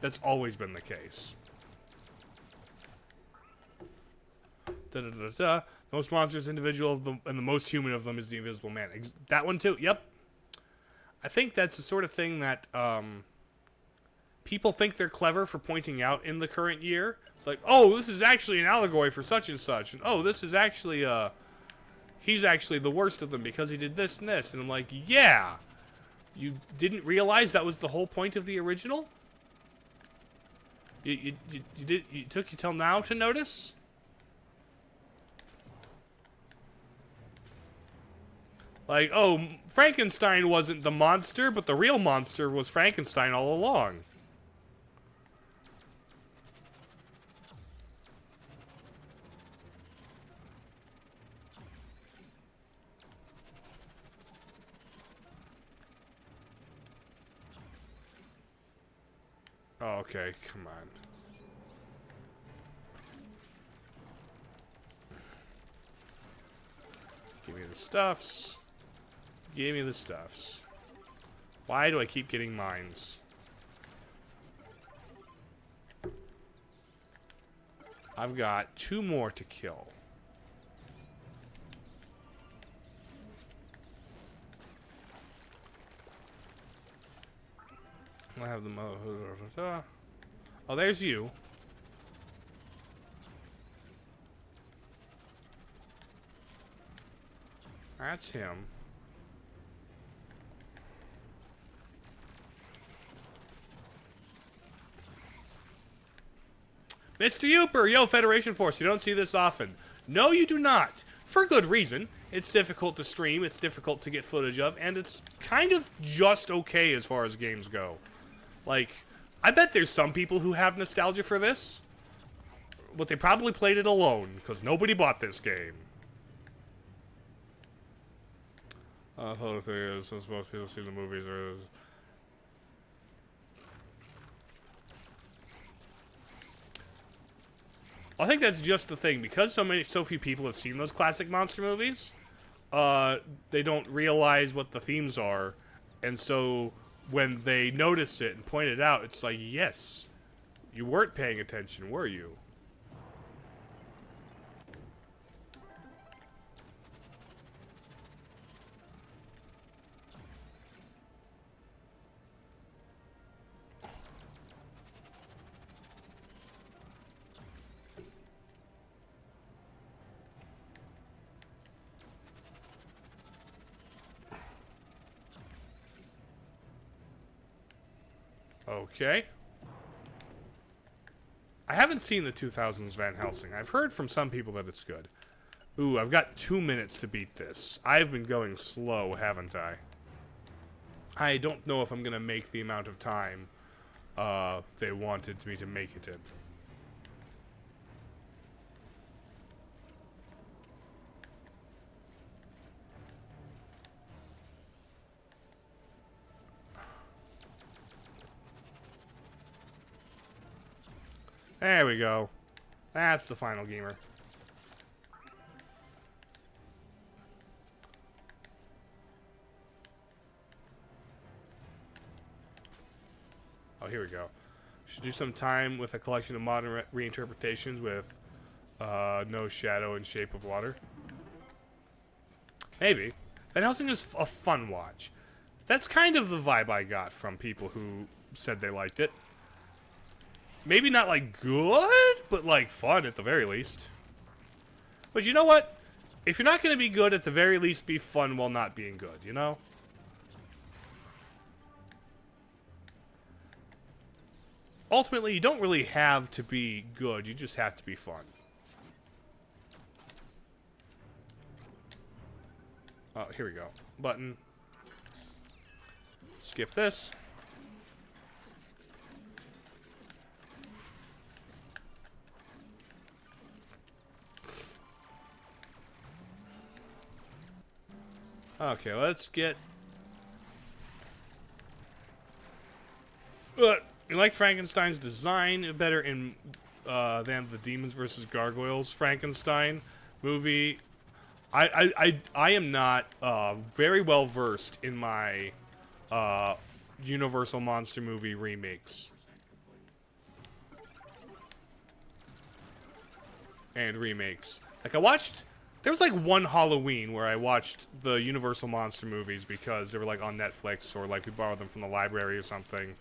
That's always been the case. The most monstrous individual of them, and the most human of them is the Invisible Man. That one too. Yep. I think that's the sort of thing that people think they're clever for pointing out in the current year. It's like, oh, this is actually an allegory for such and such, and oh, this is actually he's actually the worst of them because he did this and this. And I'm like, yeah, you didn't realize that was the whole point of the original? You took you till now to notice? Like, oh, Frankenstein wasn't the monster, but the real monster was Frankenstein all along. Oh, okay, come on. Give me the stuffs. Give me the stuffs. Why do I keep getting mines? I've got 2 more to kill. I have them. Oh, there's you. That's him. Mr. Uper, yo, Federation Force, you don't see this often. No, you do not. For good reason. It's difficult to stream, it's difficult to get footage of, and it's kind of just okay as far as games go. Like, I bet there's some people who have nostalgia for this, but they probably played it alone, because nobody bought this game. The thing is, since most people see the movies, I think that's just the thing, because so few people have seen those classic monster movies. They don't realize what the themes are, and so when they notice it and point it out, it's like, yes, you weren't paying attention, were you? Okay. I haven't seen the 2000s Van Helsing. I've heard from some people that it's good. Ooh, I've got 2 minutes to beat this. I've been going slow, haven't I? I don't know if I'm going to make the amount of time they wanted me to make it in. There we go. That's the final gamer. Oh, here we go. Should do some time with a collection of modern reinterpretations with No Shadow and Shape of Water. Maybe. Van Helsing is a fun watch. That's kind of the vibe I got from people who said they liked it. Maybe not, like, good, but, like, fun at the very least. But you know what? If you're not going to be good, at the very least, be fun while not being good, you know? Ultimately, you don't really have to be good. You just have to be fun. Oh, here we go. Button. Skip this. Okay, let's get... You like Frankenstein's design better in than the Demons vs. Gargoyles Frankenstein movie. I am not very well versed in my Universal monster movie remakes and remakes. Like there was like one Halloween where I watched the Universal monster movies because they were like on Netflix or like we borrowed them from the library or something.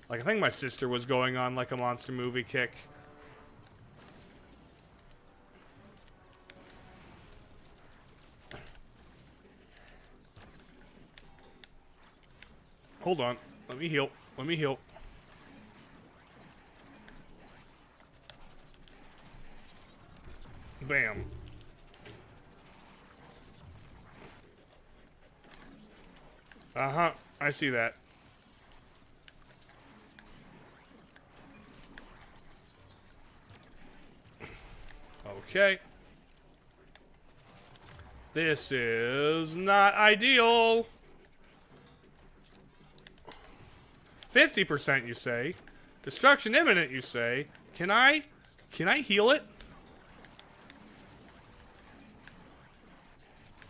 Like I think my sister was going on like a monster movie kick. Hold on. Let me heal. Let me heal. Bam. Uh-huh. I see that. Okay. This is not ideal. 50%, you say. Destruction imminent, you say. Can I heal it?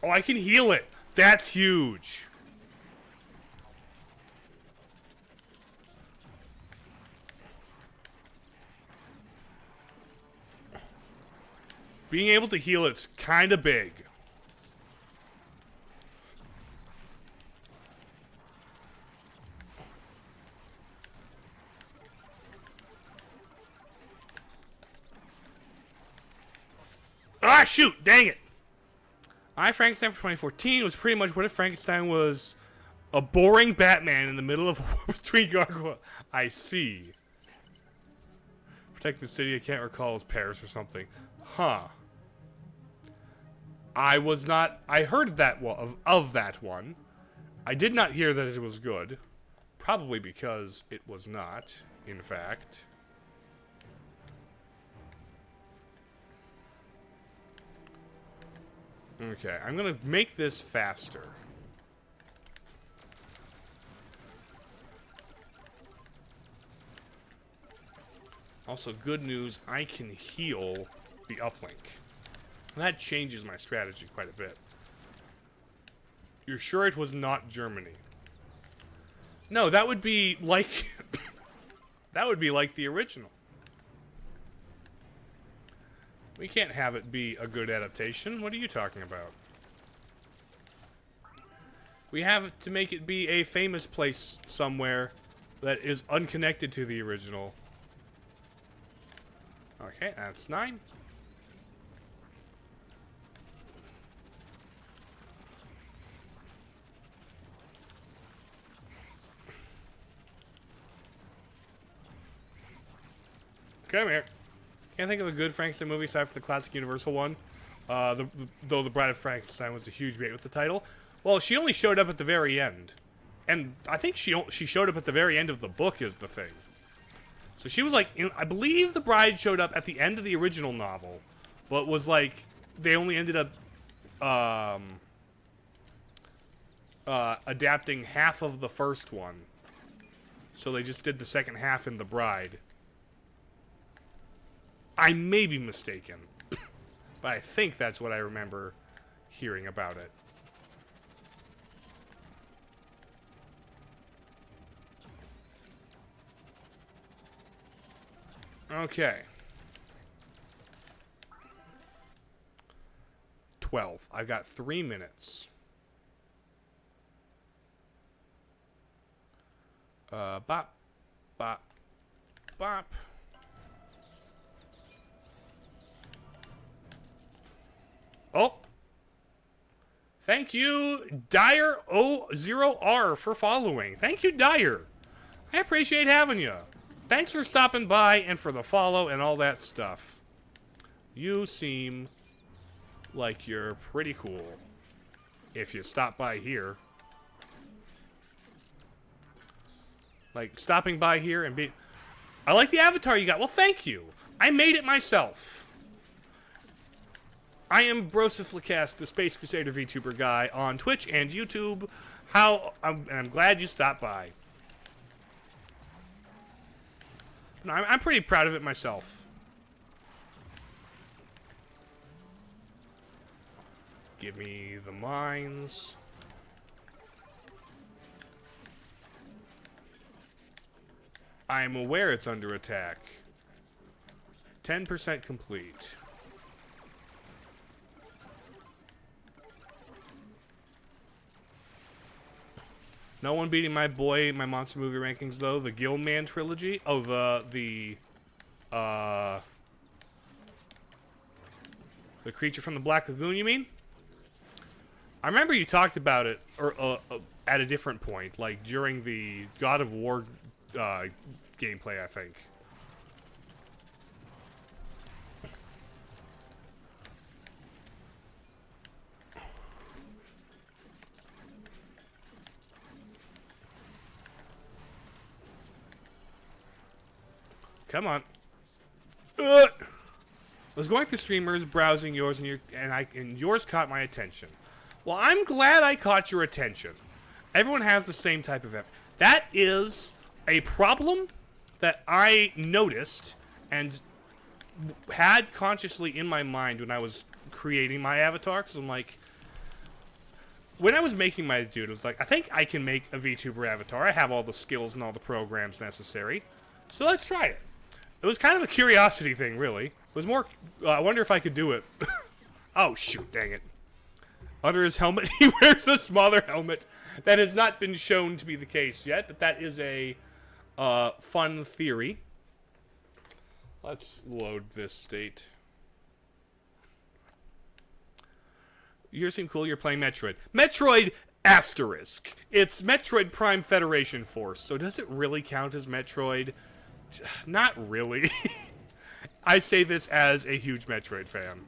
Oh, I can heal it. That's huge. Being able to heal it's kind of big. Ah, shoot! Dang it! I, Frankenstein for 2014 was pretty much what if Frankenstein was a boring Batman in the middle of a war between gargoyles. I see. Protecting the city, I can't recall, as Paris or something. Huh. I heard that of that one. I did not hear that it was good. Probably because it was not, in fact. Okay, I'm gonna make this faster. Also, good news, I can heal the uplink. That changes my strategy quite a bit. You're sure it was not Germany? No, that would be like... that would be like the original. We can't have it be a good adaptation. What are you talking about? We have to make it be a famous place somewhere that is unconnected to the original. Okay, that's 9. Come here. Can't think of a good Frankenstein movie aside from the classic Universal one. Though The Bride of Frankenstein was a huge bait with the title. Well, she only showed up at the very end. And I think she showed up at the very end of the book is the thing. So she was like, I believe The Bride showed up at the end of the original novel. But was like, they only ended up adapting half of the first one. So they just did the second half in The Bride. I may be mistaken, but I think that's what I remember hearing about it. Okay. 12. I've got 3 minutes. Bop, bop, bop. Oh. Thank you, Dyer0R, for following. Thank you, Dyer. I appreciate having you. Thanks for stopping by and for the follow and all that stuff. You seem like you're pretty cool. If you stop by here. Like, stopping by here and be... I like the avatar you got. Well, thank you. I made it myself. I am Broseph, the Space Crusader Vtuber Guy on Twitch and YouTube. I'm glad you stopped by. No, I'm pretty proud of it myself. Give me the mines. I'm aware it's under attack. 10% complete. No one beating my monster movie rankings though. The Gilman trilogy. Oh, the Creature from the Black Lagoon. You mean? I remember you talked about it at a different point, like during the God of War gameplay, I think. Come on. I was going through streamers, browsing yours, and yours caught my attention. Well, I'm glad I caught your attention. Everyone has the same type of effort. That is a problem that I noticed and had consciously in my mind when I was creating my avatar. Because I'm like, when I was making my dude, I was like, I think I can make a VTuber avatar. I have all the skills and all the programs necessary. So let's try it. It was kind of a curiosity thing, really. It was more, I wonder if I could do it. Oh, shoot, dang it. Under his helmet, he wears a smaller helmet. That has not been shown to be the case yet, but that is a fun theory. Let's load this state. You seem cool, you're playing Metroid. Metroid asterisk. It's Metroid Prime Federation Force, so does it really count as Metroid? Not really. I say this as a huge Metroid fan.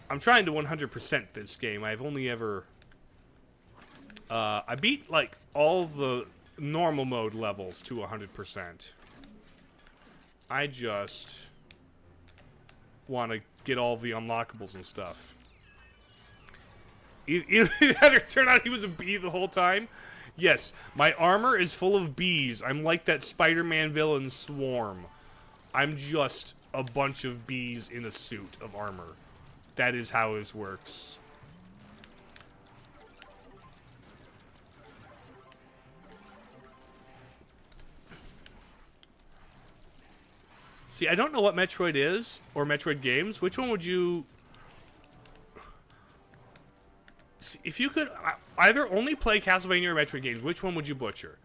I'm trying to 100% this game. I've only ever... I beat, like, all the normal mode levels to 100%. I just want to get all the unlockables and stuff. Either that or turn out he was a bee the whole time. Yes, my armor is full of bees. I'm like that Spider-Man villain Swarm. I'm just a bunch of bees in a suit of armor. That is how this works. See, I don't know what Metroid is, or Metroid games. Which one would you... See, if you could either only play Castlevania or Metroid games, which one would you butcher?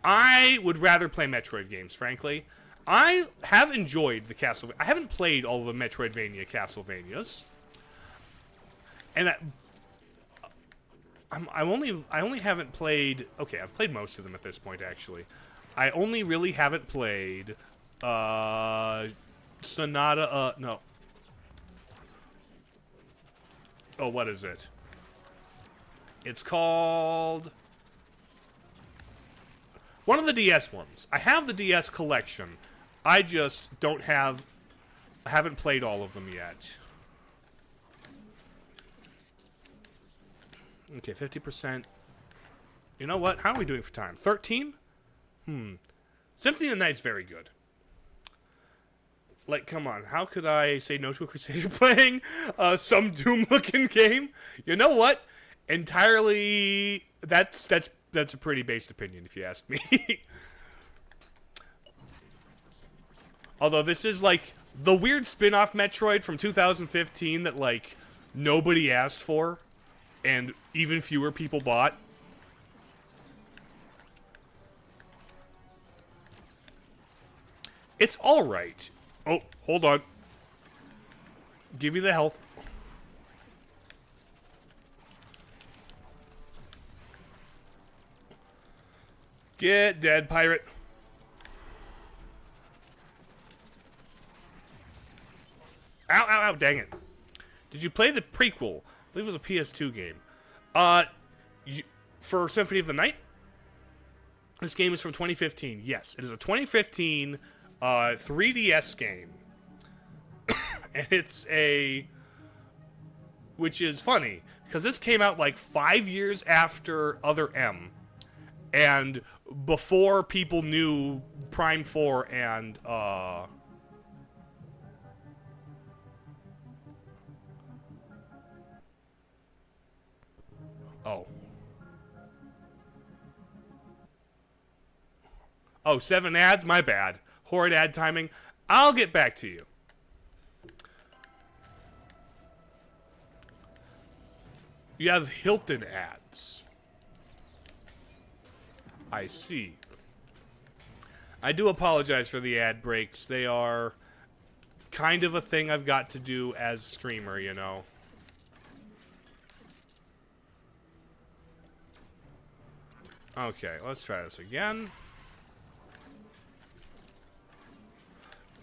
I would rather play Metroid games, frankly. I have enjoyed the Castlevania. I haven't played all the Metroidvania Castlevanias. And I only haven't played... Okay, I've played most of them at this point, actually. I only really haven't played... Sonata, no. Oh, what is it? It's called... one of the DS ones. I have the DS collection. I just don't have... I haven't played all of them yet. Okay, 50%. You know what? How are we doing for time? 13? Symphony of the Night's very good. Like, come on. How could I say no to a Crusader playing some Doom-looking game? You know what? Entirely... That's a pretty based opinion, if you ask me. Although this is, like, the weird spin-off Metroid from 2015 that, like, nobody asked for. And even fewer people bought. It's alright. Oh, hold on. Give you the health. Get dead, pirate. Ow, ow, ow, dang it. Did you play the prequel? I believe it was a PS2 game. For Symphony of the Night? This game is from 2015. Yes, it is a 2015 3DS game. And it's a which is funny because this came out like 5 years after Other M, and before people knew Prime 4 and Oh, 7 ads? My bad. Horrid ad timing. I'll get back to you. You have Hilton ads. I see. I do apologize for the ad breaks. They are kind of a thing I've got to do as streamer, you know. Okay, let's try this again.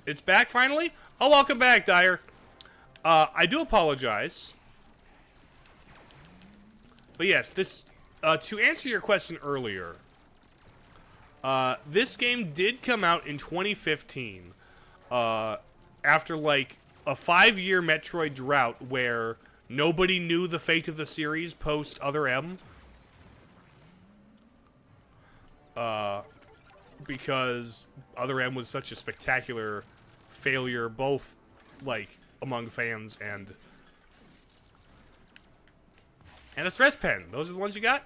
It's back finally? Oh, welcome back, Dyer. I do apologize. But yes, this, to answer your question earlier, this game did come out in 2015, after like a 5-year Metroid drought where nobody knew the fate of the series post Other M. Because Other M was such a spectacular failure, both like among fans and a stress pen. Those are the ones you got?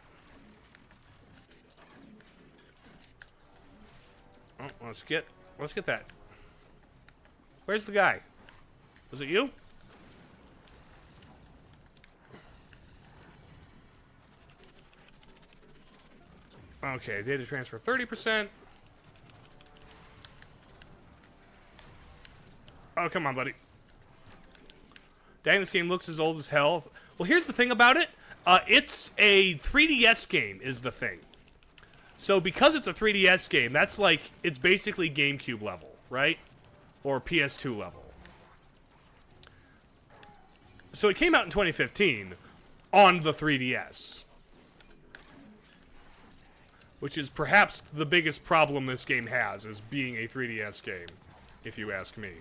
Oh, let's get that. Where's the guy? Was it you? Okay, data transfer 30%. Oh, come on, buddy. Dang, this game looks as old as hell. Well, here's the thing about it. It's a 3DS game, is the thing. So because it's a 3DS game, that's like, it's basically GameCube level, right? Or PS2 level. So it came out in 2015 on the 3DS. Which is perhaps the biggest problem this game has, is being a 3DS game, if you ask me.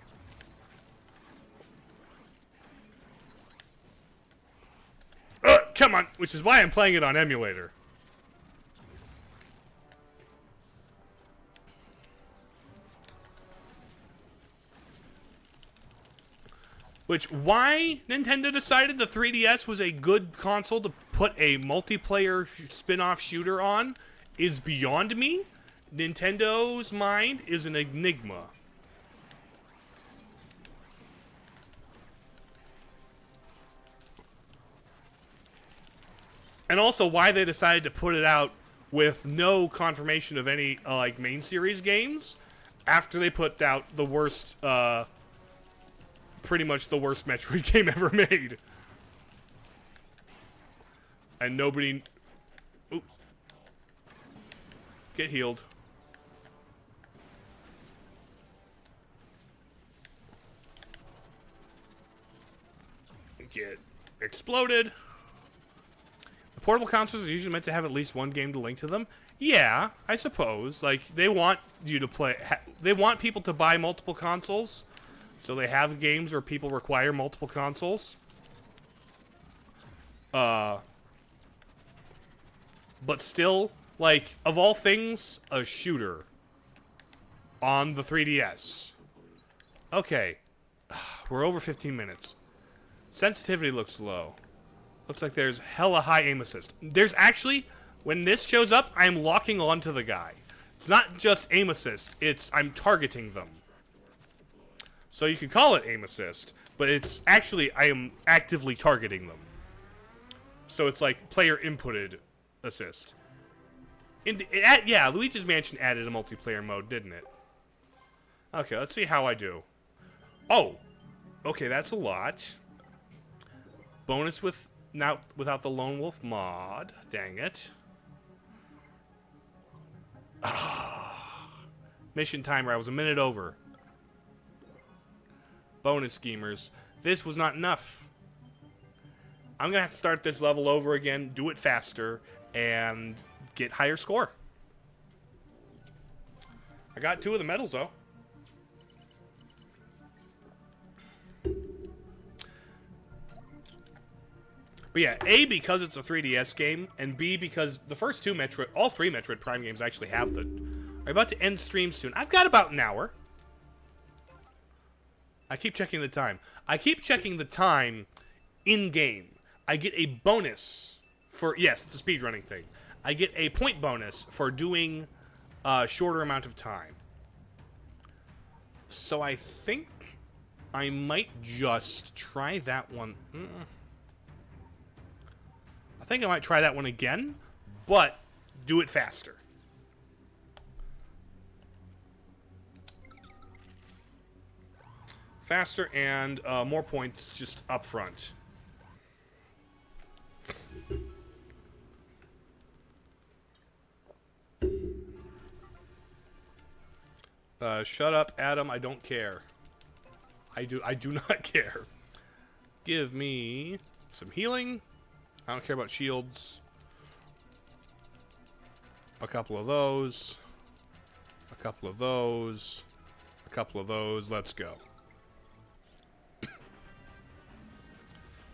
Come on, which is why I'm playing it on emulator. Which, why Nintendo decided the 3DS was a good console to put a multiplayer spin-off shooter on is beyond me. Nintendo's mind is an enigma. And also why they decided to put it out with no confirmation of any, like, main series games after they put out the worst, pretty much the worst Metroid game ever made. And nobody... Oop. Get healed. Get exploded. Portable consoles are usually meant to have at least one game to link to them. Yeah, I suppose. Like, they want you to play... they want people to buy multiple consoles, so they have games where people require multiple consoles. But still, like, of all things, a shooter on the 3DS. Okay. We're over 15 minutes. Sensitivity looks low. Looks like there's hella high aim assist. There's actually, when this shows up, I'm locking onto the guy. It's not just aim assist, it's I'm targeting them. So you could call it aim assist, but it's actually, I am actively targeting them. So it's like player inputted assist. Yeah, Luigi's Mansion added a multiplayer mode, didn't it? Okay, let's see how I do. Oh! Okay, that's a lot. Bonus with... Now, without the Lone Wolf mod. Dang it. Mission timer. I was a minute over. Bonus schemers. This was not enough. I'm going to have to start this level over again, do it faster, and get higher score. I got 2 of the medals, though. But yeah, A, because it's a 3DS game, and B, because the first two Metroid, all three Metroid Prime games actually have the... I'm about to end stream soon. I've got about an hour. I keep checking the time. I keep checking the time in-game. I get a bonus for... Yes, it's a speedrunning thing. I get a point bonus for doing a shorter amount of time. So I think I might just try that one. I think I might try that one again, but do it faster. Faster and more points just up front. Shut up, Adam. I don't care. I do not care. Give me some healing. I don't care about shields. A couple of those. A couple of those. A couple of those. Let's go.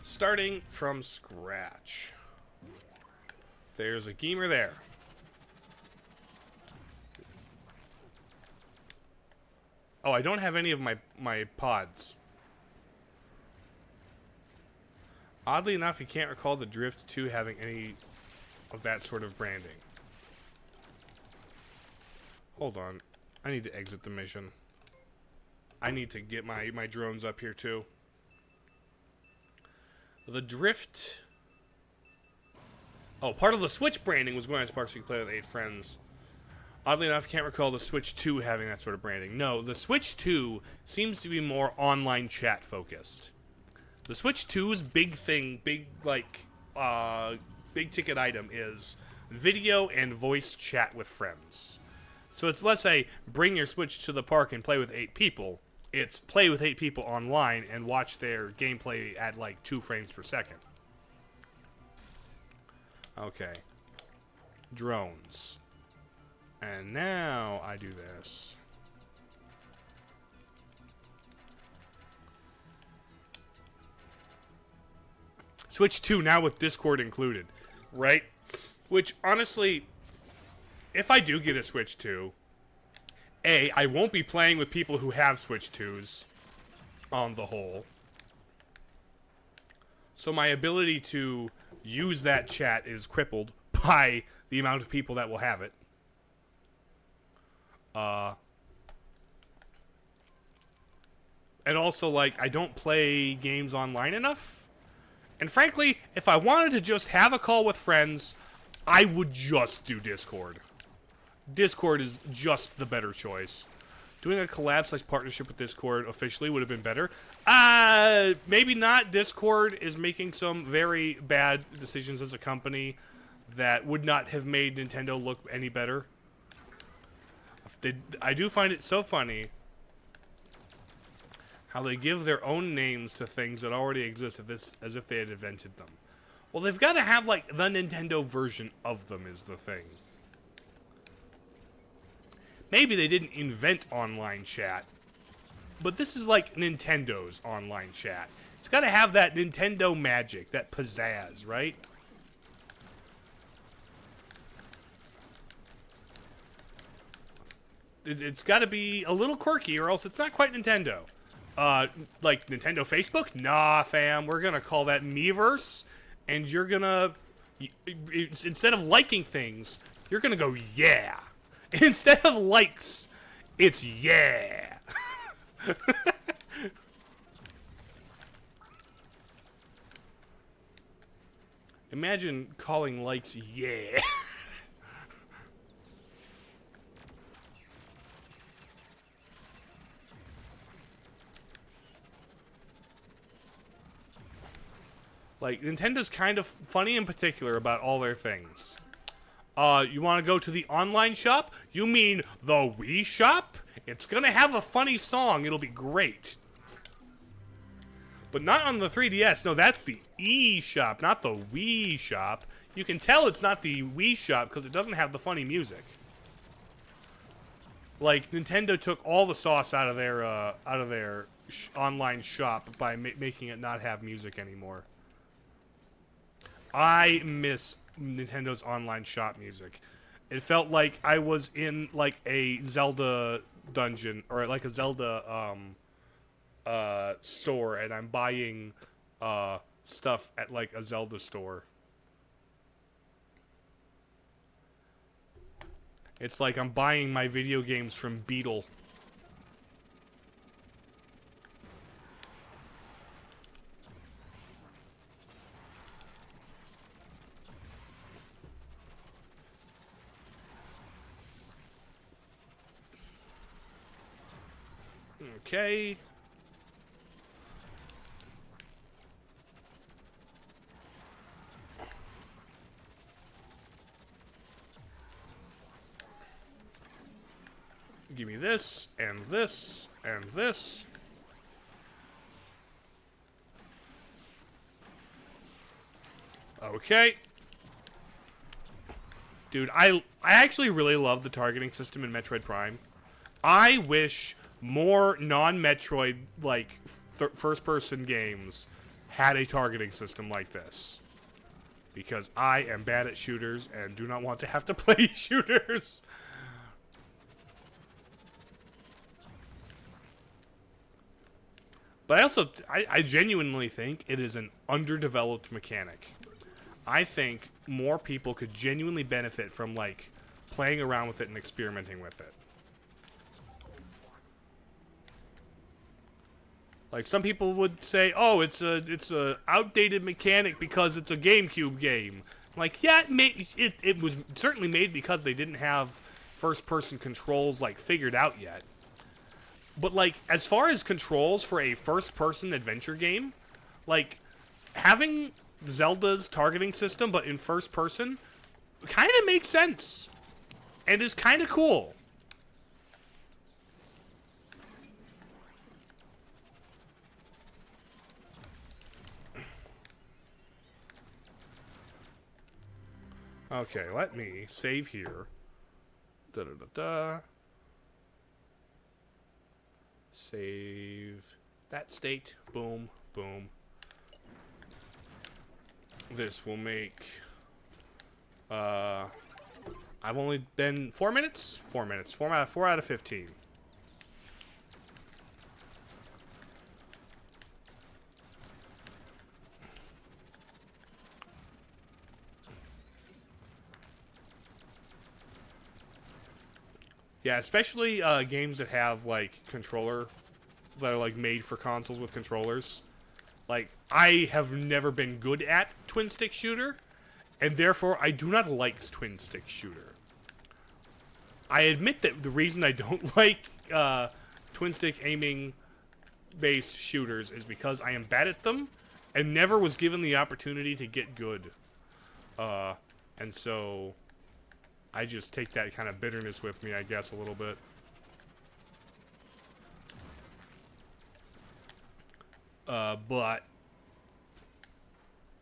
Starting from scratch. There's a gamer there. Oh, I don't have any of my pods. Oddly enough, you can't recall the Drift 2 having any of that sort of branding. Hold on. I need to exit the mission. I need to get my drones up here too. The Drift... Oh, part of the Switch branding was going to Sparks so you could play with 8 friends. Oddly enough, I can't recall the Switch 2 having that sort of branding. No, the Switch 2 seems to be more online chat focused. The Switch 2's big thing, big ticket item is video and voice chat with friends. So it's less a bring your Switch to the park and play with 8 people. It's play with 8 people online and watch their gameplay at like 2 frames per second. Okay. Drones. And now I do this. Switch 2 now with Discord included, right? Which, honestly, if I do get a Switch 2, A, I won't be playing with people who have Switch 2s on the whole. So my ability to use that chat is crippled by the amount of people that will have it. And also, like, I don't play games online enough. And frankly, if I wanted to just have a call with friends, I would just do Discord. Discord is just the better choice. Doing a collab / partnership with Discord officially would have been better. Maybe not. Discord is making some very bad decisions as a company that would not have made Nintendo look any better. I do find it so funny how they give their own names to things that already exist as if they had invented them. Well, they've got to have, like, the Nintendo version of them is the thing. Maybe they didn't invent online chat, but this is like Nintendo's online chat. It's got to have that Nintendo magic, that pizzazz, right? It's got to be a little quirky, or else it's not quite Nintendo. Like Nintendo Facebook? Nah, fam. We're gonna call that Miiverse, and you're gonna, instead of liking things, you're gonna go yeah. Instead of likes, it's yeah. Imagine calling likes yeah. Like, Nintendo's kind of funny in particular about all their things. You want to go to the online shop? You mean the Wii shop? It's gonna have a funny song. It'll be great. But not on the 3DS. No, that's the eShop, not the Wii shop. You can tell it's not the Wii shop because it doesn't have the funny music. Like, Nintendo took all the sauce out of their online shop by making it not have music anymore. I miss Nintendo's online shop music. It felt like I was in like a Zelda dungeon or like a Zelda store, and I'm buying stuff at like a Zelda store. It's like I'm buying my video games from Beetle. Okay. Give me this, and this, and this. Okay. Dude, I actually really love the targeting system in Metroid Prime. I wish more non-Metroid, like, first-person games had a targeting system like this. Because I am bad at shooters and do not want to have to play shooters. But I genuinely think it is an underdeveloped mechanic. I think more people could genuinely benefit from, like, playing around with it and experimenting with it. Like, some people would say, oh, it's a outdated mechanic because it's a GameCube game. Like, yeah, it was certainly made because they didn't have first-person controls, like, figured out yet. But, like, as far as controls for a first-person adventure game, like, having Zelda's targeting system, but in first-person, kind of makes sense. And is kind of cool. Okay, let me save here. Da-da-da-da. Save that state. Boom, boom. This will make... I've only been 4 minutes? 4 minutes. 4 out of 15. Yeah, especially games that have, like, controller, that are, like, made for consoles with controllers. Like, I have never been good at twin-stick shooter, and therefore I do not like twin-stick shooter. I admit that the reason I don't like twin-stick aiming-based shooters is because I am bad at them, and never was given the opportunity to get good. And so... I just take that kind of bitterness with me, I guess, a little bit. But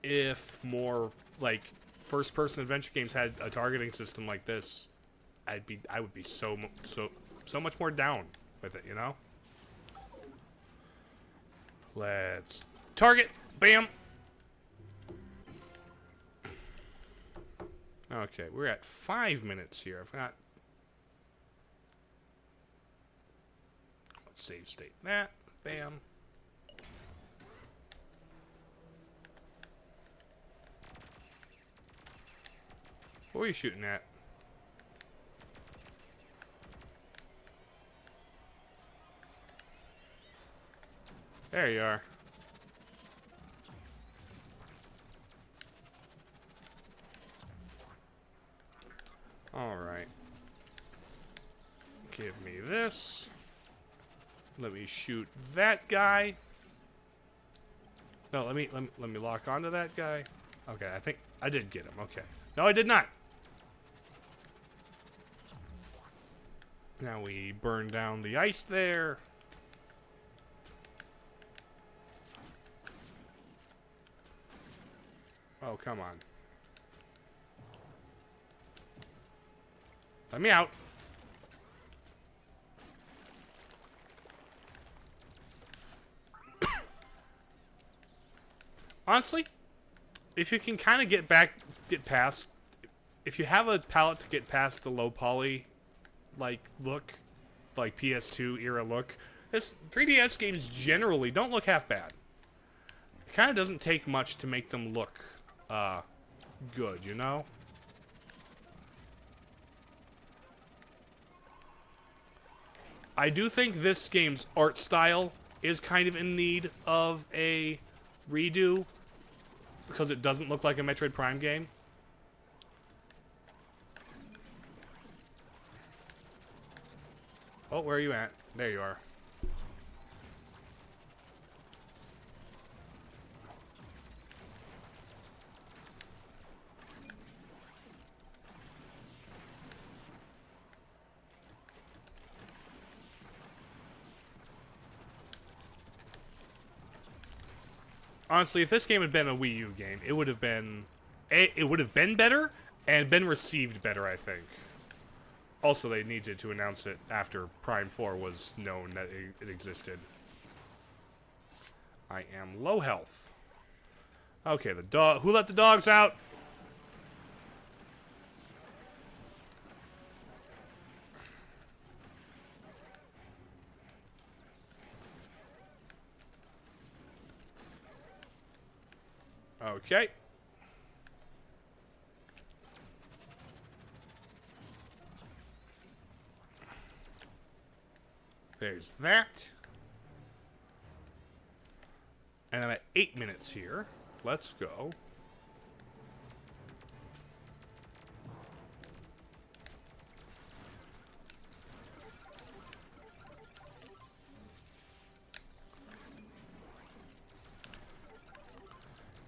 if more, like, first-person adventure games had a targeting system like this, I would be so much more down with it, you know? Let's target. Bam. Okay, we're at 5 minutes here. I've got... Let's save state that. Bam. What are you shooting at? There you are. Alright. Give me this. Let me shoot that guy. No, let me lock onto that guy. Okay, I think I did get him. Okay. No, I did not. Now we burn down the ice there. Oh, come on. Let me out. Honestly, if you can kind of get past, if you have a palette to get past the low poly, like, look, like PS2 era look, this 3DS games generally don't look half bad. It kind of doesn't take much to make them look, good, you know? I do think this game's art style is kind of in need of a redo because it doesn't look like a Metroid Prime game. Oh, where are you at? There you are. Honestly, if this game had been a Wii U game, it would have been better and been received better, I think. Also, they needed to announce it after Prime 4 was known that it existed. I am low health. Okay, the dog. Who let the dogs out? Okay. There's that. And I'm at 8 minutes here. Let's go.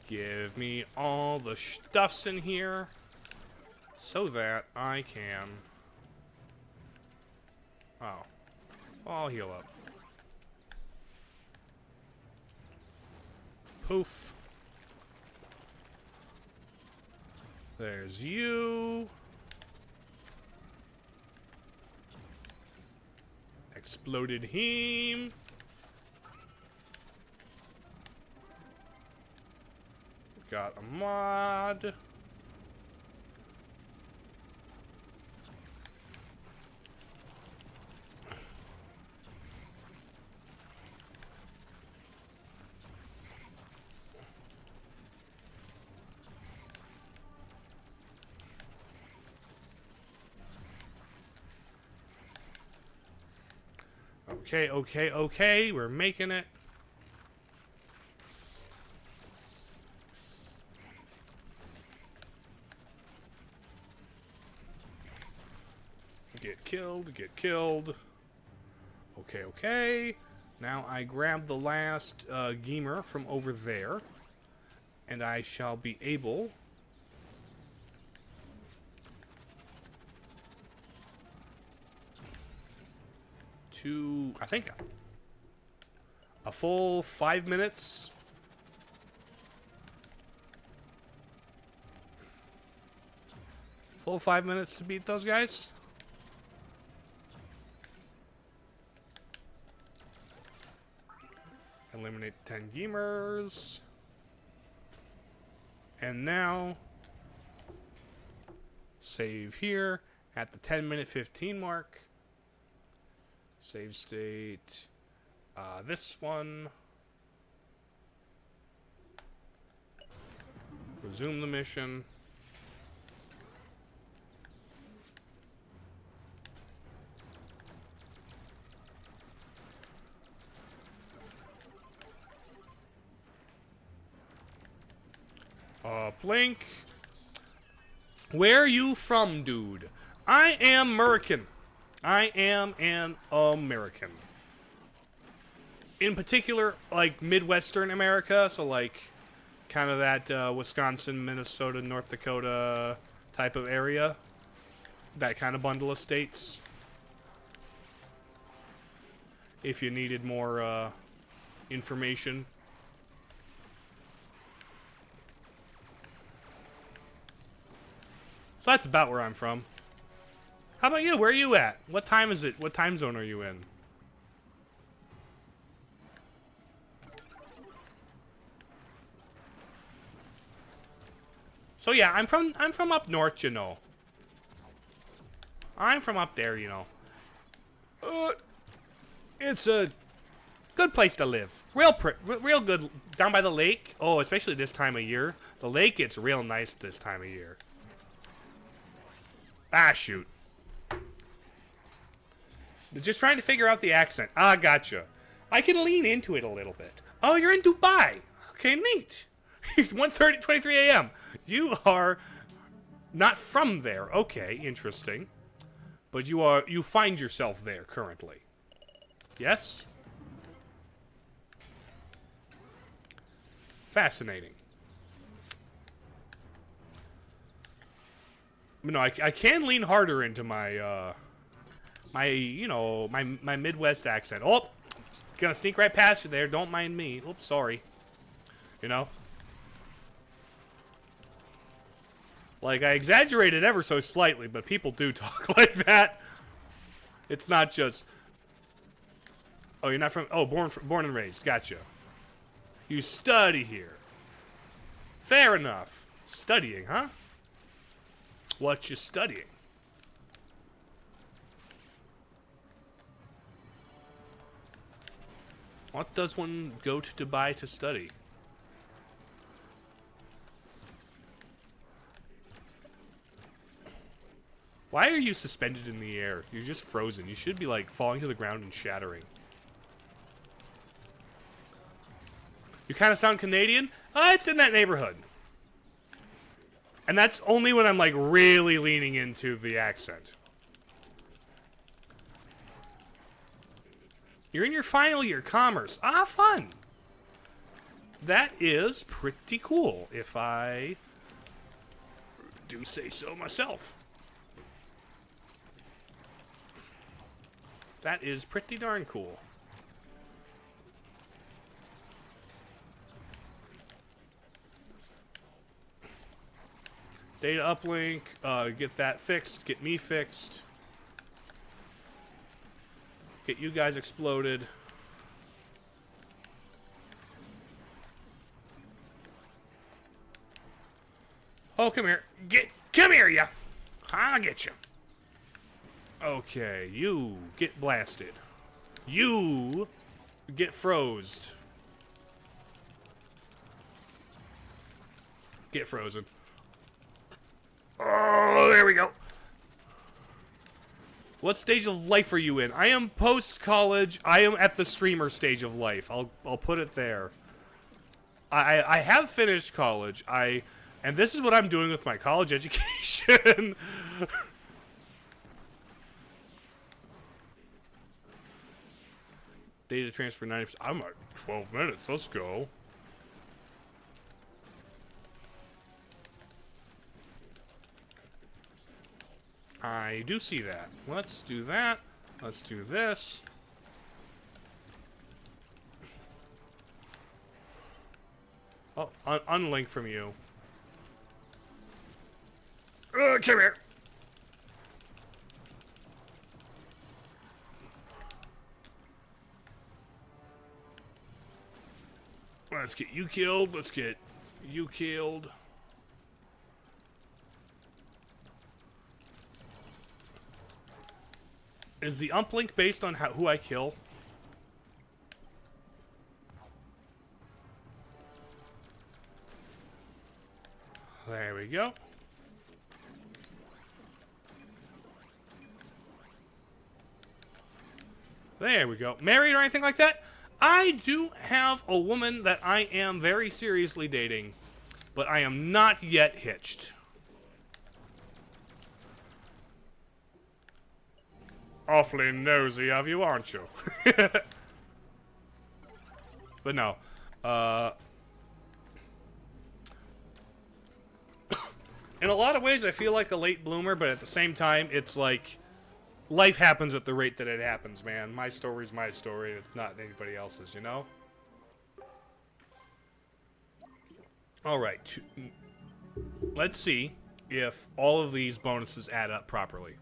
Give me all the stuffs in here so that I can... Oh. I'll heal up. Poof. There's you. Exploded heme. Got a mod. Okay, okay, okay. We're making it. Get killed, get killed. Okay, okay. Now I grab the last gamer from over there. And I shall be able... to, I think, a full 5 minutes. Full 5 minutes to beat those guys. Eliminate 10 gamers. And now, save here at the 10-minute 15 mark. Save state. This one. Resume the mission. Blink. Where you from, dude? I am American. I am an American. In particular, like, Midwestern America, so, like, kind of that Wisconsin, Minnesota, North Dakota type of area. That kind of bundle of states. If you needed more information. So that's about where I'm from. How about you? Where are you at? What time is it? What time zone are you in? So yeah, I'm from up north, you know. I'm from up there, you know. It's a good place to live. Real good down by the lake. Oh, especially this time of year. The lake gets real nice this time of year. Ah, shoot. Just trying to figure out the accent. Ah, gotcha. I can lean into it a little bit. Oh, you're in Dubai. Okay, neat. It's 1:23 a.m. You are not from there. Okay, interesting. But you find yourself there currently. Yes? Fascinating. No, I can lean harder into my my Midwest accent. Oh, gonna sneak right past you there. Don't mind me. Oops, sorry. You know? Like, I exaggerated ever so slightly, but people do talk like that. It's not just... Oh, you're not from... Oh, born and raised. Gotcha. You study here. Fair enough. Studying, huh? What you studying? What does one go to Dubai to study? Why are you suspended in the air? You're just frozen. You should be, like, falling to the ground and shattering. You kind of sound Canadian? It's in that neighborhood. And that's only when I'm, like, really leaning into the accent. You're in your final year, commerce. Ah, fun. That is pretty cool, if I do say so myself. That is pretty darn cool. Data uplink, get that fixed, get me fixed. Get you guys exploded. Oh, come here. Come here, ya. I'll get you. Okay, you get blasted. You get frozed. Get frozen. Oh, there we go. What stage of life are you in? I am post-college. I am at the streamer stage of life. I'll put it there. I have finished college. And this is what I'm doing with my college education. Data transfer 90%. I'm at 12 minutes. Let's go. I do see that. Let's do that. Let's do this. Oh, unlink from you. Come here. Let's get you killed. Let's get you killed. Is the uplink based on who I kill? There we go. There we go. Married or anything like that? I do have a woman that I am very seriously dating, but I am not yet hitched. Awfully nosy of you, aren't you? But no. In a lot of ways, I feel like a late bloomer, but at the same time, it's like life happens at the rate that it happens, man. My story's my story. It's not anybody else's, you know? Alright. Let's see if all of these bonuses add up properly.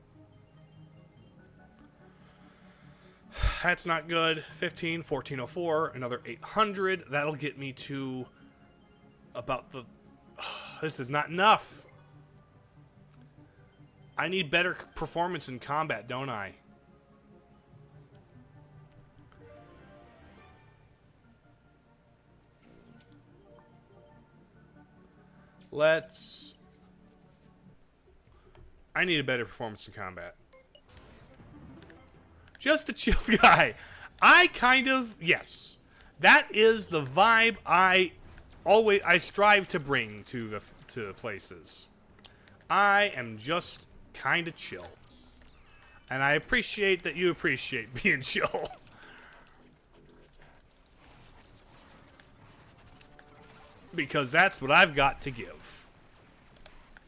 That's not good. 15, 1404, another 800. That'll get me to about the This is not enough. I need better performance in combat, don't I? I need a better performance in combat. Just a chill guy. Yes. That is the vibe I strive to bring to the places. I am just kind of chill. And I appreciate that you appreciate being chill. Because that's what I've got to give.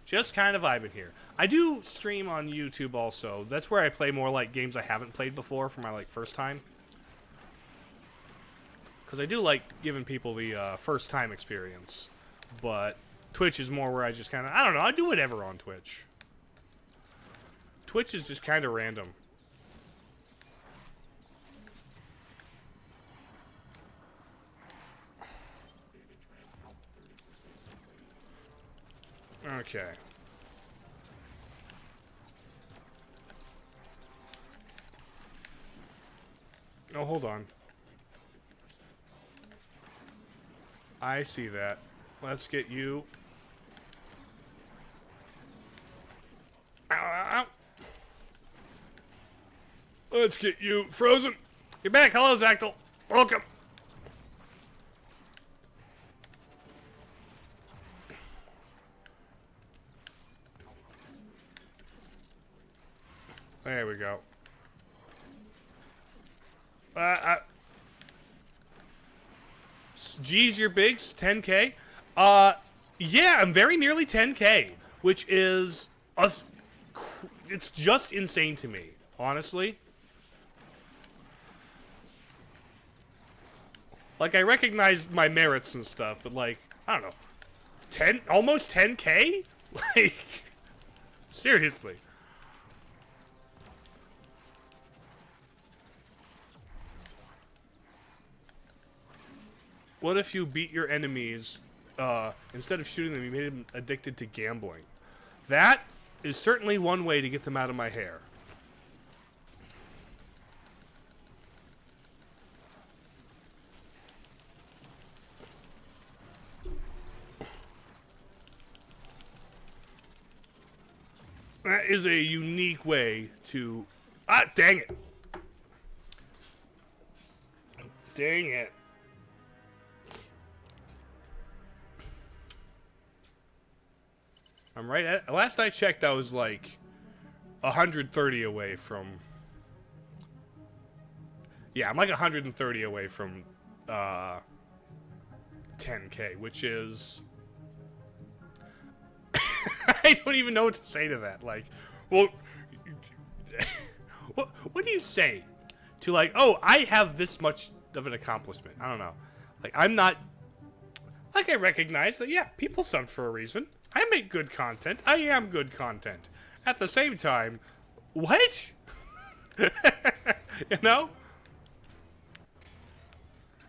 Just kind of vibing here. I do stream on YouTube also. That's where I play more like games I haven't played before for my like first time. Because I do like giving people the first time experience. But Twitch is more where I just kind of, I don't know, I do whatever on Twitch. Twitch is just kind of random. Okay. Oh, hold on. I see that. Let's get you. Ow, ow, ow. Let's get you frozen. You're back. Hello, Zactyl. Welcome. There we go. Geez, you're big. 10K. Yeah, I'm very nearly 10K, which is it's just insane to me, honestly. Like, I recognize my merits and stuff, but like, I don't know, almost 10K? Like, seriously. What if you beat your enemies, instead of shooting them, you made them addicted to gambling? That is certainly one way to get them out of my hair. That is a unique way to... Ah, dang it. Dang it. I'm right at... Last I checked, I was like 130 away from... Yeah, I'm like 130 away from 10K, which is... I don't even know what to say to that. Like, well... what do you say to like, oh, I have this much of an accomplishment? I don't know. Like, I'm not... Like, I recognize that, yeah, people sub for a reason. I make good content. I am good content. At the same time, what? You know?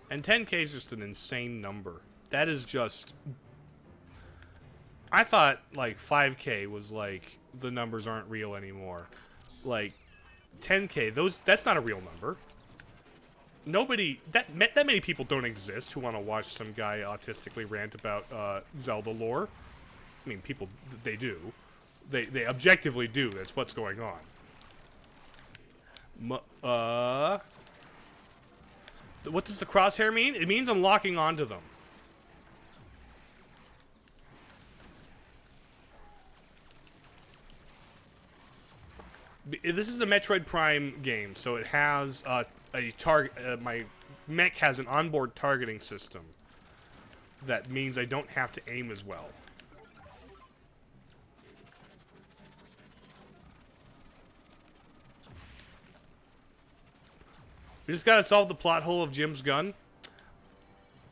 And 10K is just an insane number. That is just... I thought, like, 5K was, like, the numbers aren't real anymore. Like, 10K, that's not a real number. Nobody... That many people don't exist who want to watch some guy autistically rant about Zelda lore. I mean, people, they do. They objectively do. That's what's going on. What does the crosshair mean? It means I'm locking onto them. This is a Metroid Prime game, so it has a target. My mech has an onboard targeting system. That means I don't have to aim as well. We just gotta solve the plot hole of Jim's gun.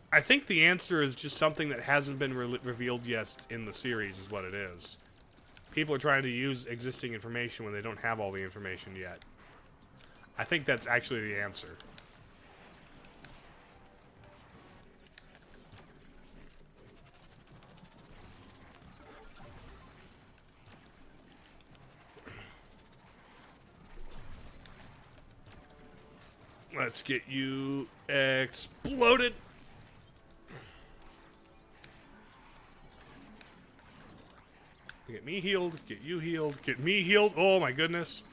I think the answer is just something that hasn't been revealed yet in the series, is what it is. People are trying to use existing information when they don't have all the information yet. I think that's actually the answer. Let's get you exploded. Get me healed. Get you healed. Get me healed. Oh my goodness.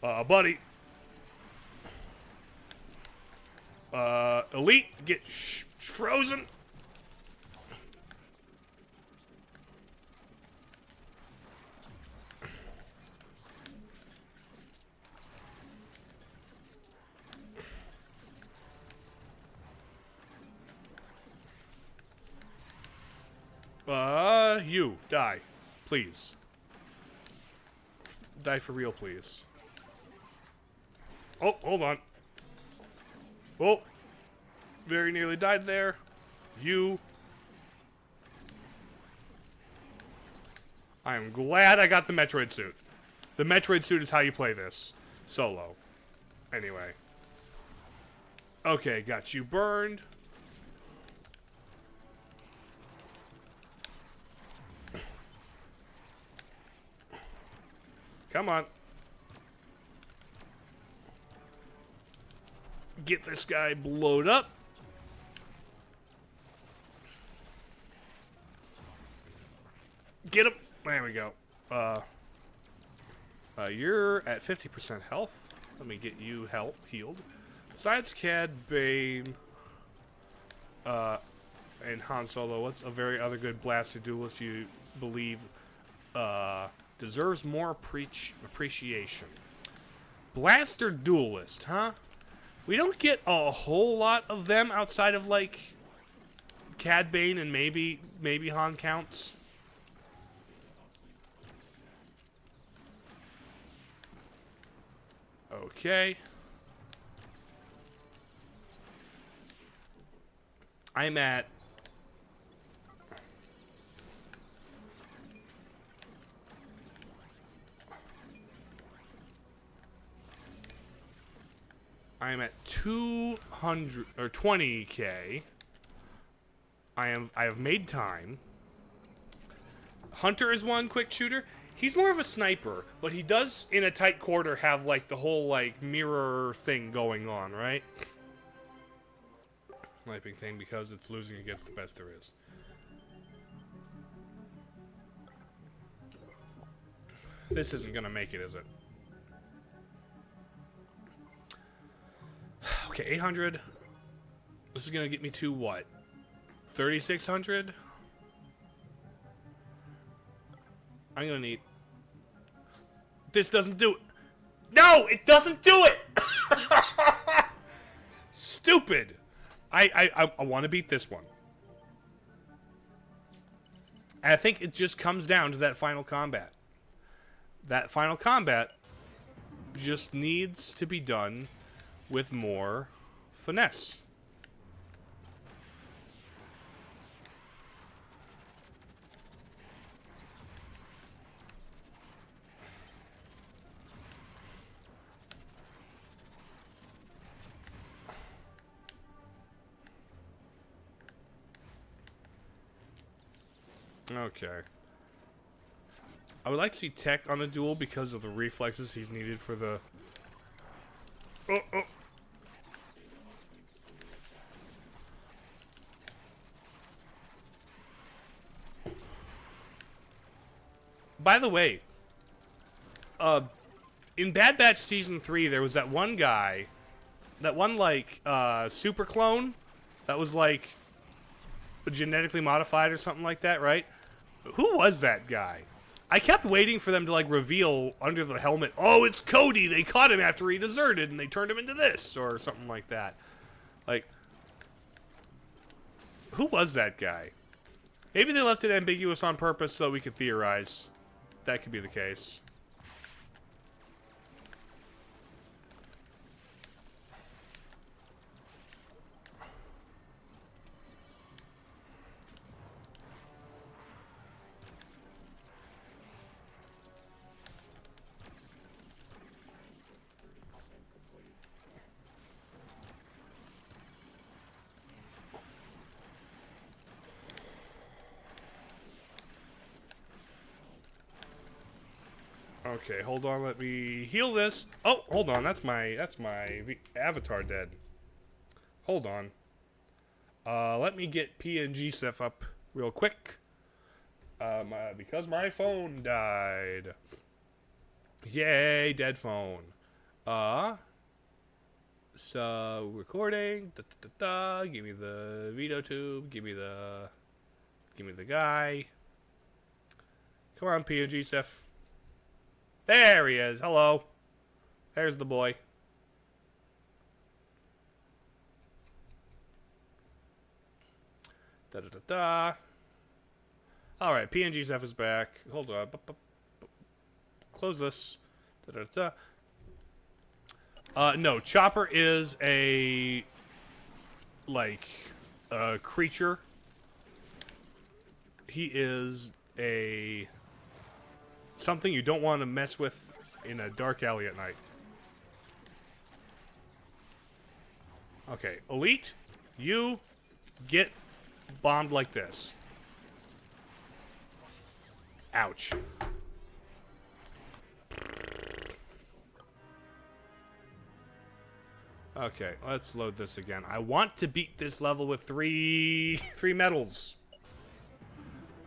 Buddy. Elite. Get frozen. You die, please. Die for real, please. Oh, hold on. Oh, very nearly died there. You. I am glad I got the Metroid suit. The Metroid suit is how you play this. Solo. Anyway. Okay, got you burned. Come on. Get this guy blowed up. Get him. There we go. You're at 50% health. Let me get you healed. Besides Cad, Bane, and Han Solo, what's a very other good blaster duelist you believe deserves more appreciation? Blaster duelist, huh? We don't get a whole lot of them outside of like Cad Bane and maybe Han counts. Okay. I'm at I'm at 200 or 20k. I have made time. Hunter is one quick shooter. He's more of a sniper, but he does in a tight quarter have like the whole like mirror thing going on, right? Sniping thing because it's losing against the best there is. This isn't gonna make it, is it? Okay, 800. This is gonna get me to what? 3,600? I'm gonna need... This doesn't do it. No, it doesn't do it! Stupid! I want to beat this one. And I think it just comes down to that final combat. That final combat just needs to be done with more finesse. Okay. I would like to see Tech on a duel because of the reflexes he's needed for the... Oh. By the way, in Bad Batch Season 3, there was that one guy, that one, like, super clone that was, like, genetically modified or something like that, right? Who was that guy? I kept waiting for them to, like, reveal under the helmet, oh, it's Cody, they caught him after he deserted, and they turned him into this, or something like that. Like, who was that guy? Maybe they left it ambiguous on purpose so we could theorize. That could be the case. Okay, hold on. Let me heal this. Oh, hold on. That's my avatar dead. Hold on. Let me get PNG stuff up real quick. Because my phone died. Yay, dead phone. So recording. Give me the Vtube. Give me the guy. Come on, PNG stuff. There he is. Hello. There's the boy. Alright, PNG stuff is back. Hold on. Close this. No, Chopper is a creature. He is a something you don't want to mess with in a dark alley at night. Okay, Elite, you get bombed like this. Ouch. Okay, let's load this again. I want to beat this level with three medals.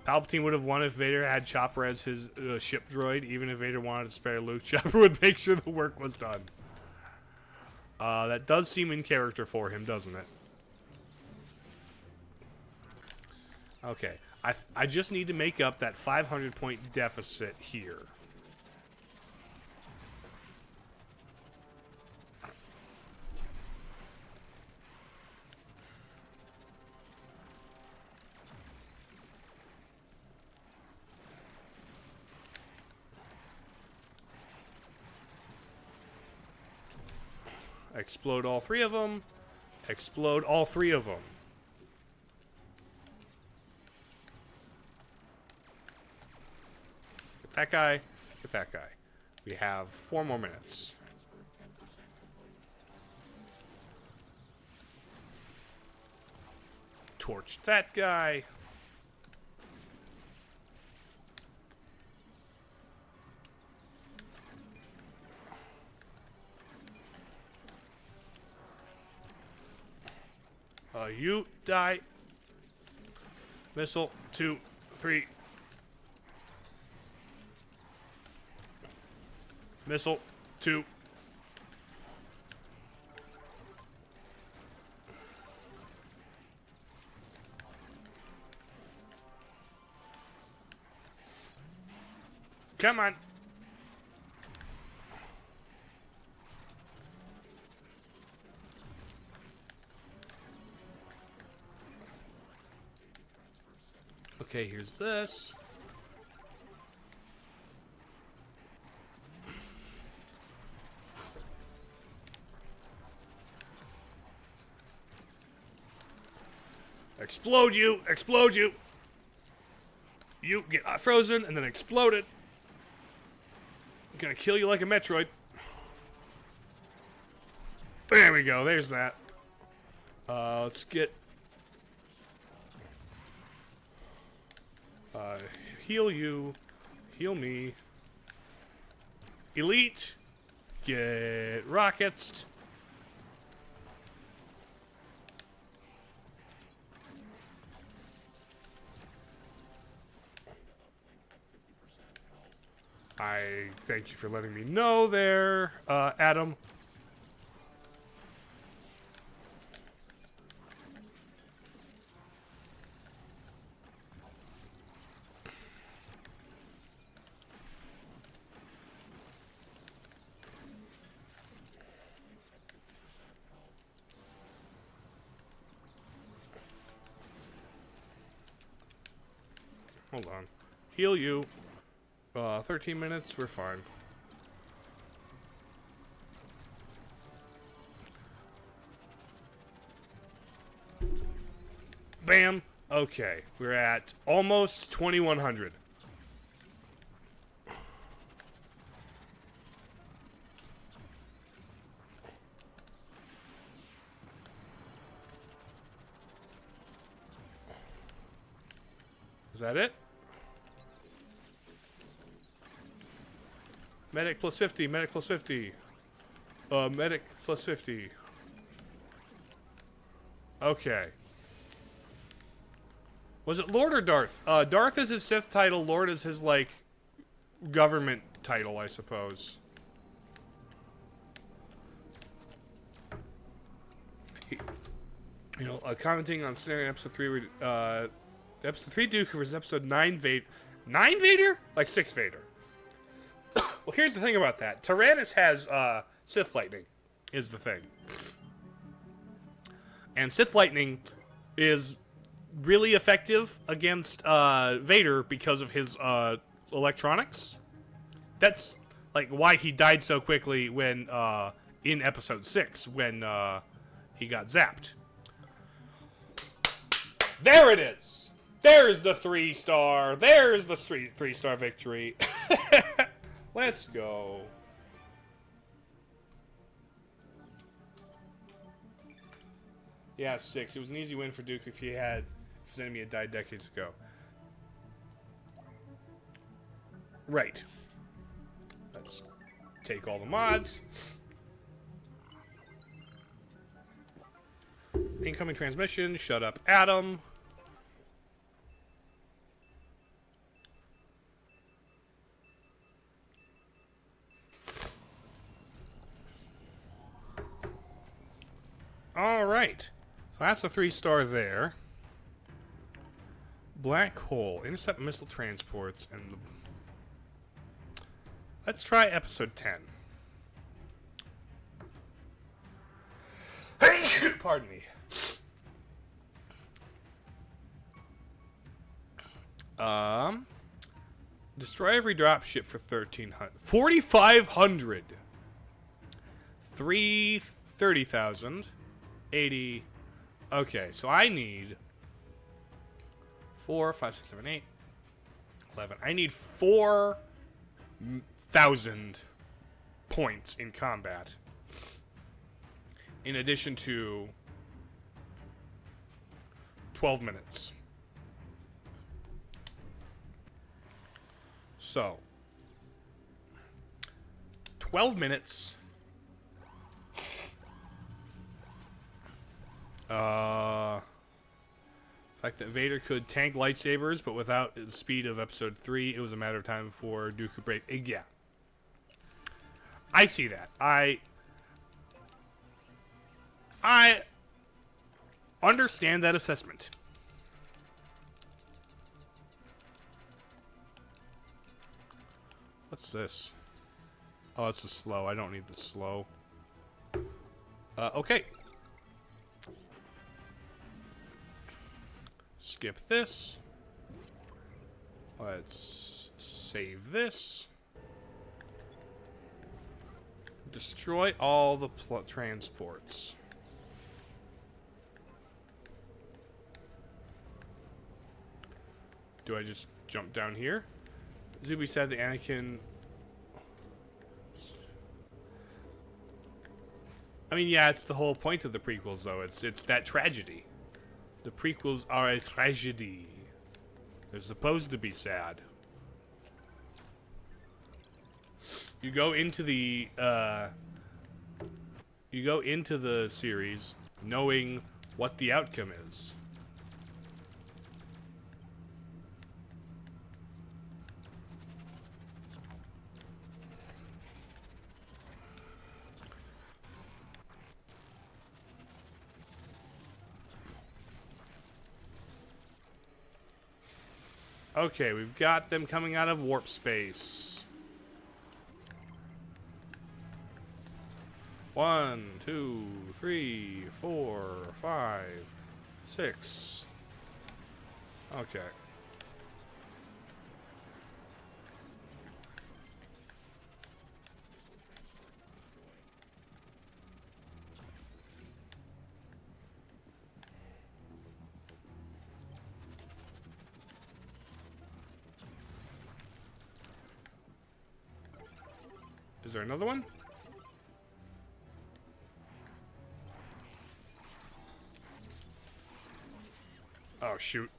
Palpatine would have won if Vader had Chopper as his ship droid. Even if Vader wanted to spare Luke, Chopper would make sure the work was done. That does seem in character for him, doesn't it? Okay, I just need to make up that 500-point deficit here. Explode all three of them. Explode all three of them. Get that guy. Get that guy. We have 4 more minutes. Torch that guy. You die. Missile 2, 3. Missile 2. Come on. Okay, here's this. Explode you! Explode you! You get frozen and then exploded. I'm gonna kill you like a Metroid. There we go, there's that. Let's get... heal you. Heal me. Elite. Get rockets. I thank you for letting me know there, Adam. Hold on. Heal you. 13 minutes, we're fine. Bam! Okay, we're at almost 2100. Is that it? Medic plus 50, medic plus 50. Medic plus 50. Okay. Was it Lord or Darth? Darth is his Sith title, Lord is his, like, government title, I suppose. You know, commenting on scenario episode 3, episode 3 Dooku versus episode 9 Vader. 9 Vader? Like 6 Vader. Well, here's the thing about that. Tyrannus has, Sith Lightning, is the thing. And Sith Lightning is really effective against, Vader because of his, electronics. That's, like, why he died so quickly when, in episode 6, when, he got zapped. There it is! There's the 3-star. There's the 3-star victory. Let's go. Yeah, 6. It was an easy win for Duke if his enemy had died decades ago. Right. Let's take all the mods. Incoming transmission. Shut up, Adam. All right. So that's a 3-star there. Black hole. Intercept missile transports and the... Let's try episode 10. Pardon me. Destroy every dropship for 1,300. 4,500. 30,000. 80. Okay, so I need 4, 5, 6, 7, 8, 11. I need 4,000 points in combat. In addition to 12 minutes. So, 12 minutes. The fact that Vader could tank lightsabers, but without the speed of episode 3, it was a matter of time before Dooku break. Yeah. I see that. I understand that assessment. What's this? Oh, it's a slow. I don't need the slow. Okay. Skip this. Let's save this. Destroy all the transports. Do I just jump down here? Zuby said that Anakin... I mean, yeah, it's the whole point of the prequels, though. It's that tragedy. The prequels are a tragedy. They're supposed to be sad. You go into the series knowing what the outcome is. Okay, we've got them coming out of warp space. 1, 2, 3, 4, 5, 6. Okay. Is there another one? Oh, shoot.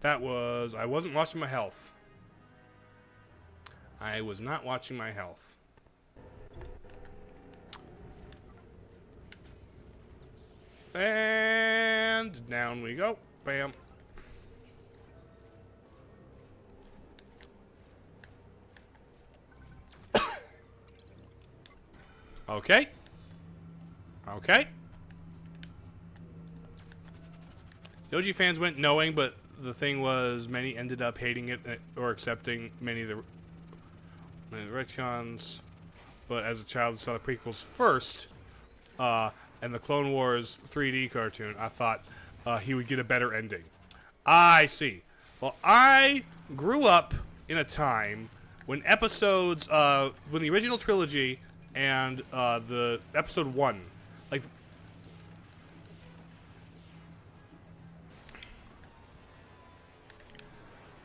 That was... I wasn't watching my health. I was not watching my health. And down we go. Bam. Okay. Okay. The OG fans went knowing, but the thing was many ended up hating it or accepting many of the retcons. But as a child who saw the prequels first, and the Clone Wars 3D cartoon, I thought he would get a better ending. I see. Well, I grew up in a time when episodes, when the original trilogy and the episode 1,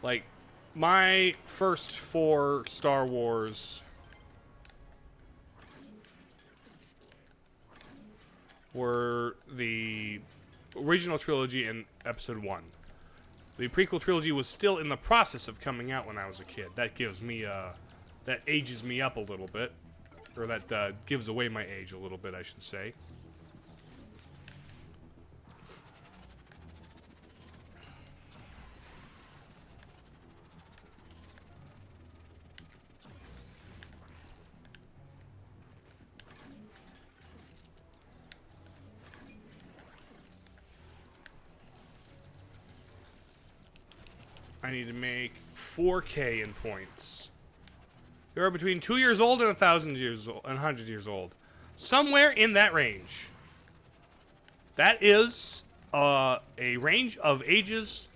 like my first 4 Star Wars were the original trilogy and episode 1. The prequel trilogy was still in the process of coming out when I was a kid. That gives me, that ages me up a little bit. Or that gives away my age a little bit, I should say. I need to make 4K in points. You are between 2 years old and 1,000 years old and 100 years old. Somewhere in that range. That is a range of ages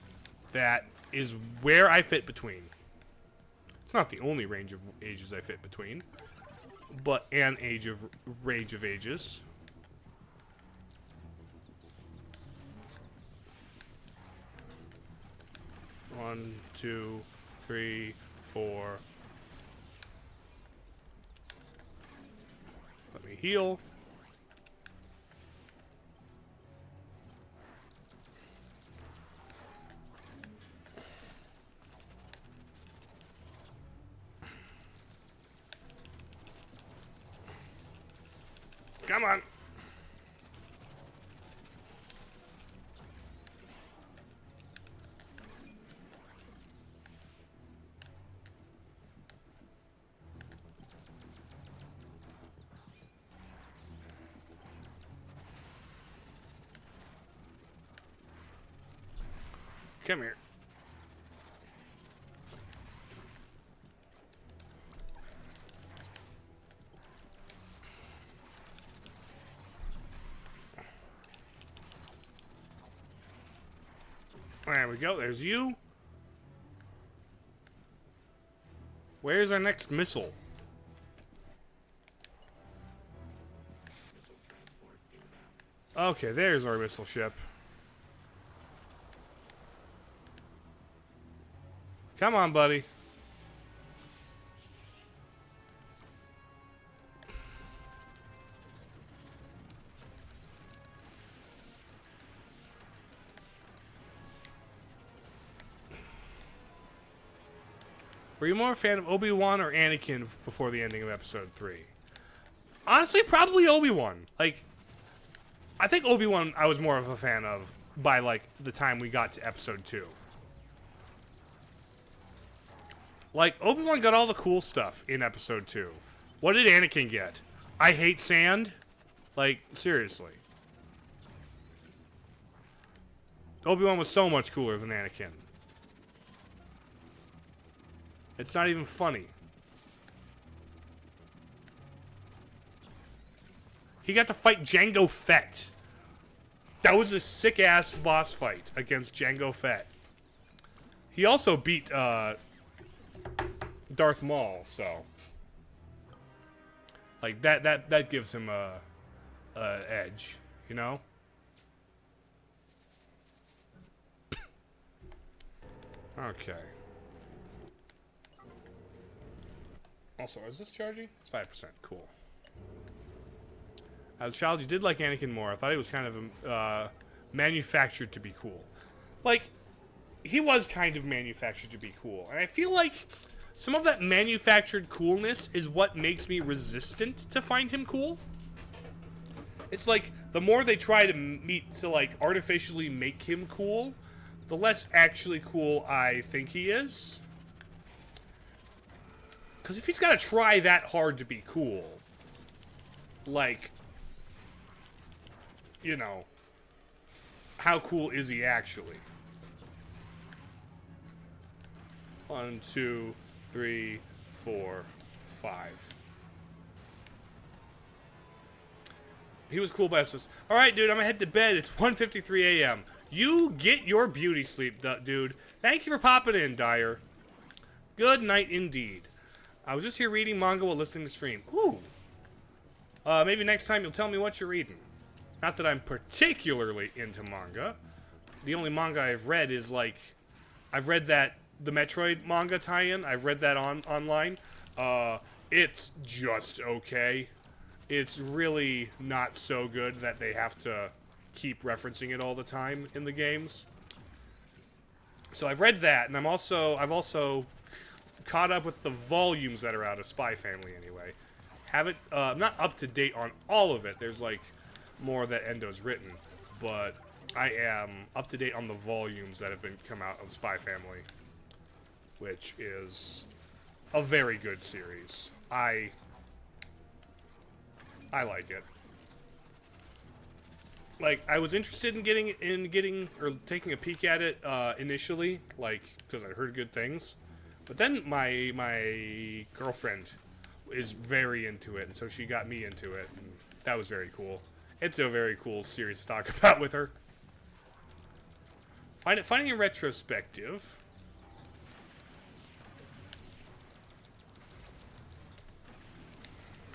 that is where I fit between. It's not the only range of ages I fit between, but an range of ages. One, 2, 3, 4. Let me heal. Come on. Come here. There we go. There's you. Where's our next missile? Okay, there's our missile ship. Come on, buddy. Were you more a fan of Obi-Wan or Anakin before the ending of Episode 3? Honestly, probably Obi-Wan. Like, I think Obi-Wan I was more of a fan of by, like, the time we got to Episode 2. Like, Obi-Wan got all the cool stuff in Episode 2. What did Anakin get? I hate sand? Like, seriously. Obi-Wan was so much cooler than Anakin. It's not even funny. He got to fight Jango Fett. That was a sick-ass boss fight against Jango Fett. He also beat, Darth Maul, so like that gives him a edge, you know. Okay. Also, is this charging? It's 5%. Cool. As a child, you did like Anakin more. I thought he was kind of manufactured to be cool. Like, he was kind of manufactured to be cool, and I feel like some of that manufactured coolness is what makes me resistant to find him cool. It's like, the more they try to like, artificially make him cool, the less actually cool I think he is. Because if he's got to try that hard to be cool, like, you know, how cool is he actually? 1, 2, 3, 4, 5. He was cool, but it's just, all right, dude, I'm gonna head to bed. It's 1:53 a.m. You get your beauty sleep, dude. Thank you for popping in, Dyer. Good night indeed. I was just here reading manga while listening to stream. Ooh. Maybe next time you'll tell me what you're reading. Not that I'm particularly into manga. The only manga I've read is, like, I've read the Metroid manga tie-in. I've read that online. It's just okay. It's really not so good that they have to keep referencing it all the time in the games. So I've read that, and I've also caught up with the volumes that are out of Spy Family anyway. I'm not up to date on all of it. There's like more that Endo's written, but I am up to date on the volumes that have come out of Spy Family, which is a very good series. I like it. Like, I was interested in taking a peek at it initially, like, because I heard good things. But then my girlfriend is very into it, and so she got me into it, and that was very cool. It's a very cool series to talk about with her. Finding in retrospective.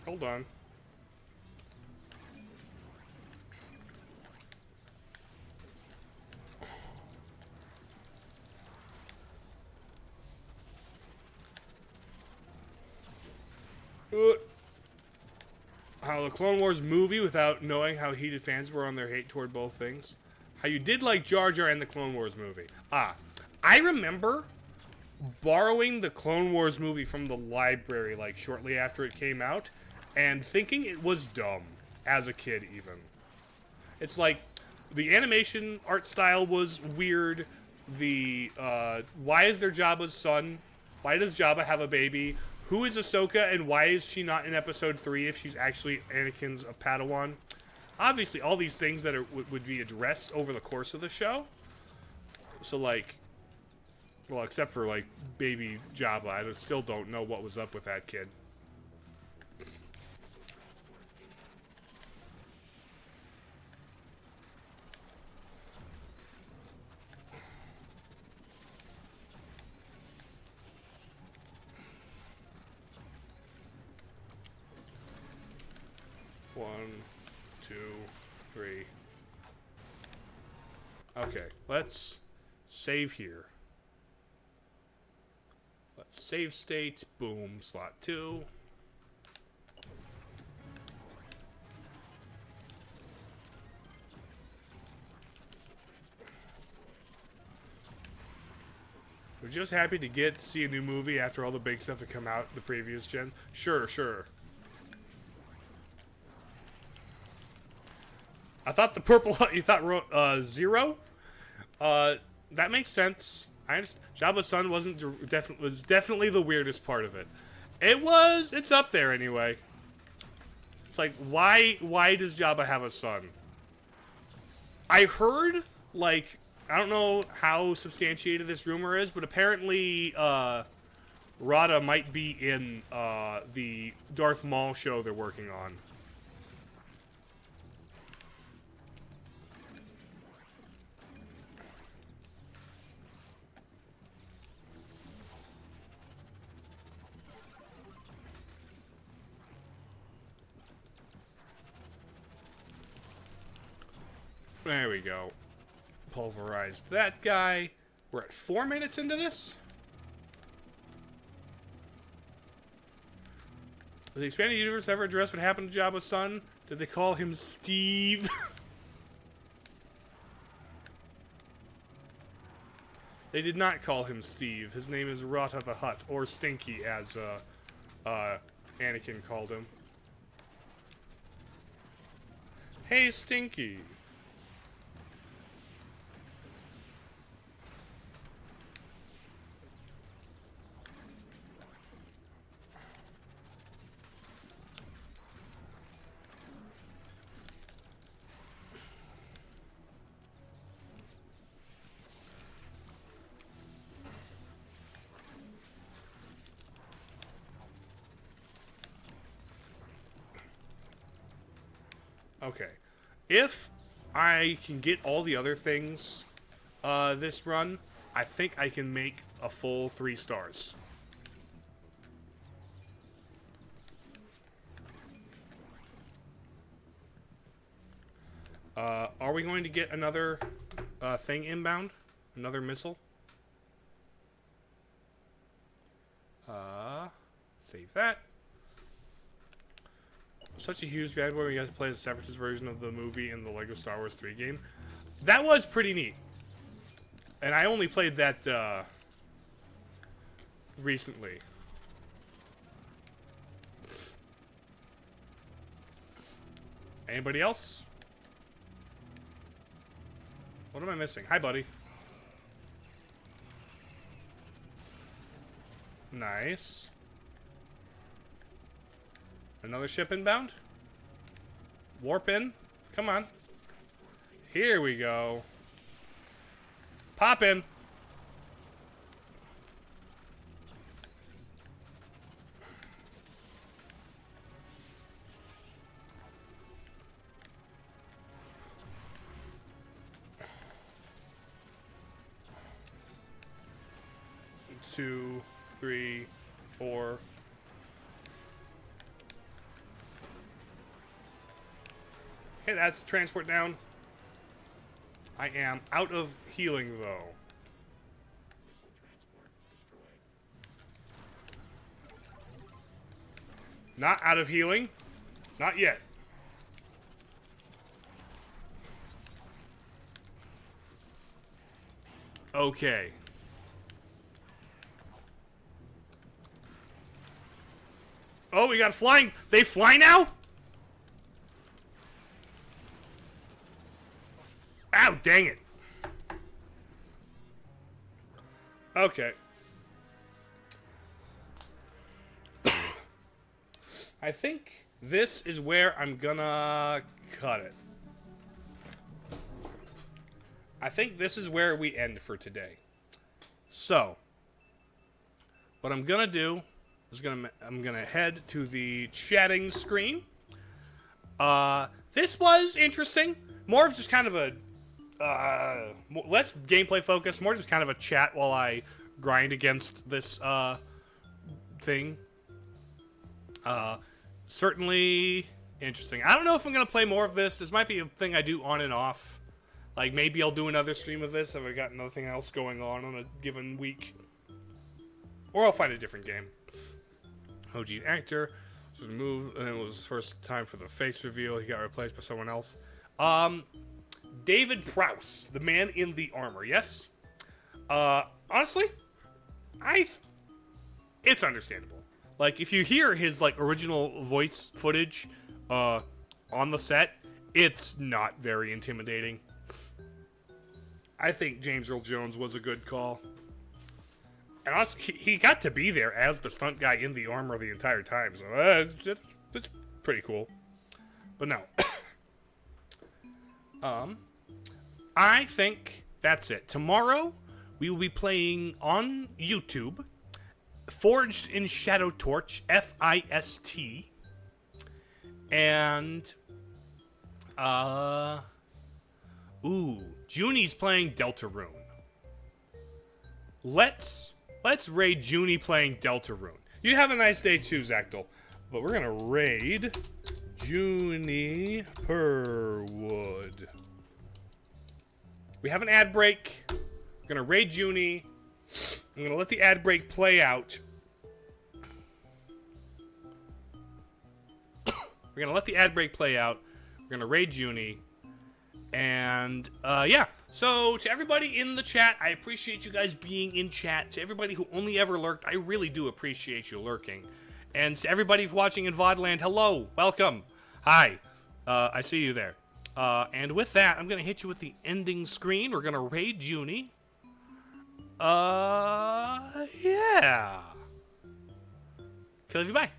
Hold on. How the Clone Wars movie, without knowing how heated fans were on their hate toward both things. How you did like Jar Jar and the Clone Wars movie. I remember borrowing the Clone Wars movie from the library, like, shortly after it came out, and thinking it was dumb, as a kid, even. It's like, the animation art style was weird, why is there Jabba's son? Why does Jabba have a baby? Who is Ahsoka, and why is she not in Episode 3 if she's actually Anakin's Padawan? Obviously, all these things that would be addressed over the course of the show. So, like, well, except for, like, baby Jabba, I still don't know what was up with that kid. One, 2, 3. Okay, let's save here. Let's save state. Boom, slot 2. We're just happy to see a new movie after all the big stuff that come out the previous gen. Sure. I thought the purple. You thought Zero? That makes sense. I understand. Jabba's son was definitely the weirdest part of it. It's up there anyway. It's like, why does Jabba have a son? I heard, like, I don't know how substantiated this rumor is, but apparently Rada might be in the Darth Maul show they're working on. There we go. Pulverized that guy. We're at 4 minutes into this? Did the expanded universe ever address what happened to Jabba's son? Did they call him Steve? They did not call him Steve. His name is Rot of the Hutt, or Stinky, as Anakin called him. Hey, Stinky. Okay. If I can get all the other things this run, I think I can make a full 3 stars. Are we going to get another thing inbound? Another missile? Save that. Such a huge fanboy when you guys play the Separatist version of the movie in the LEGO Star Wars 3 game. That was pretty neat. And I only played that recently. Anybody else? What am I missing? Hi, buddy. Nice. Another ship inbound? Warp in? Come on. Here we go. Pop in. Two, three, four. Okay, that's transport down. I am out of healing, though. Not out of healing. Not yet. Okay. Oh, we got flying. They fly now? Ow, dang it. Okay. I think this is where I'm gonna cut it. I think this is where we end for today. So, what I'm gonna do is I'm gonna head to the chatting screen. This was interesting. More of just kind of a less gameplay focus, more just kind of a chat while I grind against this thing. Certainly interesting. I don't know if I'm gonna play more of this. This might be a thing I do on and off. Like maybe I'll do another stream of this if I got nothing else going on a given week, or I'll find a different game. OG actor was removed, and it was his first time for the face reveal. He got replaced by someone else. David Prowse, the man in the armor, yes? Honestly, it's understandable. Like, if you hear his, like, original voice footage, on the set, it's not very intimidating. I think James Earl Jones was a good call. And honestly, he got to be there as the stunt guy in the armor the entire time, so it's pretty cool. But no. I think that's it. Tomorrow, we will be playing on YouTube, Forged in Shadow Torch, FIST, and, Junie's playing Deltarune. Let's raid Junie playing Deltarune. You have a nice day too, Zactyl. But we're gonna raid Junie Perwood. We have an ad break. We're gonna raid Junie. I'm gonna let the ad break play out. We're gonna let the ad break play out. We're gonna raid Junie. And, yeah. So, to everybody in the chat, I appreciate you guys being in chat. To everybody who only ever lurked, I really do appreciate you lurking. And to everybody watching in VODland, hello, welcome, hi, I see you there. And with that, I'm going to hit you with the ending screen. We're going to raid Junie. Yeah. Kill you, bye.